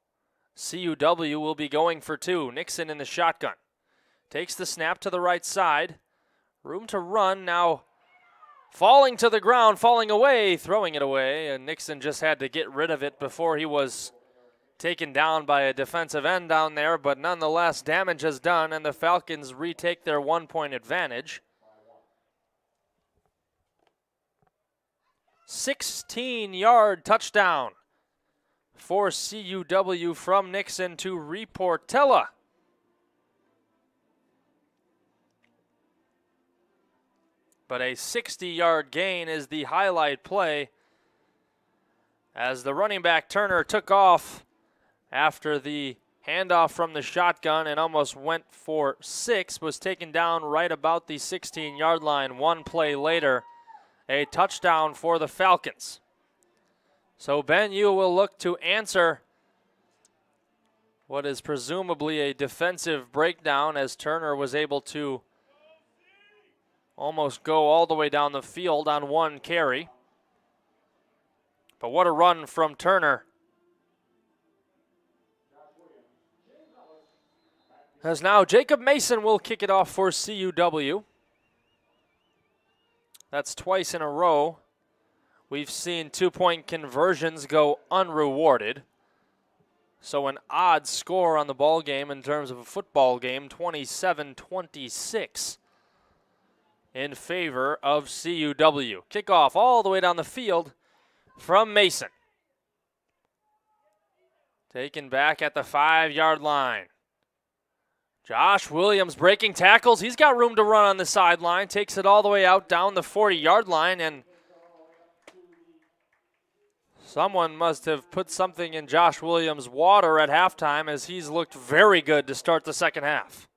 CUW will be going for 2. Nixon in the shotgun. Takes the snap to the right side. Room to run now. Falling to the ground, falling away, throwing it away. And Nixon just had to get rid of it before he was taken down by a defensive end down there. But nonetheless, damage is done, and the Falcons retake their 1-point advantage. 16-yard touchdown for CUW from Nixon to Reportella. But a 60-yard gain is the highlight play as the running back Turner took off after the handoff from the shotgun and almost went for 6, was taken down right about the 16-yard line. 1 play later, a touchdown for the Falcons. So Ben U will look to answer what is presumably a defensive breakdown, as Turner was able to almost go all the way down the field on 1 carry. But what a run from Turner. As now Jacob Mason will kick it off for CUW. That's twice in a row we've seen 2-point conversions go unrewarded. So an odd score on the ball game in terms of a football game, 27-26 in favor of CUW. Kickoff all the way down the field from Mason. Taken back at the 5-yard line. Josh Williams breaking tackles. He's got room to run on the sideline. Takes it all the way out down the 40-yard line, and someone must have put something in Josh Williams' water at halftime, as he's looked very good to start the second half.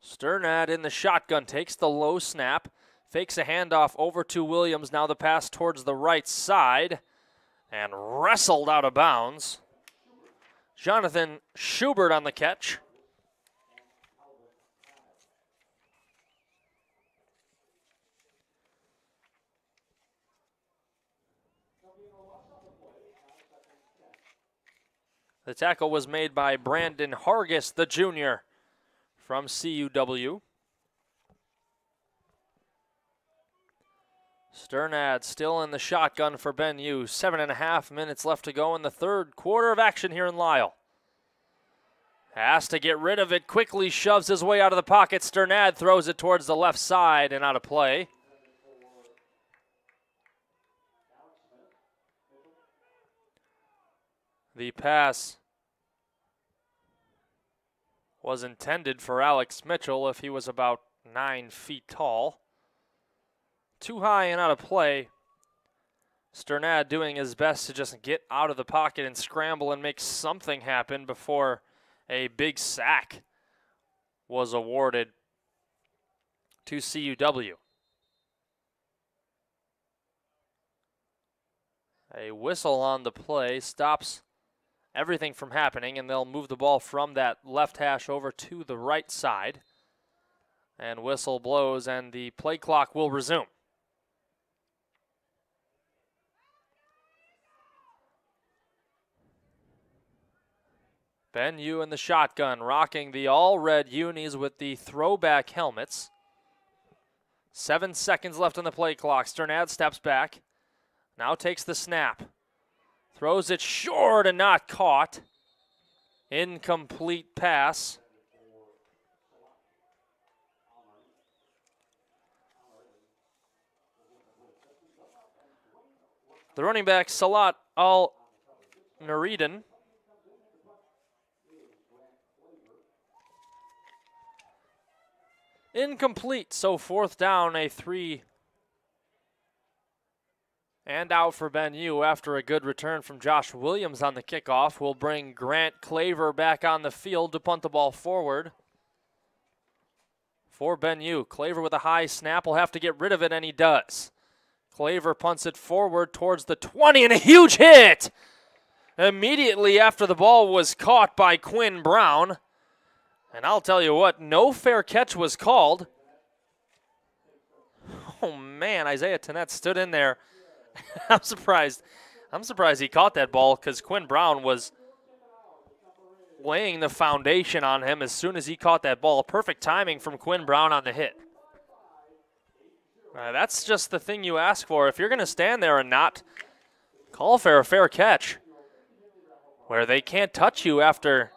Sternad in the shotgun, takes the low snap, fakes a handoff over to Williams. Now the pass towards the right side, and wrestled out of bounds. Jonathan Schubert on the catch. The tackle was made by Brandon Hargis, the junior, from CUW. Sternad still in the shotgun for Ben U. 7.5 minutes left to go in the third quarter of action here in Lisle. Has to get rid of it, quickly shoves his way out of the pocket. Sternad throws it towards the left side and out of play. The pass was intended for Alex Mitchell if he was about 9 feet tall. Too high and out of play. Sternad doing his best to just get out of the pocket and scramble and make something happen before a big sack was awarded to CUW. A whistle on the play stops everything from happening, and they'll move the ball from that left hash over to the right side. And whistle blows, and the play clock will resume. Ben U in the shotgun, rocking the all-red unis with the throwback helmets. 7 seconds left on the play clock. Sternad steps back, now takes the snap. Throws it short and not caught. Incomplete pass. The running back, Salat Al-Nuridan. Incomplete, so 4th down, a 3 and out for Ben U after a good return from Josh Williams on the kickoff. Will bring Grant Claver back on the field to punt the ball forward. For Ben U, Claver with a high snap will have to get rid of it, and he does. Claver punts it forward towards the 20, and a huge hit! Immediately after the ball was caught by Quinn Brown. And I'll tell you what, no fair catch was called. Oh man, Isaiah Tennette stood in there. I'm surprised he caught that ball because Quinn Brown was laying the foundation on him as soon as he caught that ball. Perfect timing from Quinn Brown on the hit. That's just the thing you ask for. If you're going to stand there and not call for a fair catch, where they can't touch you after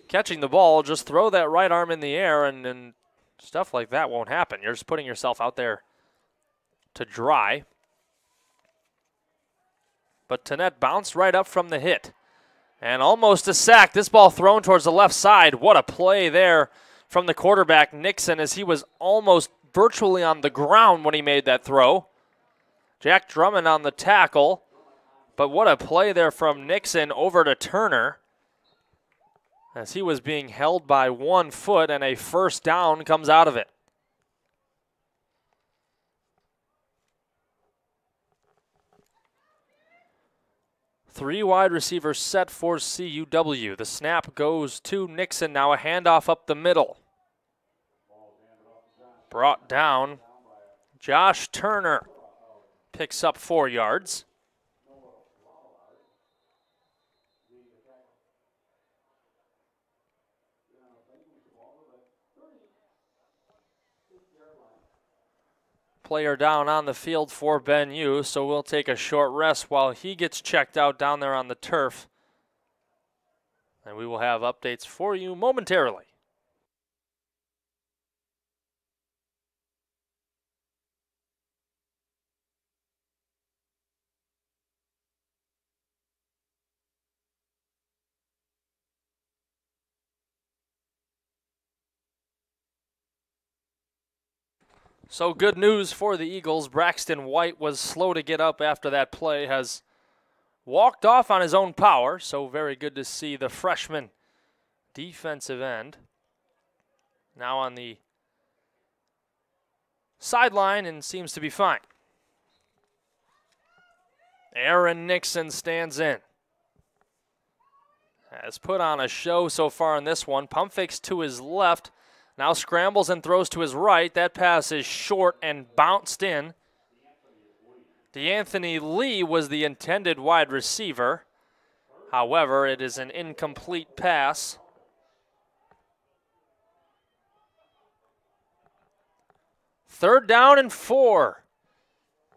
catching the ball, just throw that right arm in the air and stuff like that won't happen. You're just putting yourself out there to dry. But Tennette bounced right up from the hit. And almost a sack. This ball thrown towards the left side. What a play there from the quarterback, Nixon, as he was almost virtually on the ground when he made that throw. Jack Drummond on the tackle. But what a play there from Nixon over to Turner, as he was being held by 1 foot, and a 1st down comes out of it. Three wide receivers set for CUW. The snap goes to Nixon. Now a handoff up the middle. Brought down. Josh Turner picks up 4 yards. Player down on the field for Ben U, so we'll take a short rest while he gets checked out down there on the turf. And we will have updates for you momentarily. So good news for the Eagles. Braxton White was slow to get up after that play, has walked off on his own power, so very good to see the freshman defensive end now on the sideline and seems to be fine. Aaron Nixon stands in. Has put on a show so far in this one. Pump fakes to his left. Now scrambles and throws to his right. That pass is short and bounced in. DeAnthony Lee was the intended wide receiver. However, it is an incomplete pass. Third down and 4.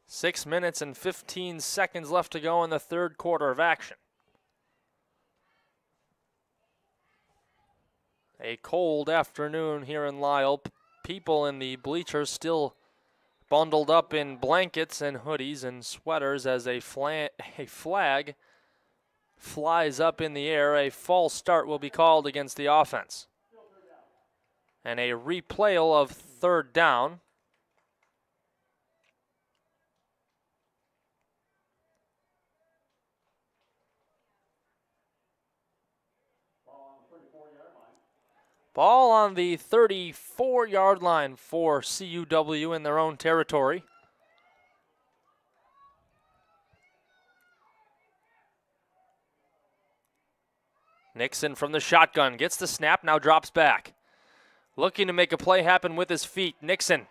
6 minutes and 15 seconds left to go in the third quarter of action. A cold afternoon here in Lisle. People in the bleachers still bundled up in blankets and hoodies and sweaters as a flag flies up in the air. A false start will be called against the offense. And a replay of 3rd down. Ball on the 34-yard line for CUW in their own territory. Nixon from the shotgun gets the snap, now drops back. Looking to make a play happen with his feet. Nixon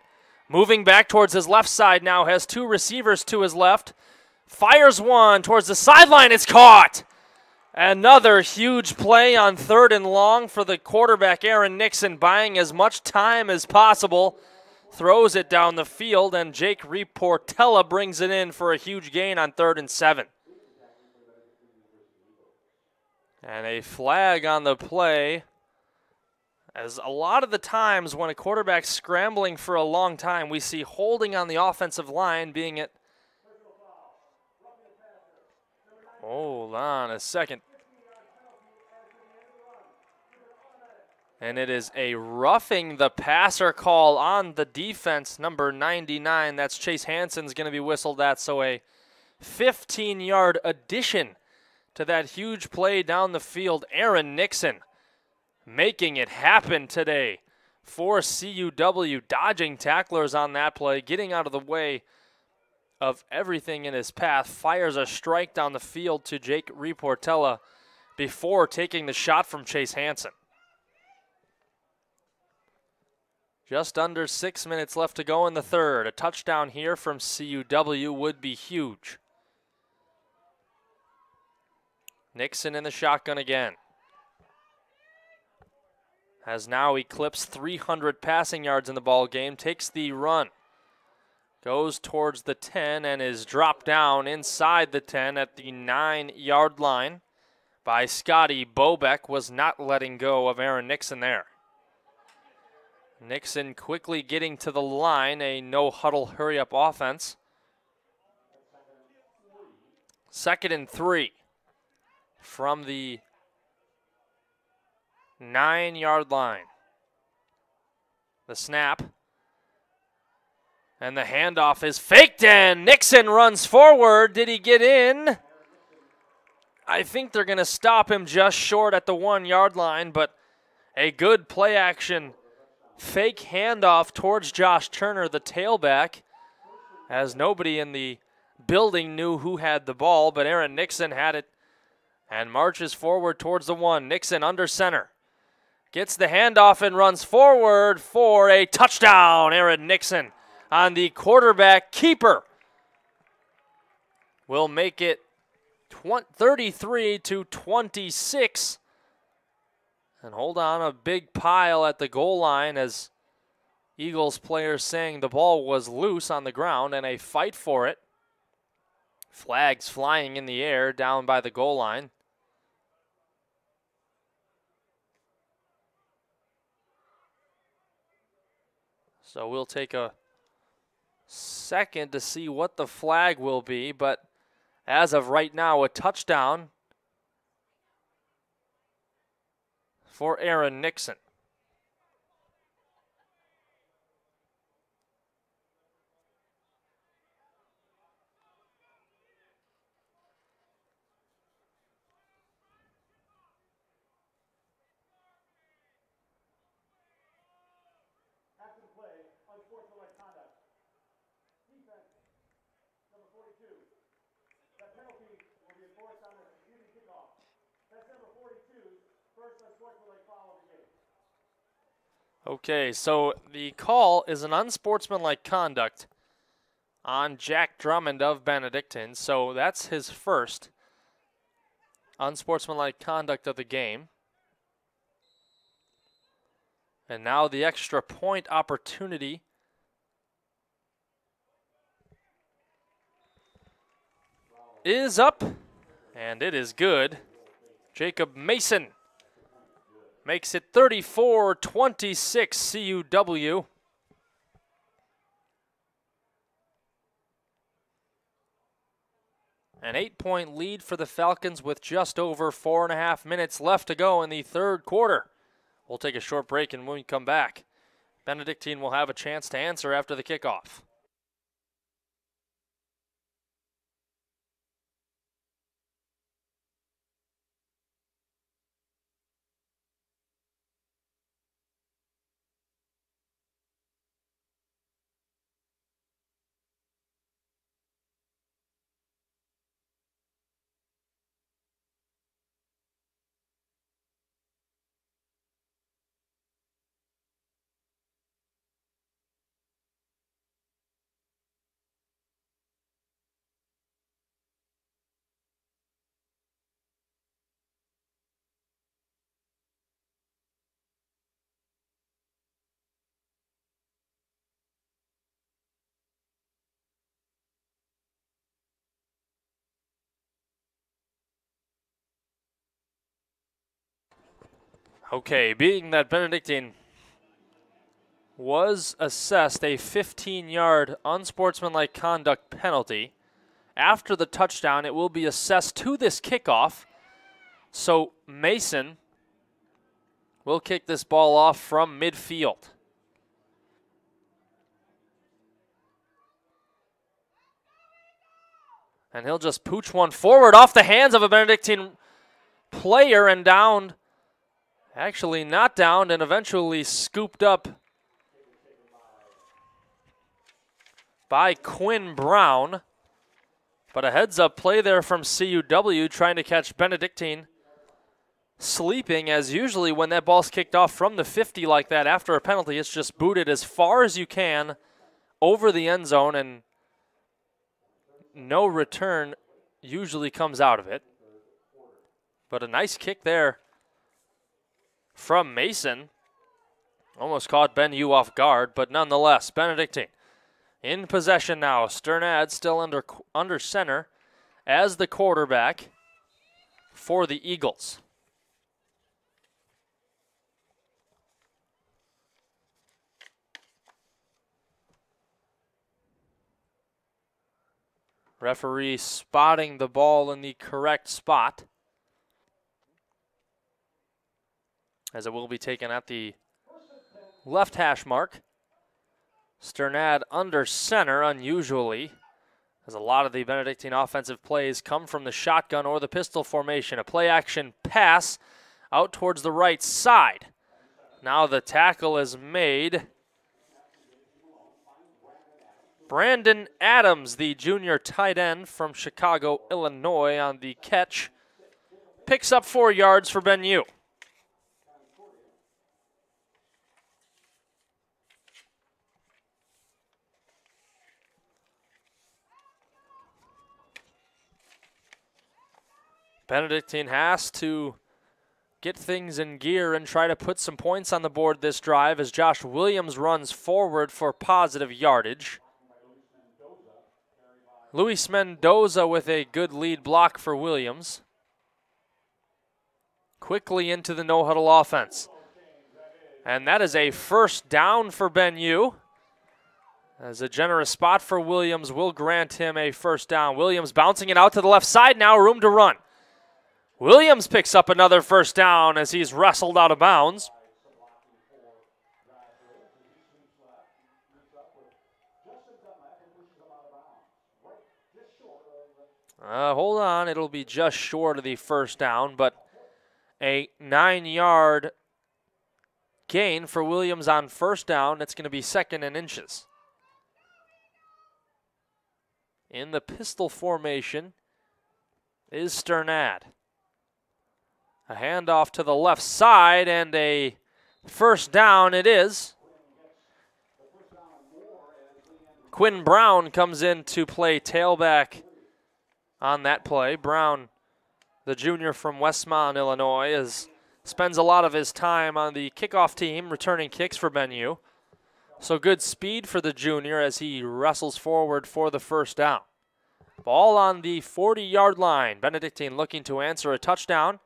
moving back towards his left side now, has 2 receivers to his left. Fires one towards the sideline, it's caught! Another huge play on 3rd and long for the quarterback, Aaron Nixon, buying as much time as possible. Throws it down the field, and Jake Reportella brings it in for a huge gain on 3rd and 7. And a flag on the play, as a lot of the times when a quarterback's scrambling for a long time, we see holding on the offensive line being Hold on a second. And it is a roughing the passer call on the defense, number 99. That's Chase Hansen's going to be whistled at, so a 15-yard addition to that huge play down the field. Aaron Nixon making it happen today for CUW, dodging tacklers on that play, getting out of the way of everything in his path, fires a strike down the field to Jake Reportella before taking the shot from Chase Hansen. Just under 6 minutes left to go in the third. A touchdown here from CUW would be huge. Nixon in the shotgun again. Has now eclipsed 300 passing yards in the ball game. Takes the run. Goes towards the 10 and is dropped down inside the 10 at the 9-yard line by Scotty Bobeck. Was not letting go of Aaron Nixon there. Nixon quickly getting to the line, a no-huddle hurry-up offense. 2nd and 3 from the 9-yard line. The snap. And the handoff is faked, and Nixon runs forward. Did he get in? I think they're going to stop him just short at the 1-yard line, but a good play action fake handoff towards Josh Turner, the tailback, as nobody in the building knew who had the ball, but Aaron Nixon had it and marches forward towards the 1. Nixon under center. Gets the handoff and runs forward for a touchdown. Aaron Nixon on the quarterback keeper will make it 33-26. And hold on, a big pile at the goal line as Eagles players saying the ball was loose on the ground and a fight for it. Flags flying in the air down by the goal line. So we'll take a second to see what the flag will be, but as of right now, a touchdown for Aaron Nixon. After the play, unsportsmanlike conduct. Defense, number 42. That penalty will be enforced on the community kickoff. That's number 42's first unsportsmanlike foul of the game. Okay, so the call is an unsportsmanlike conduct on Jack Drummond of Benedictine. So that's his first unsportsmanlike conduct of the game. And now the extra point opportunity is up, and it is good. Jacob Mason makes it 34-26 CUW. An 8-point lead for the Falcons with just over 4.5 minutes left to go in the third quarter. We'll take a short break, and when we come back, Benedictine will have a chance to answer after the kickoff. Okay, being that Benedictine was assessed a 15-yard unsportsmanlike conduct penalty after the touchdown, it will be assessed to this kickoff. So Mason will kick this ball off from midfield. And he'll just pooch one forward off the hands of a Benedictine player and downed. Actually not downed and eventually scooped up by Quinn Brown. But a heads-up play there from CUW trying to catch Benedictine sleeping, as usually when that ball's kicked off from the 50 like that after a penalty, it's just booted as far as you can over the end zone, and no return usually comes out of it. But a nice kick there from Mason. Almost caught Ben Yu off guard, but nonetheless, Benedictine in possession now. Sternad still under center as the quarterback for the Eagles. Referee spotting the ball in the correct spot, as it will be taken at the left hash mark. Sternad under center, unusually, as a lot of the Benedictine offensive plays come from the shotgun or the pistol formation. A play-action pass out towards the right side. Now the tackle is made. Brandon Adams, the junior tight end from Chicago, Illinois, on the catch. Picks up 4 yards for Ben Yu. Benedictine has to get things in gear and try to put some points on the board this drive as Josh Williams runs forward for positive yardage. Luis Mendoza with a good lead block for Williams. Quickly into the no-huddle offense. And that is a first down for Ben Yu. As a generous spot for Williams will grant him a first down. Williams bouncing it out to the left side now, room to run. Williams picks up another first down as he's wrestled out of bounds. Hold on, it'll be just short of the first down, but a 9-yard gain for Williams on first down. It's going to be 2nd and inches. In the pistol formation is Sternad. A handoff to the left side and a first down it is. Quinn Brown comes in to play tailback on that play. Brown, the junior from Westmont, Illinois, spends a lot of his time on the kickoff team, returning kicks for Ben Yu. So good speed for the junior as he wrestles forward for the first down. Ball on the 40-yard line. Benedictine looking to answer a touchdown,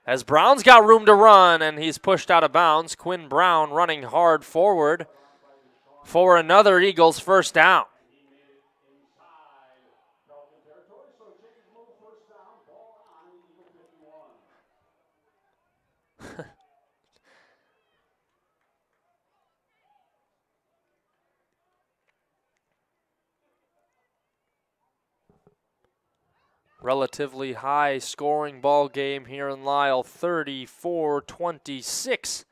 as Brown's got room to run and he's pushed out of bounds. Quinn Brown running hard forward for another Eagles first down. Relatively high scoring ball game here in Lisle, 34-26.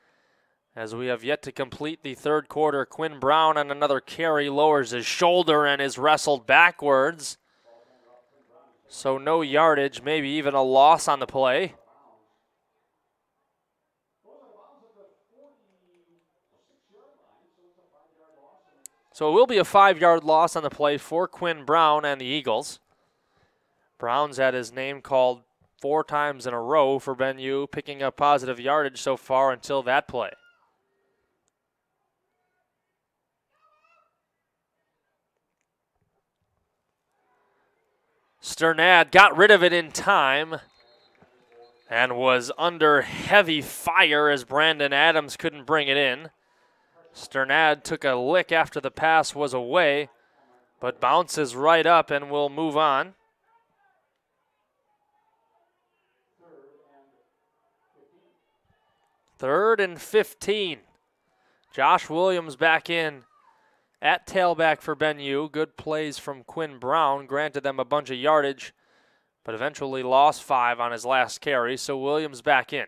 As we have yet to complete the third quarter, Quinn Brown on another carry lowers his shoulder and is wrestled backwards. So no yardage, maybe even a loss on the play. So it will be a 5-yard loss on the play for Quinn Brown and the Eagles. Brown's had his name called 4 times in a row for Ben Yu, picking up positive yardage so far until that play. Sternad got rid of it in time and was under heavy fire as Brandon Adams couldn't bring it in. Sternad took a lick after the pass was away, but bounces right up and will move on. 3rd and 15. Josh Williams back in at tailback for Ben U. Good plays from Quinn Brown. Granted them a bunch of yardage, but eventually lost 5 on his last carry, so Williams back in.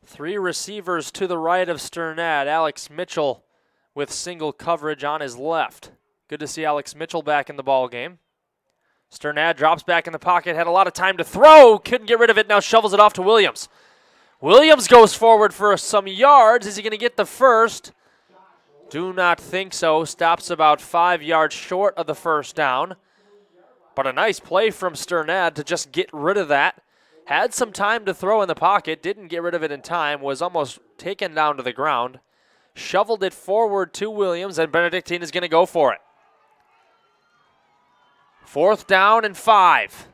3 receivers to the right of Sternad. Alex Mitchell with single coverage on his left. Good to see Alex Mitchell back in the ball game. Sternad drops back in the pocket, had a lot of time to throw, couldn't get rid of it, now shovels it off to Williams. Williams goes forward for some yards. Is he going to get the first? Do not think so. Stops about 5 yards short of the first down. But a nice play from Sternad to just get rid of that. Had some time to throw in the pocket, didn't get rid of it in time, was almost taken down to the ground. Shoveled it forward to Williams, and Benedictine is going to go for it. 4th down and 5.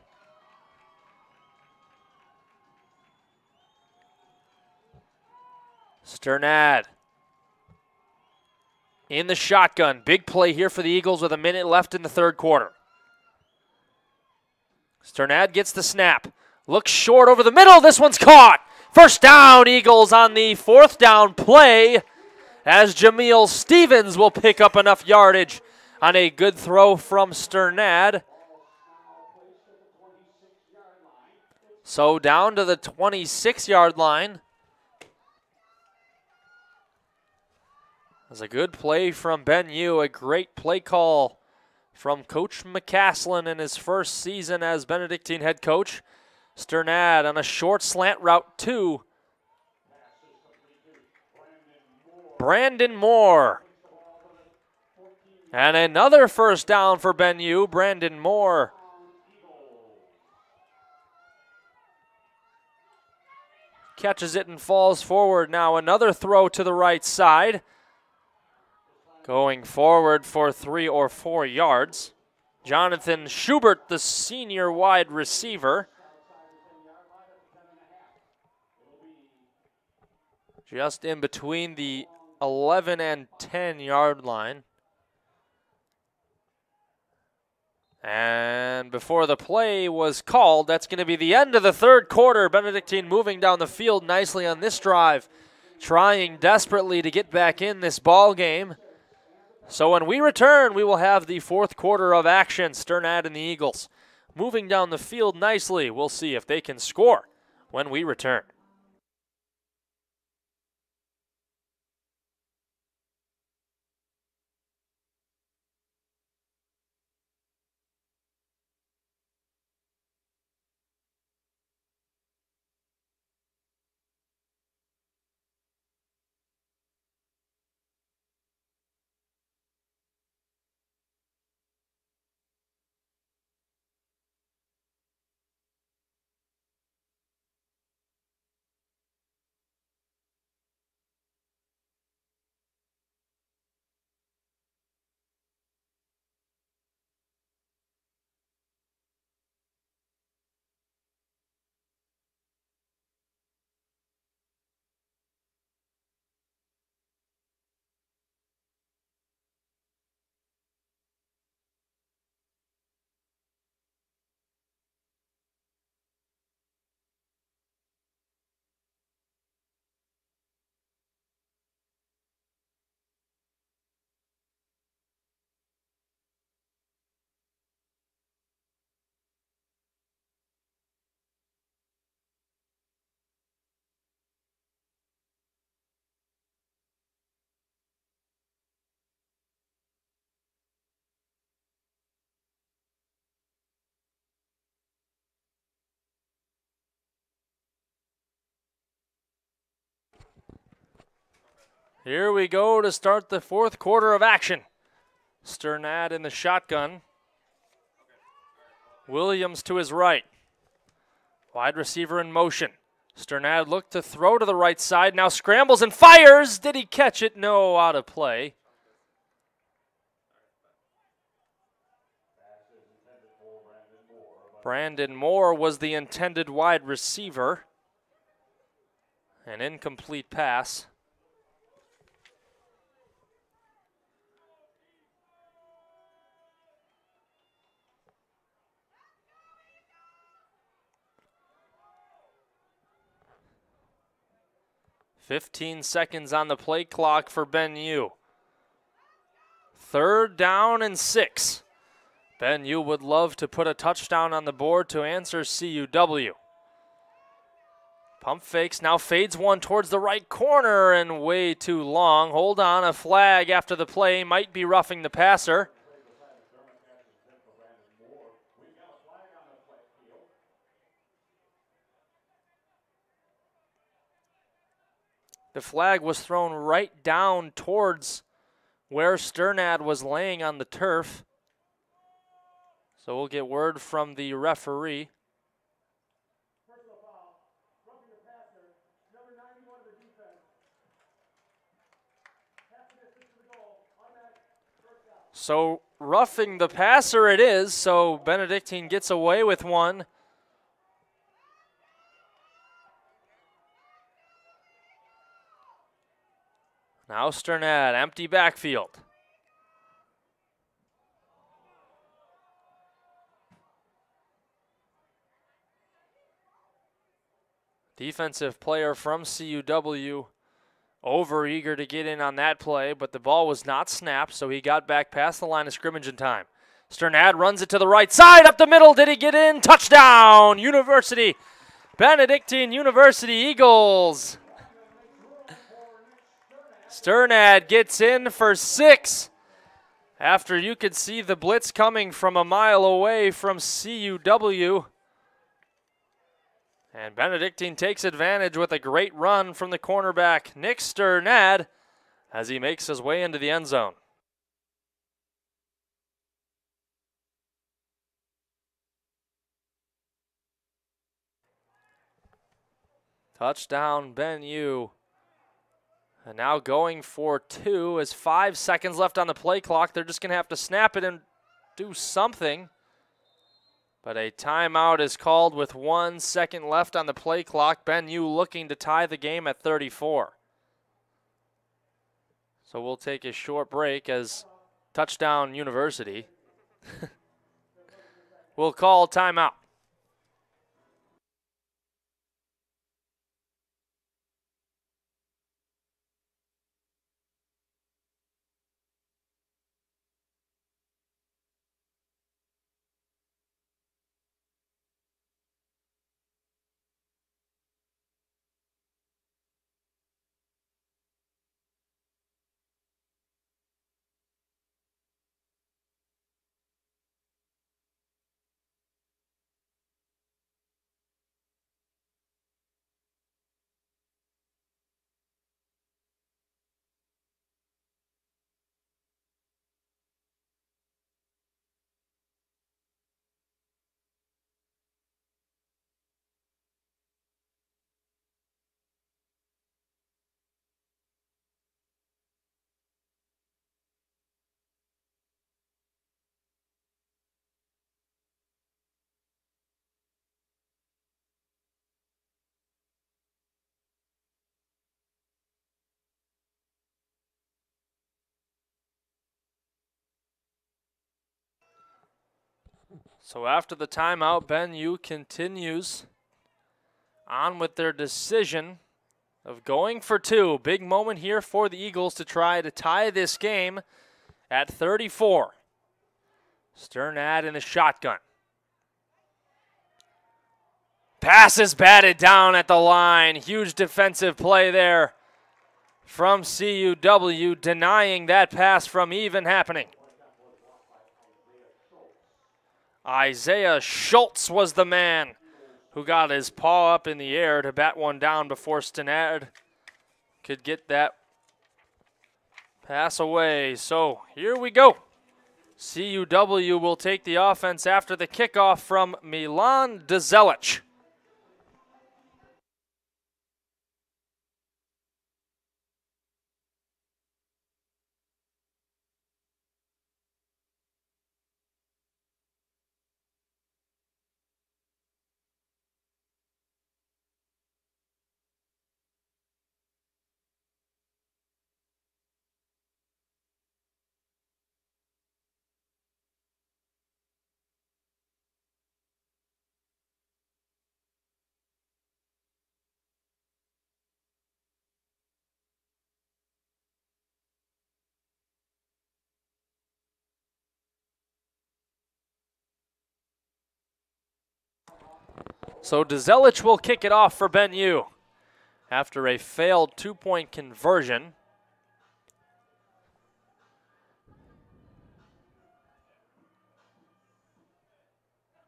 Sternad in the shotgun. Big play here for the Eagles with a minute left in the 3rd quarter. Sternad gets the snap. Looks short over the middle. This one's caught. 1st down, Eagles on the 4th down play, as Jameel Stevens will pick up enough yardage on a good throw from Sternad. So down to the 26-yard line. That's a good play from Ben U, a great play call from Coach McCaslin in his first season as Benedictine head coach. Sternad on a short slant route to Brandon Moore. And another 1st down for Ben U, Brandon Moore. Catches it and falls forward. Now another throw to the right side. Going forward for 3 or 4 yards. Jonathan Schubert, the senior wide receiver. Just in between the 11 and 10-yard line. And before the play was called, that's going to be the end of the 3rd quarter. Benedictine moving down the field nicely on this drive, trying desperately to get back in this ball game. So when we return, we will have the 4th quarter of action. Sternad and the Eagles moving down the field nicely. We'll see if they can score when we return. Here we go to start the 4th quarter of action. Sternad in the shotgun. Williams to his right. Wide receiver in motion. Sternad looked to throw to the right side. Now scrambles and fires. Did he catch it? No, out of play. Brandon Moore was the intended wide receiver. An incomplete pass. 15 seconds on the play clock for Ben U. 3rd down and 6. Ben U would love to put a touchdown on the board to answer CUW. Pump fakes, now fades one towards the right corner and way too long. Hold on, a flag after the play, might be roughing the passer. The flag was thrown right down towards where Sternad was laying on the turf. So we'll get word from the referee. Personal foul, roughing the passer, number 91 of the defense. Passing distance to the goal, automatic first down. So roughing the passer it is, so Benedictine gets away with one. Now Sternad, empty backfield. Defensive player from CUW over eager to get in on that play, but the ball was not snapped, so he got back past the line of scrimmage in time. Sternad runs it to the right side, up the middle. Did he get in? Touchdown, University. Benedictine University Eagles. Sternad gets in for 6 after you could see the blitz coming from a mile away from CUW. And Benedictine takes advantage with a great run from the cornerback, Nick Sternad, as he makes his way into the end zone. Touchdown, Ben U. And now going for 2 as 5 seconds left on the play clock. They're just going to have to snap it and do something. But a timeout is called with 1 second left on the play clock. Ben U looking to tie the game at 34. So we'll take a short break as Touchdown University will call timeout. So after the timeout, Ben U continues on with their decision of going for 2. Big moment here for the Eagles to try to tie this game at 34. Sternad in the shotgun. Pass is batted down at the line. Huge defensive play there from CUW, denying that pass from even happening. Isaiah Schultz was the man who got his paw up in the air to bat one down before Sternad could get that pass away. So here we go. CUW will take the offense after the kickoff from Milan Dzelic. So Dzelic will kick it off for Ben U after a failed two-point conversion.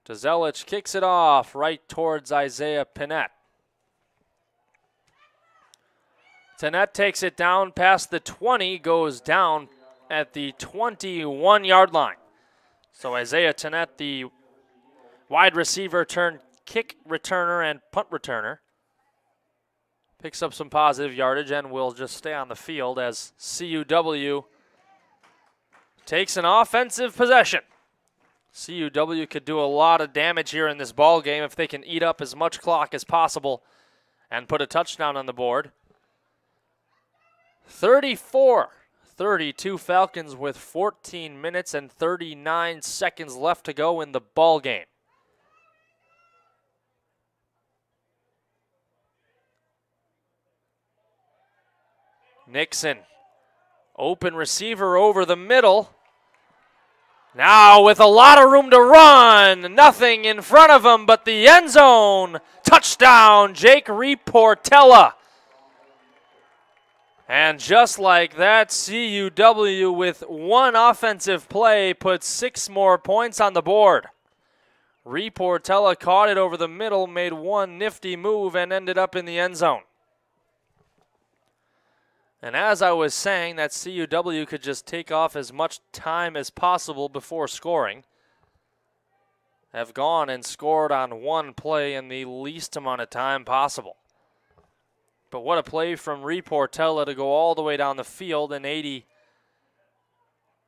Dzelic kicks it off right towards Isaiah Pinette. Pinette takes it down past the 20, goes down at the 21-yard line. So Isaiah Pinette, the wide receiver turned kick returner and punt returner, picks up some positive yardage and will just stay on the field as CUW takes an offensive possession. CUW could do a lot of damage here in this ball game if they can eat up as much clock as possible and put a touchdown on the board. 34-32 Falcons with 14 minutes and 39 seconds left to go in the ball game. Nixon, open receiver over the middle. Now with a lot of room to run, nothing in front of him but the end zone. Touchdown, Jake Reportella. And just like that, CUW with one offensive play puts 6 more points on the board. Reportella caught it over the middle, made one nifty move, and ended up in the end zone. And as I was saying, that CUW could just take off as much time as possible before scoring. Have gone and scored on one play in the least amount of time possible. But what a play from Reportella to go all the way down the field, an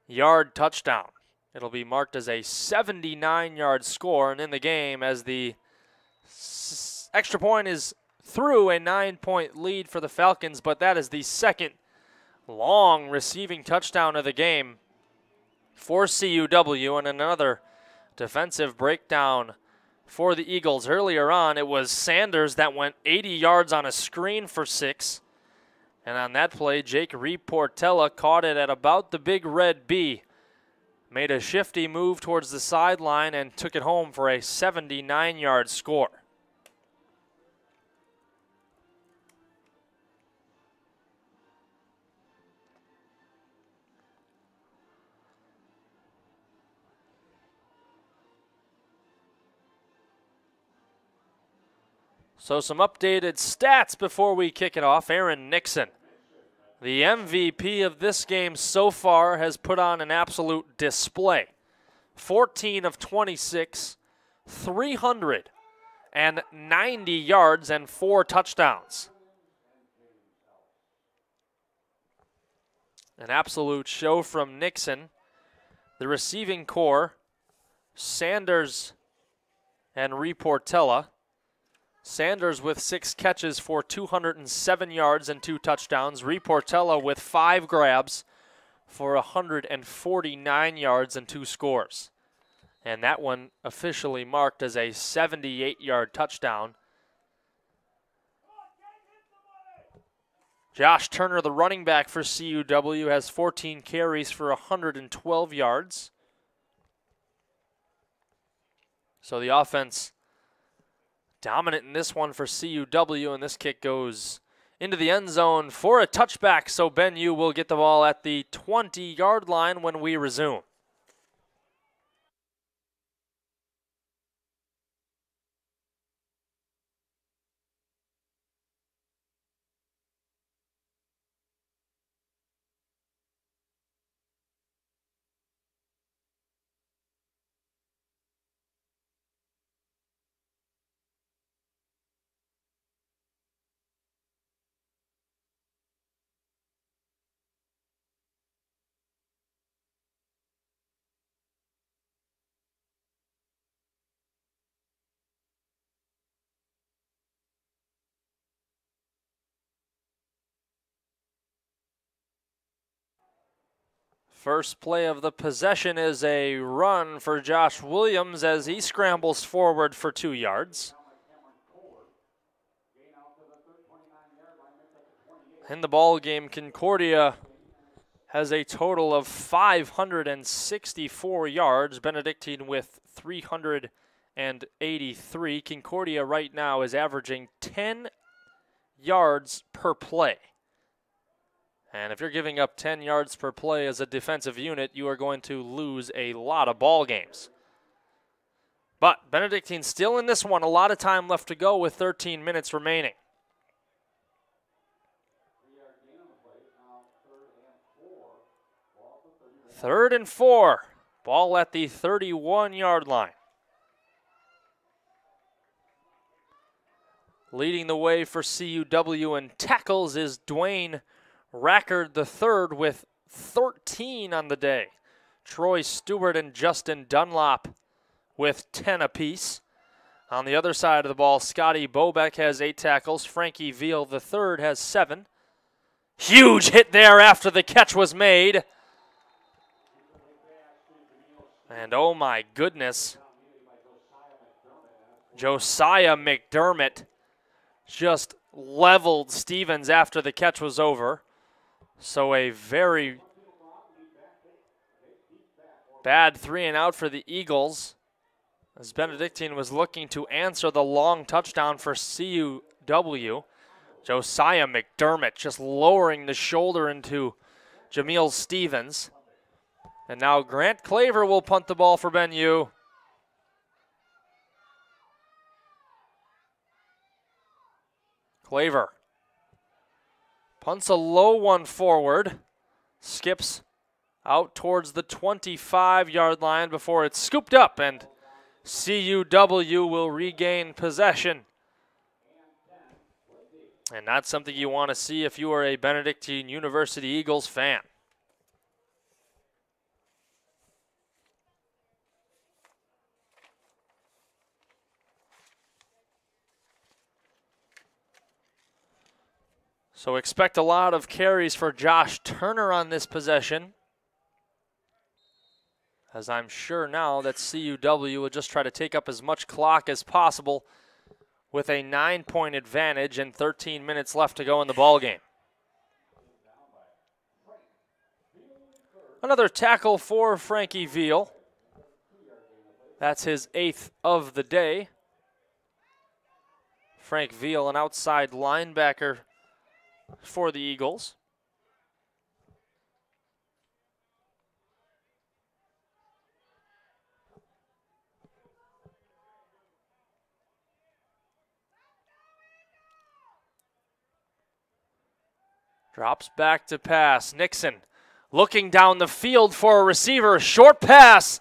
80-yard touchdown. It'll be marked as a 79-yard score, and in the game as the extra point is through, a 9-point lead for the Falcons, but that is the second long receiving touchdown of the game for CUW, and another defensive breakdown for the Eagles. Earlier on, it was Sanders that went 80 yards on a screen for 6, and on that play, Jake Reportella caught it at about the big red B, made a shifty move towards the sideline, and took it home for a 79-yard score. So some updated stats before we kick it off. Aaron Nixon, the MVP of this game so far, has put on an absolute display. 14 of 26, 390 yards and 4 touchdowns. An absolute show from Nixon. The receiving core, Sanders and Reportella. Sanders with 6 catches for 207 yards and 2 touchdowns. Reportella with 5 grabs for 149 yards and 2 scores. And that one officially marked as a 78-yard touchdown. Josh Turner, the running back for CUW, has 14 carries for 112 yards. So the offense dominant in this one for CUW, and this kick goes into the end zone for a touchback, so Ben U will get the ball at the 20-yard line when we resume. First play of the possession is a run for Josh Williams as he scrambles forward for 2 yards. In the ball game, Concordia has a total of 564 yards, Benedictine with Concordia right now is averaging 10 yards per play. And if you're giving up 10 yards per play as a defensive unit, you are going to lose a lot of ball games. But Benedictine still in this one, a lot of time left to go with 13 minutes remaining. Third and 4, ball at the 31-yard line. Leading the way for CUW in tackles is Dwayne Rackard III with 13 on the day. Troy Stewart and Justin Dunlop with 10 apiece. On the other side of the ball, Scotty Bobeck has 8 tackles. Frankie Veal III has 7. Huge hit there after the catch was made. And oh my goodness, Josiah McDermott just leveled Stevens after the catch was over. So a very bad 3-and-out for the Eagles, as Benedictine was looking to answer the long touchdown for CUW. Josiah McDermott just lowering the shoulder into Jameel Stevens. And now Grant Claver will punt the ball for Ben U. Claver punts a low one forward, skips out towards the 25-yard line before it's scooped up, and CUW will regain possession. And that's something you want to see if you are a Benedictine University Eagles fan. So expect a lot of carries for Josh Turner on this possession, as I'm sure now that CUW will just try to take up as much clock as possible with a 9-point advantage and 13 minutes left to go in the ballgame. Another tackle for Frankie Veal. That's his 8th of the day. Frank Veal, an outside linebacker for the Eagles. Drops back to pass. Nixon looking down the field for a receiver. Short pass.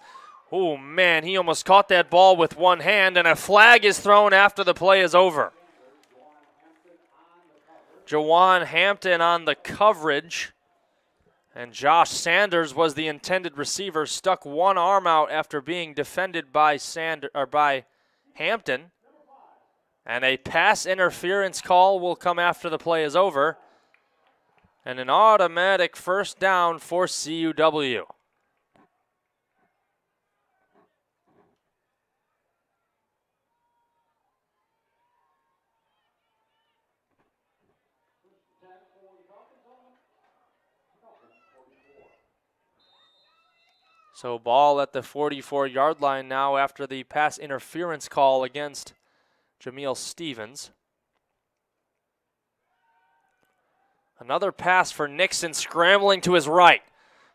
Oh man, he almost caught that ball with one hand, and a flag is thrown after the play is over. Jawan Hampton on the coverage, and Josh Sanders was the intended receiver, stuck one arm out after being defended by Hampton, and a pass interference call will come after the play is over, and an automatic first down for CUW. So ball at the 44-yard line now after the pass interference call against Jameel Stevens. Another pass for Nixon, scrambling to his right.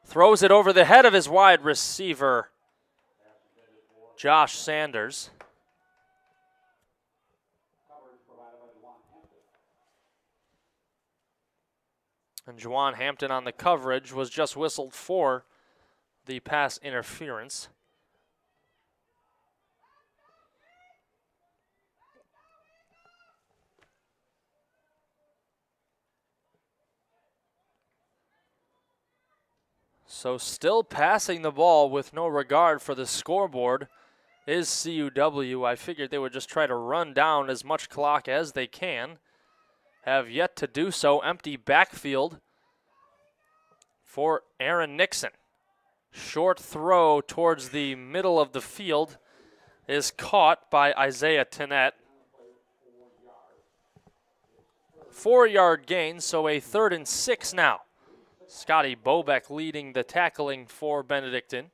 Throws it over the head of his wide receiver, Josh Sanders. And Juwan Hampton on the coverage was just whistled for the pass interference. So still passing the ball with no regard for the scoreboard is CUW. I figured they would just try to run down as much clock as they can. Have yet to do so. Empty backfield for Aaron Nixon. Short throw towards the middle of the field is caught by Isaiah Tennett. 4-yard gain, so a 3rd and 6 now. Scotty Bobeck leading the tackling for Benedictine.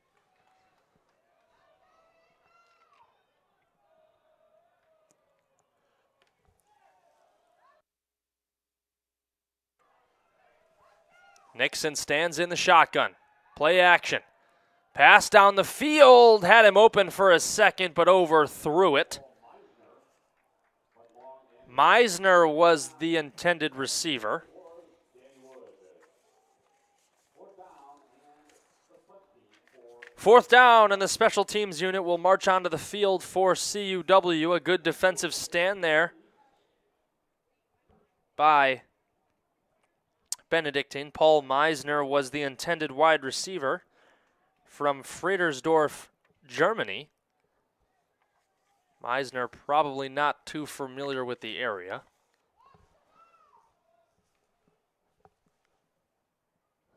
Nixon stands in the shotgun. Play action. Pass down the field. Had him open for a second, but overthrew it. Meisner was the intended receiver. Fourth down, and the special teams unit will march onto the field for CUW. A good defensive stand there by Benedictine. Paul Meisner was the intended wide receiver from Friedersdorf, Germany. Meisner probably not too familiar with the area.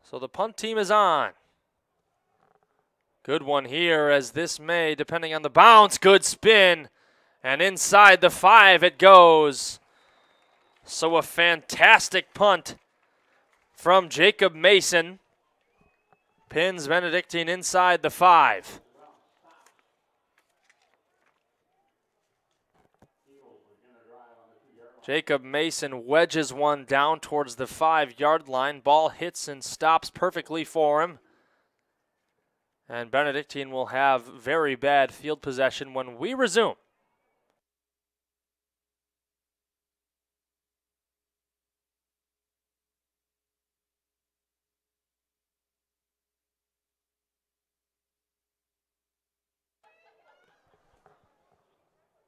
So the punt team is on. Good one here, as this may, depending on the bounce, good spin. And inside the 5 it goes. So a fantastic punt from Jacob Mason. Pins Benedictine inside the 5. Jacob Mason wedges one down towards the 5-yard line. Ball hits and stops perfectly for him. And Benedictine will have very bad field possession when we resume.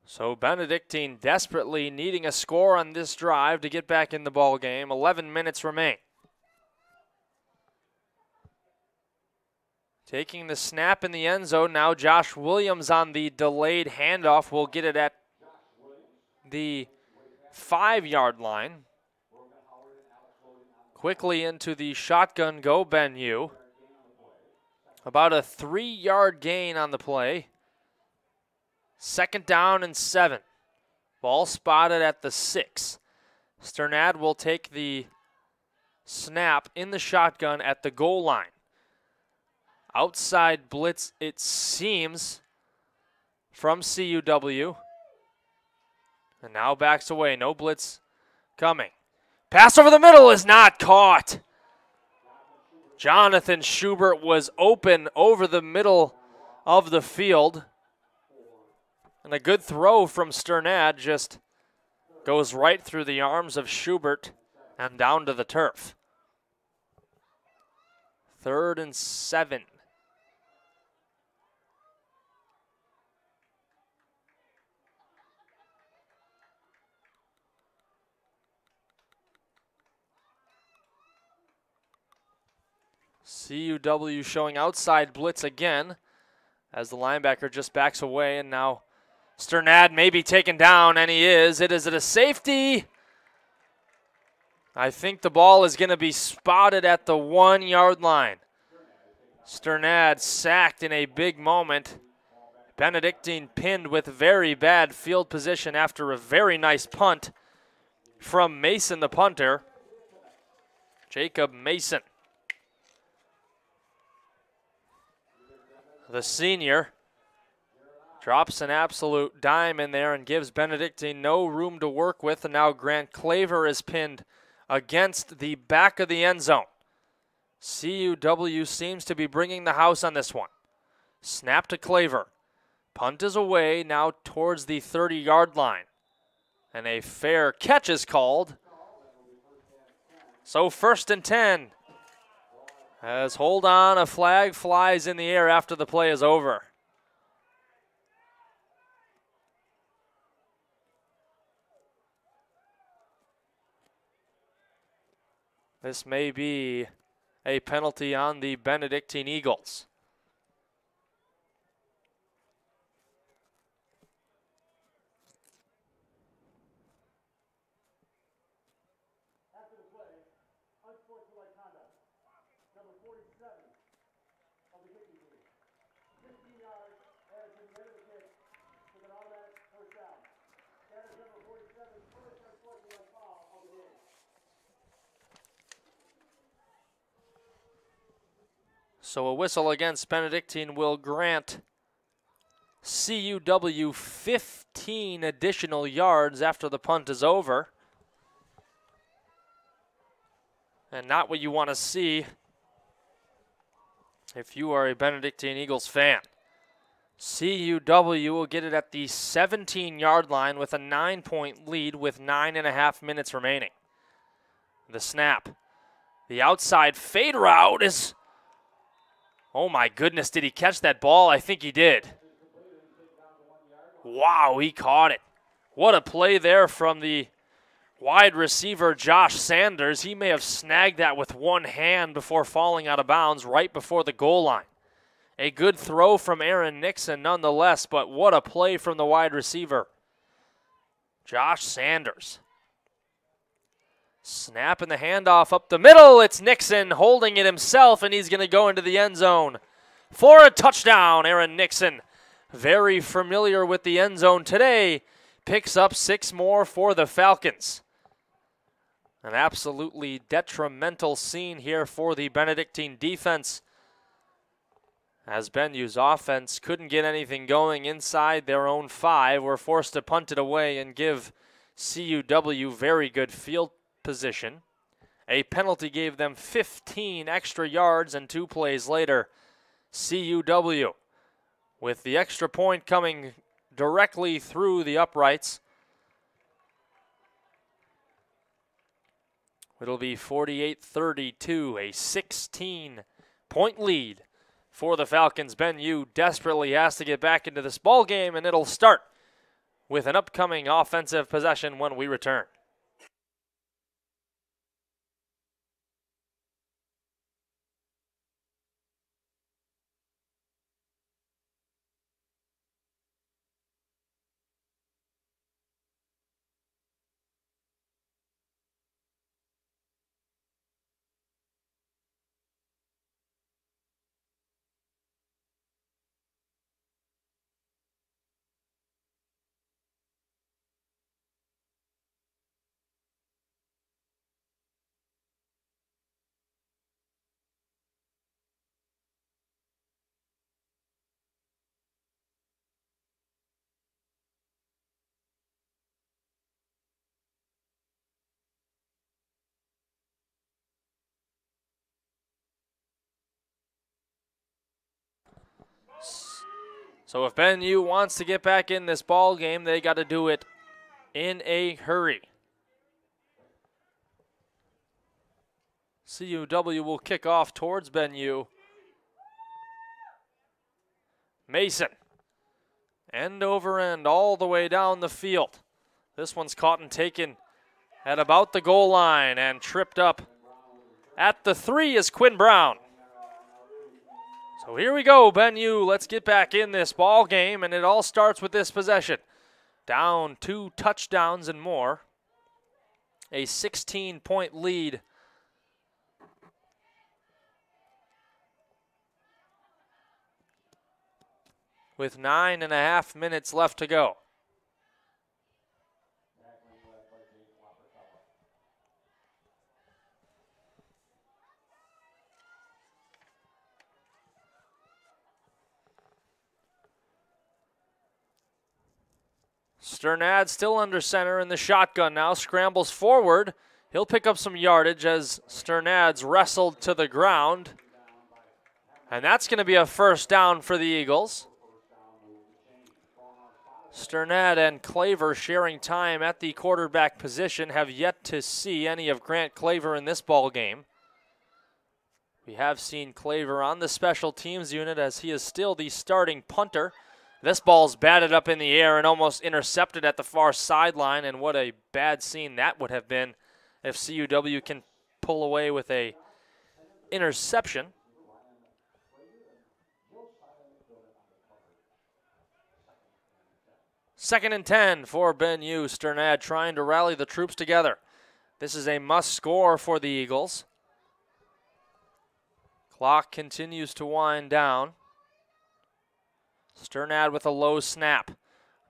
So Benedictine desperately needing a score on this drive to get back in the ball game. 11 minutes remain. Taking the snap in the end zone, now Josh Williams on the delayed handoff will get it at the 5-yard line. Quickly into the shotgun go, Ben Yu. About a 3-yard gain on the play. 2nd down and 7. Ball spotted at the 6. Sternad will take the snap in the shotgun at the goal line. Outside blitz, it seems, from CUW. And now backs away. No blitz coming. Pass over the middle is not caught. Jonathan Schubert was open over the middle of the field. And a good throw from Sternad just goes right through the arms of Schubert and down to the turf. 3rd and 7. CUW showing outside blitz again as the linebacker just backs away, and now Sternad may be taken down, and he is. It is at a safety. I think the ball is going to be spotted at the 1-yard line. Sternad sacked in a big moment. Benedictine pinned with very bad field position after a very nice punt from Mason, the punter. Jacob Mason, the senior, drops an absolute dime in there and gives Benedictine no room to work with. And now Grant Claver is pinned against the back of the end zone. CUW seems to be bringing the house on this one. Snap to Claver. Punt is away now towards the 30-yard line. And a fair catch is called. So 1st and 10. As hold on, a flag flies in the air after the play is over. This may be a penalty on the Benedictine Eagles. After the play, unsportsmanlike conduct. Number 47 of the kicking team. 15 yards as in the end of the kick with an automatic 1st down. That is number 47's first unsportsmanlike foul of the game. So a whistle against Benedictine will grant CUW 15 additional yards after the punt is over. and not what you want to see if you are a Benedictine Eagles fan. CUW will get it at the 17-yard line with a 9-point lead with 9.5 minutes remaining. The snap. The outside fade route is... Oh my goodness, did he catch that ball? I think he did. Wow, he caught it. What a play there from the wide receiver, Josh Sanders. He may have snagged that with one hand before falling out of bounds right before the goal line. A good throw from Aaron Nixon nonetheless, but what a play from the wide receiver, Josh Sanders. Snapping the handoff up the middle. It's Nixon holding it himself, and he's going to go into the end zone for a touchdown. Aaron Nixon, very familiar with the end zone today, picks up 6 more for the Falcons. An absolutely detrimental scene here for the Benedictine defense, as Benu's offense couldn't get anything going inside their own 5. Were forced to punt it away and give CUW very good field position. A penalty gave them 15 extra yards, and 2 plays later, CUW, with the extra point coming directly through the uprights. It'll be 48-32, a 16-point lead for the Falcons. Benu desperately has to get back into this ball game, and it'll start with an upcoming offensive possession when we return. So if Benu wants to get back in this ball game, they got to do it in a hurry. CUW will kick off towards Benu. Mason, end over end, all the way down the field. This one's caught and taken at about the goal line and tripped up at the 3 is Quinn Brown. So here we go, Benu. Let's get back in this ball game, and it all starts with this possession. Down 2 touchdowns and more. A 16-point lead. With 9.5 minutes left to go. Sternad still under center in the shotgun now, scrambles forward. He'll pick up some yardage as Sternad's wrestled to the ground. And that's going to be a first down for the Eagles. Sternad and Claver sharing time at the quarterback position, have yet to see any of Grant Claver in this ball game. We have seen Claver on the special teams unit as he is still the starting punter. This ball's batted up in the air and almost intercepted at the far sideline, and what a bad scene that would have been if CUW can pull away with a interception. Second and 10 for Benu. Sternad trying to rally the troops together. This is a must score for the Eagles. Clock continues to wind down. Sternad with a low snap.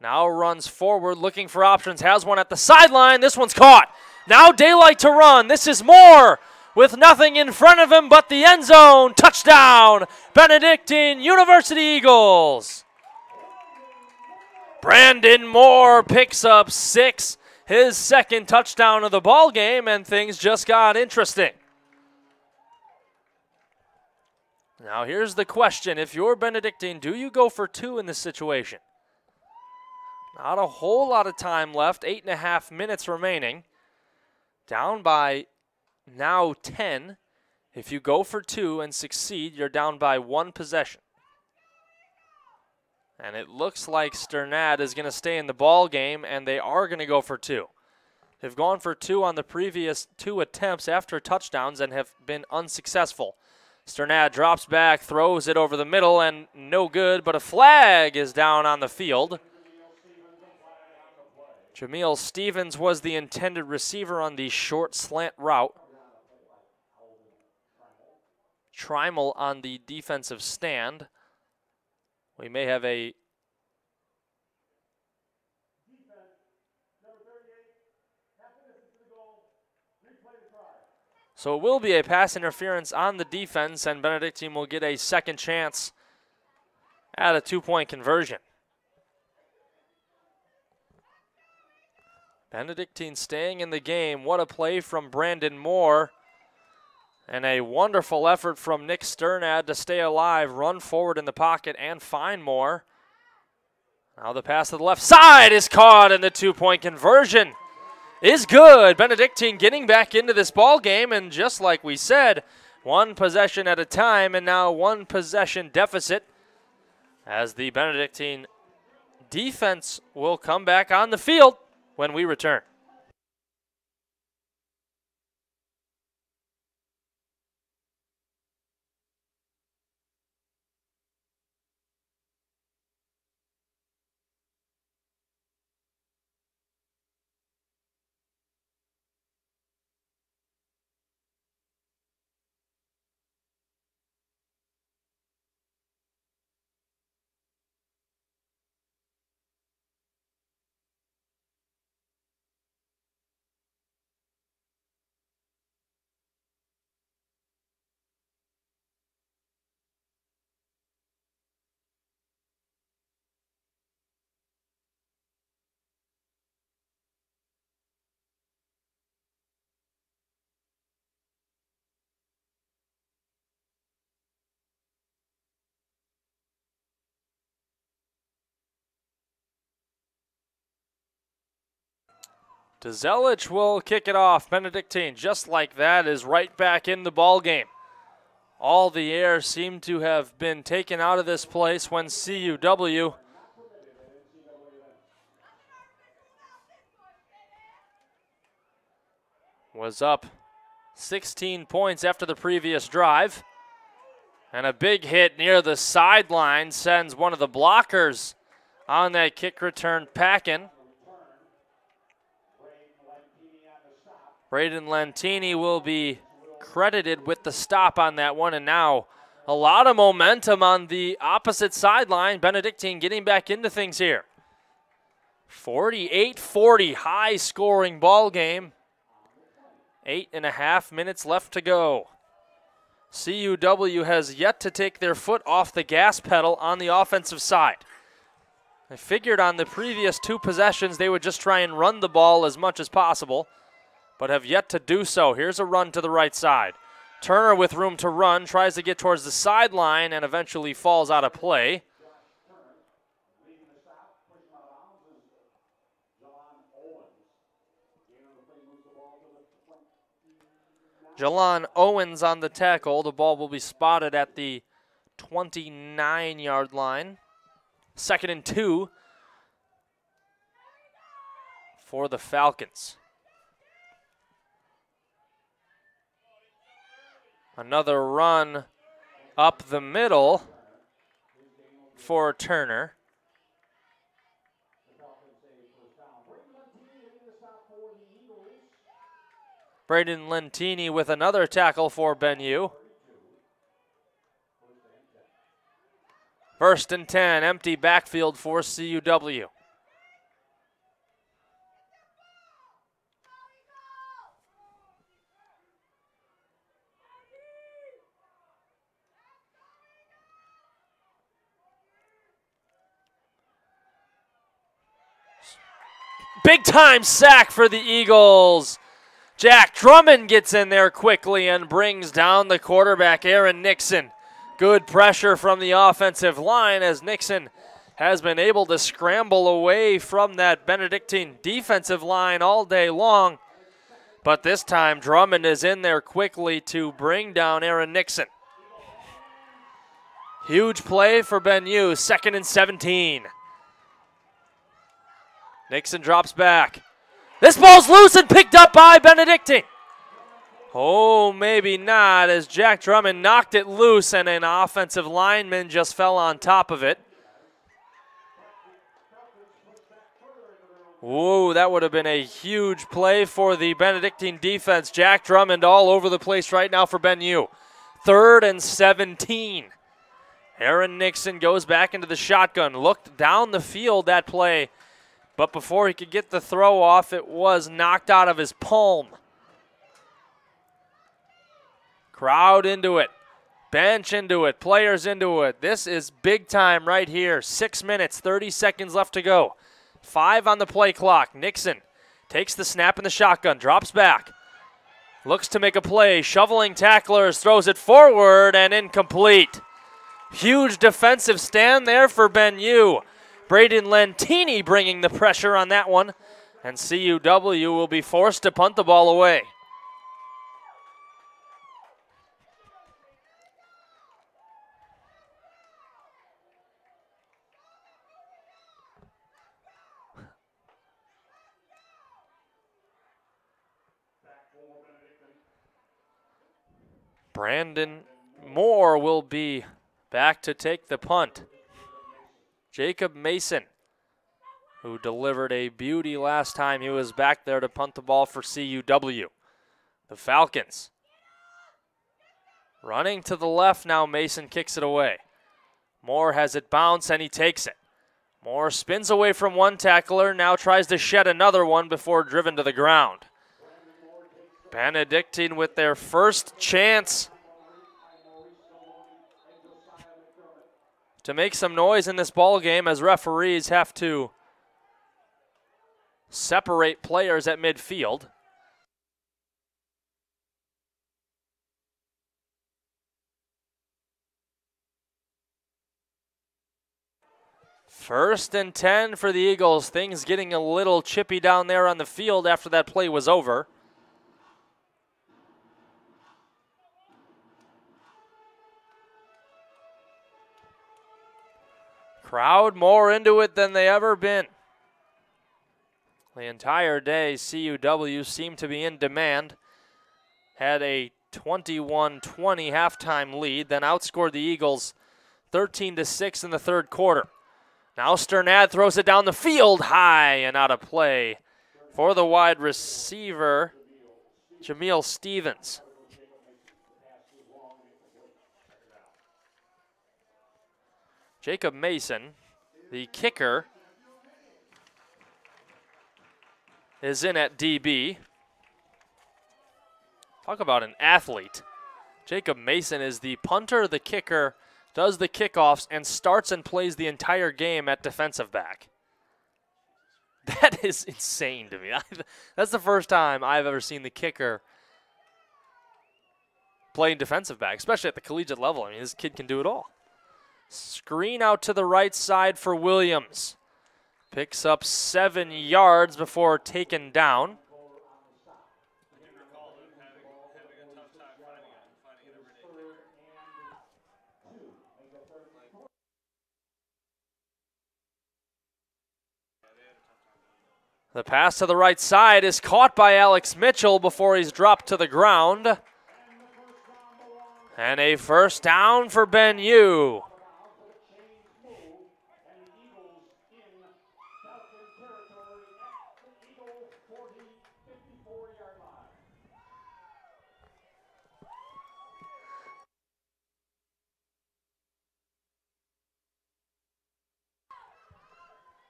Now runs forward, looking for options. Has one at the sideline. This one's caught. Now daylight to run. This is Moore with nothing in front of him but the end zone. Touchdown, Benedictine University Eagles. Brandon Moore picks up 6, his second touchdown of the ball game, and things just got interesting. Now here's the question. If you're Benedictine, do you go for 2 in this situation? Not a whole lot of time left, 8.5 minutes remaining. Down by now 10. If you go for 2 and succeed, you're down by 1 possession. And it looks like Sternad is going to stay in the ball game, and they are going to go for 2. They've gone for 2 on the previous 2 attempts after touchdowns and have been unsuccessful. Sternad drops back, throws it over the middle, and no good, but a flag is down on the field. Jameel Stevens was the intended receiver on the short slant route. Trimel on the defensive stand. We may have a So it will be a pass interference on the defense, and Benedictine will get a second chance at a 2-point conversion. Benedictine staying in the game. What a play from Brandon Moore. And a wonderful effort from Nick Sternad to stay alive, run forward in the pocket, and find Moore. Now the pass to the left side is caught, and the 2-point conversion is good. Benedictine getting back into this ball game, and just like we said, 1 possession at a time, and now 1 possession deficit as the Benedictine defense will come back on the field when we return. Zelich will kick it off. Benedictine, just like that, is right back in the ball game. All the air seemed to have been taken out of this place when CUW was up 16 points after the previous drive. And a big hit near the sideline sends one of the blockers on that kick return packing. Braden Lentini will be credited with the stop on that one, and now a lot of momentum on the opposite sideline. Benedictine getting back into things here. 48-40, high-scoring ball game. 8.5 minutes left to go. CUW has yet to take their foot off the gas pedal on the offensive side. I figured on the previous 2 possessions they would just try and run the ball as much as possible, but have yet to do so. Here's a run to the right side. Turner with room to run, tries to get towards the sideline and eventually falls out of play. Jalon Owens on the tackle. The ball will be spotted at the 29-yard line. 2nd and 2 for the Falcons. Another run up the middle for Turner. Braden Lentini with another tackle for Benue. 1st and 10, empty backfield for CUW. Big time sack for the Eagles. Jack Drummond gets in there quickly and brings down the quarterback, Aaron Nixon. Good pressure from the offensive line as Nixon has been able to scramble away from that Benedictine defensive line all day long. But this time, Drummond is in there quickly to bring down Aaron Nixon. Huge play for BenU, 2nd and 17. Nixon drops back. This ball's loose and picked up by Benedictine. Oh, maybe not, as Jack Drummond knocked it loose and an offensive lineman just fell on top of it. Whoa, that would have been a huge play for the Benedictine defense. Jack Drummond all over the place right now for BenU. 3rd and 17. Aaron Nixon goes back into the shotgun. Looked down the field that play, but before he could get the throw off, it was knocked out of his palm. Crowd into it, bench into it, players into it. This is big time right here. 6 minutes, 30 seconds left to go. 5 on the play clock. Nixon takes the snap in the shotgun, drops back, looks to make a play, shoveling tacklers, throws it forward and incomplete. Huge defensive stand there for BenU. Braden Lentini bringing the pressure on that one, and CUW will be forced to punt the ball away. Brandon Moore will be back to take the punt. Jacob Mason, who delivered a beauty last time he was back there to punt the ball for CUW. The Falcons running to the left now. Mason kicks it away. Moore has it bounce and he takes it. Moore spins away from one tackler, now tries to shed another one before driven to the ground. Benedictine with their first chance to make some noise in this ball game as referees have to separate players at midfield. First and 10 for the Eagles. Things getting a little chippy down there on the field after that play was over. Crowd more into it than they ever been. The entire day, CUW seemed to be in demand. Had a 21-20 halftime lead, then outscored the Eagles 13-6 in the third quarter. Now Sternad throws it down the field high and out of play for the wide receiver, Jameel Stevens. Jacob Mason, the kicker, is in at DB. Talk about an athlete. Jacob Mason is the punter, the kicker, does the kickoffs, and starts and plays the entire game at defensive back. That is insane to me. That's the first time I've ever seen the kicker playing defensive back, especially at the collegiate level. I mean, this kid can do it all. Screen out to the right side for Williams. Picks up 7 yards before taken down. The pass to the right side is caught by Alex Mitchell before he's dropped to the ground. And a first down for BenU.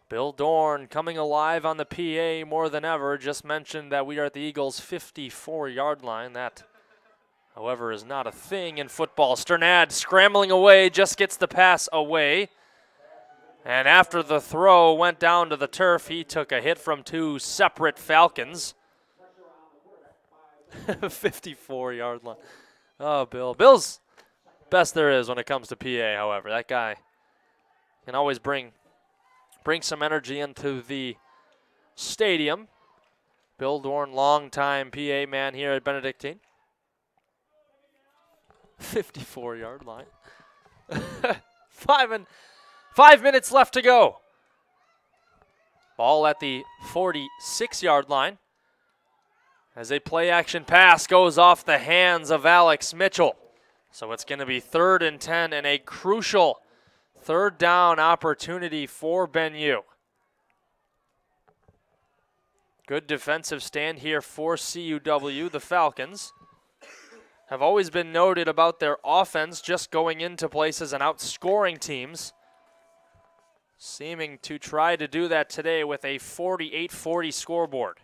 Bill Dorn coming alive on the PA more than ever. Just mentioned that we are at the Eagles' 54-yard line. That, however, is not a thing in football. Sternad scrambling away, just gets the pass away. And after the throw went down to the turf, he took a hit from 2 separate Falcons. 54-yard line. Oh, Bill. Bill's best there is when it comes to PA, however. That guy can always bring some energy into the stadium. Bill Dorn, longtime PA man here at Benedictine. 54-yard line. 5 minutes left to go. Ball at the 46-yard line. As a play-action pass goes off the hands of Alex Mitchell. So it's going to be 3rd and 10 and a crucial 3rd down opportunity for Benue. Good defensive stand here for CUW. The Falcons have always been noted about their offense just going into places and outscoring teams. Seeming to try to do that today with a 48-40 scoreboard.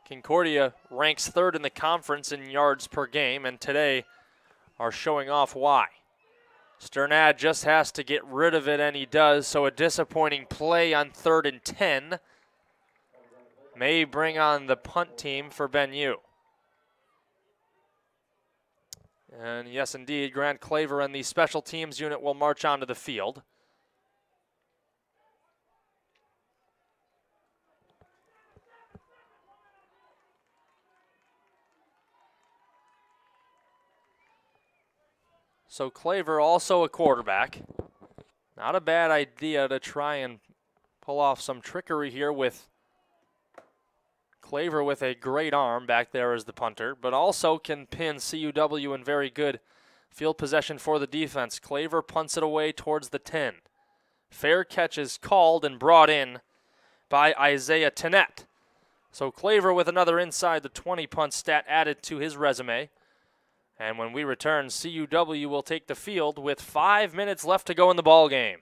Concordia ranks 3rd in the conference in yards per game, and today are showing off why. Sternad just has to get rid of it, and he does, so a disappointing play on 3rd and 10 may bring on the punt team for Benue. And yes, indeed, Grant Claver and the special teams unit will march onto the field. So Claver also a quarterback. Not a bad idea to try and pull off some trickery here with Claver with a great arm back there as the punter, but also can pin CUW in very good field possession for the defense. Claver punts it away towards the 10. Fair catch is called and brought in by Isaiah Tennett. So Claver with another inside the 20 punt stat added to his resume. And when we return, CUW will take the field with 5 minutes left to go in the ball game.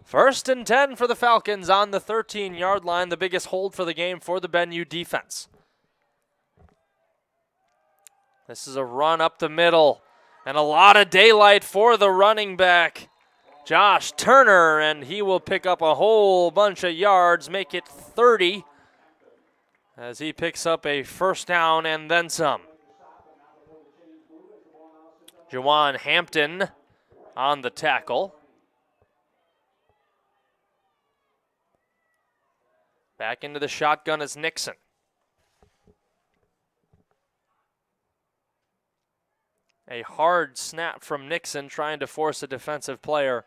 First and 10 for the Falcons on the 13-yard line, the biggest hold for the game for the Benue defense. This is a run up the middle, and a lot of daylight for the running back, Josh Turner, and he will pick up a whole bunch of yards, make it 30, as he picks up a 1st down and then some. Jawan Hampton on the tackle. Back into the shotgun is Nixon. A hard snap from Nixon trying to force a defensive player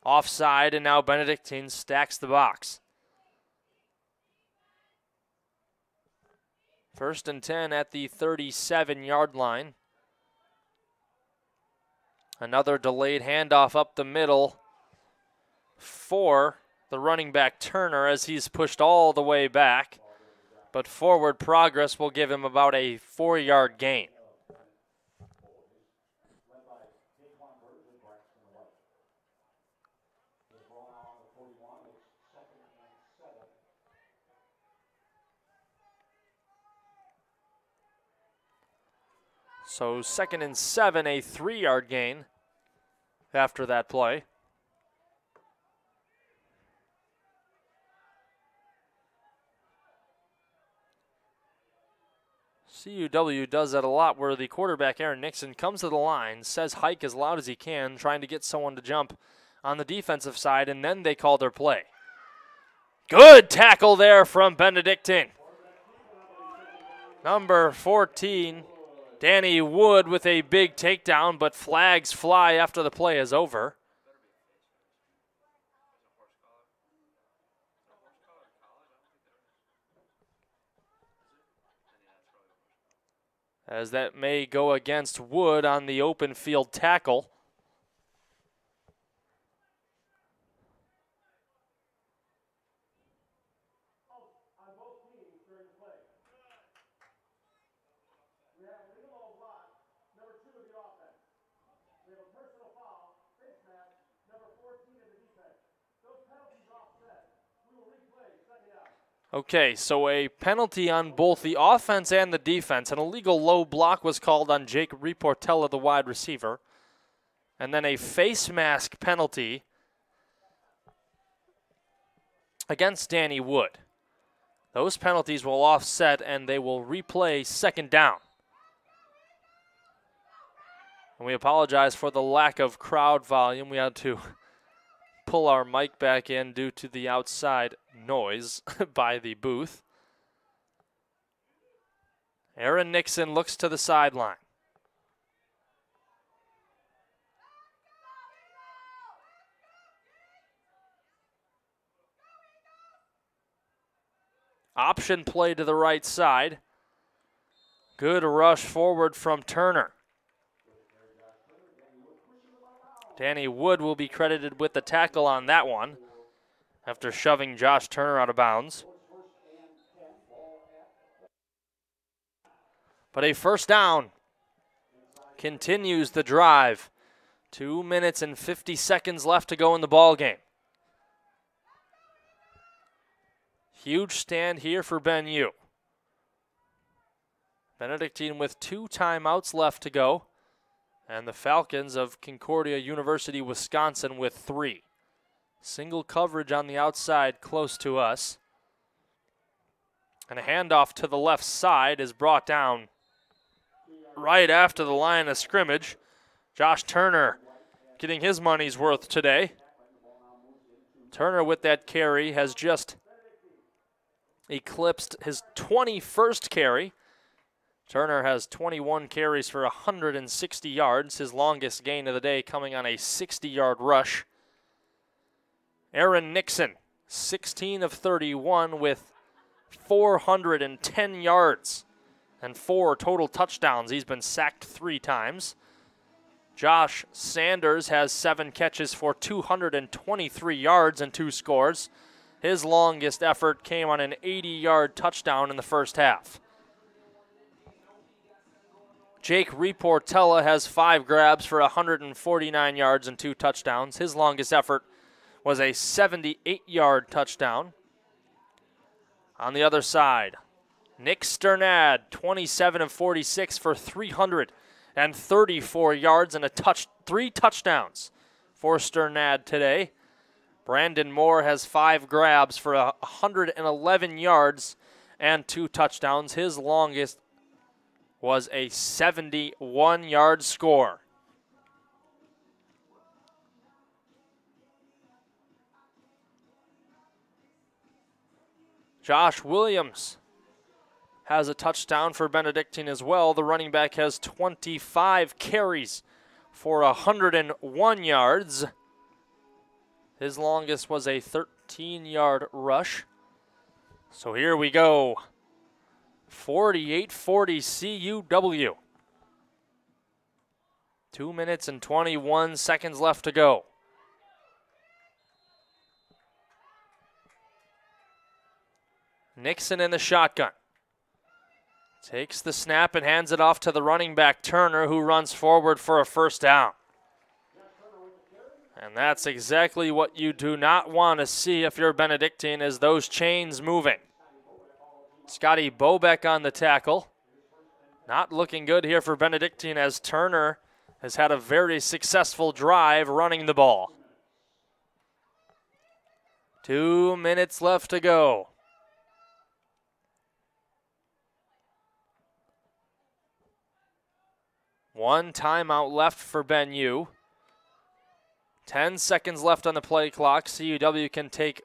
offside, and now Benedictine stacks the box. 1st and 10 at the 37-yard line. Another delayed handoff up the middle for the running back Turner as he's pushed all the way back, but forward progress will give him about a 4-yard gain. So 2nd and 7, a 3-yard gain after that play. CUW does that a lot where the quarterback, Aaron Nixon, comes to the line, says hike as loud as he can, trying to get someone to jump on the defensive side, and then they call their play. Good tackle there from Benedictine. Number 14, Danny Wood with a big takedown, but flags fly after the play is over. As that may go against Wood on the open field tackle. Okay, so a penalty on both the offense and the defense. An illegal low block was called on Jake Reportella, the wide receiver. And then a face mask penalty against Danny Wood. Those penalties will offset and they will replay second down. And we apologize for the lack of crowd volume. We had to pull our mic back in due to the outside noise by the booth. Aaron Nixon looks to the sideline. Option play to the right side. Good rush forward from Turner. Danny Wood will be credited with the tackle on that one after shoving Josh Turner out of bounds. But a first down continues the drive. 2 minutes and 50 seconds left to go in the ball game. Huge stand here for Ben U. Benedictine with 2 timeouts left to go. And the Falcons of Concordia University, Wisconsin with 3. Single coverage on the outside close to us. And a handoff to the left side is brought down right after the line of scrimmage. Josh Turner getting his money's worth today. Turner with that carry has just eclipsed his 21st carry. Turner has 21 carries for 160 yards, his longest gain of the day coming on a 60-yard rush. Aaron Nixon, 16 of 31 with 410 yards and 4 total touchdowns. He's been sacked 3 times. Josh Sanders has 7 catches for 223 yards and 2 scores. His longest effort came on an 80-yard touchdown in the first half. Jake Reportella has 5 grabs for 149 yards and 2 touchdowns. His longest effort was a 78-yard touchdown. On the other side, Nick Sternad, 27 of 46 for 334 yards and 3 touchdowns for Sternad today. Brandon Moore has 5 grabs for 111 yards and 2 touchdowns. His longest was a 71-yard score. Josh Williams has a touchdown for Benedictine as well. The running back has 25 carries for 101 yards. His longest was a 13-yard rush. So here we go. 48-40 CUW. 2 minutes and 21 seconds left to go. Nixon in the shotgun. Takes the snap and hands it off to the running back Turner, who runs forward for a first down. And that's exactly what you do not want to see if you're Benedictine, is those chains moving. Scotty Bobeck on the tackle. Not looking good here for Benedictine, as Turner has had a very successful drive running the ball. 2 minutes left to go. One timeout left for Ben U. 10 seconds left on the play clock. CUW can take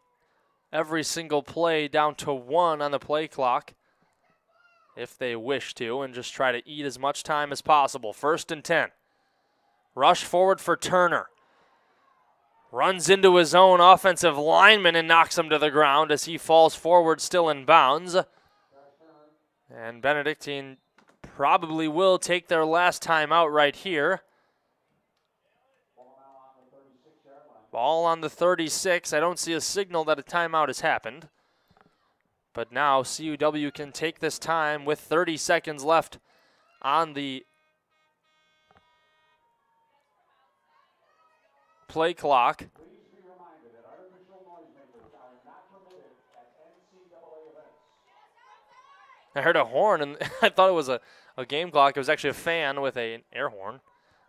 every single play down to 1 on the play clock if they wish to, and just try to eat as much time as possible. 1st and 10. Rush forward for Turner. Runs into his own offensive lineman and knocks him to the ground as he falls forward, still in bounds. And Benedictine probably will take their last time out right here. Ball on the 36. I don't see a signal that a timeout has happened. But now CUW can take this time with 30 seconds left on the play clock. I heard a horn, and I thought it was a game clock. It was actually a fan with an air horn.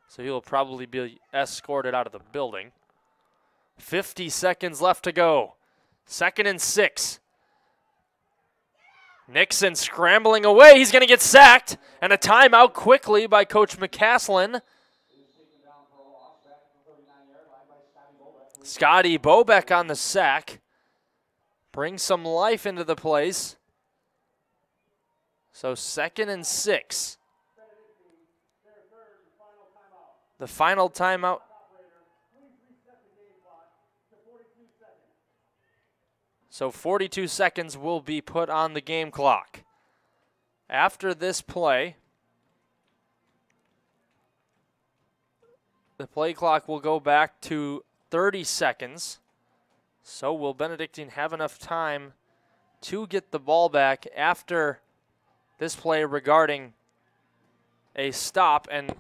So he'll probably be escorted out of the building. 50 seconds left to go. 2nd and 6. Nixon scrambling away. He's going to get sacked. And a timeout quickly by Coach McCaslin. Scotty Bobeck on the sack. Brings some life into the place. So 2nd and 6. The final timeout. So 42 seconds will be put on the game clock. After this play, the play clock will go back to 30 seconds. So will Benedictine have enough time to get the ball back after this play regarding a stop and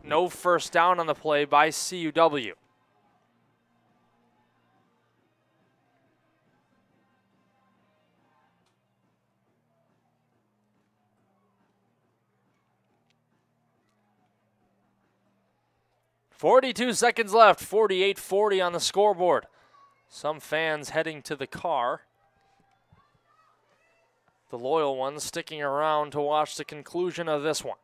no first down on the play by CUW. .42 seconds left, 48-40 on the scoreboard. Some fans heading to the car. The loyal ones sticking around to watch the conclusion of this one.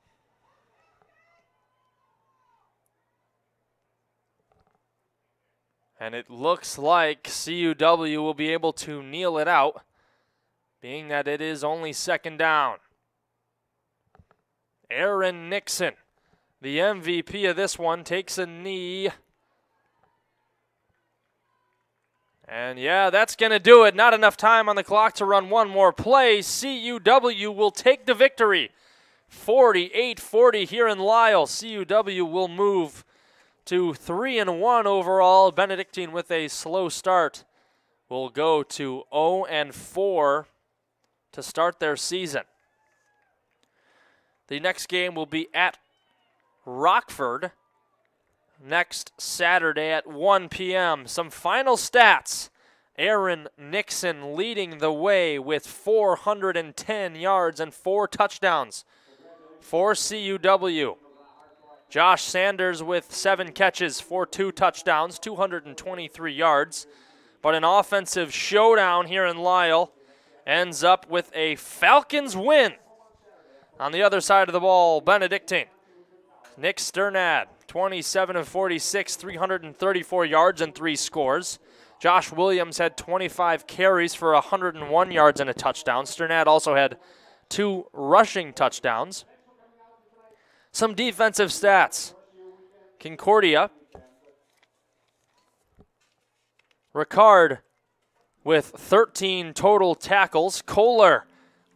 And it looks like CUW will be able to kneel it out, being that it is only 2nd down. Aaron Nixon, the MVP of this one, takes a knee. And yeah, that's going to do it. Not enough time on the clock to run one more play. CUW will take the victory. 48-40 here in Lisle. CUW will move to 3-1 overall. Benedictine with a slow start will go to 0-4 to start their season. The next game will be at Rockford next Saturday at 1 p.m. Some final stats. Aaron Nixon leading the way with 410 yards and 4 touchdowns for CUW. Josh Sanders with 7 catches for 2 touchdowns, 223 yards. But an offensive showdown here in Lisle ends up with a Falcons win. On the other side of the ball, Benedictine. Nick Sternad, 27 of 46, 334 yards and 3 scores. Josh Williams had 25 carries for 101 yards and a touchdown. Sternad also had 2 rushing touchdowns. Some defensive stats. Concordia. Ricard with 13 total tackles. Kohler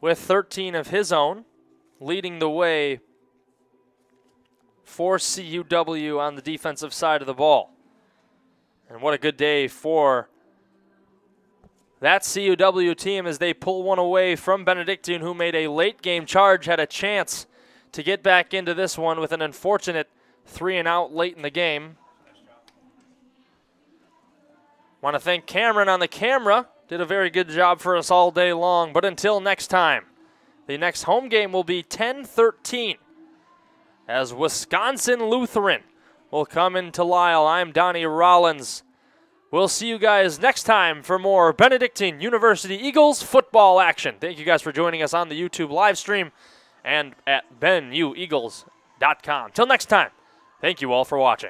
with 13 of his own, leading the way for CUW on the defensive side of the ball. And what a good day for that CUW team as they pull one away from Benedictine, who made a late game charge, had a chance to get back into this one with an unfortunate 3-and-out late in the game. Want to thank Cameron on the camera. Did a very good job for us all day long. But until next time, the next home game will be 10-13 as Wisconsin Lutheran will come into Lisle. I'm Donnie Rollins. We'll see you guys next time for more Benedictine University Eagles football action. Thank you guys for joining us on the YouTube live stream and at benueagles.com. Till next time, thank you all for watching.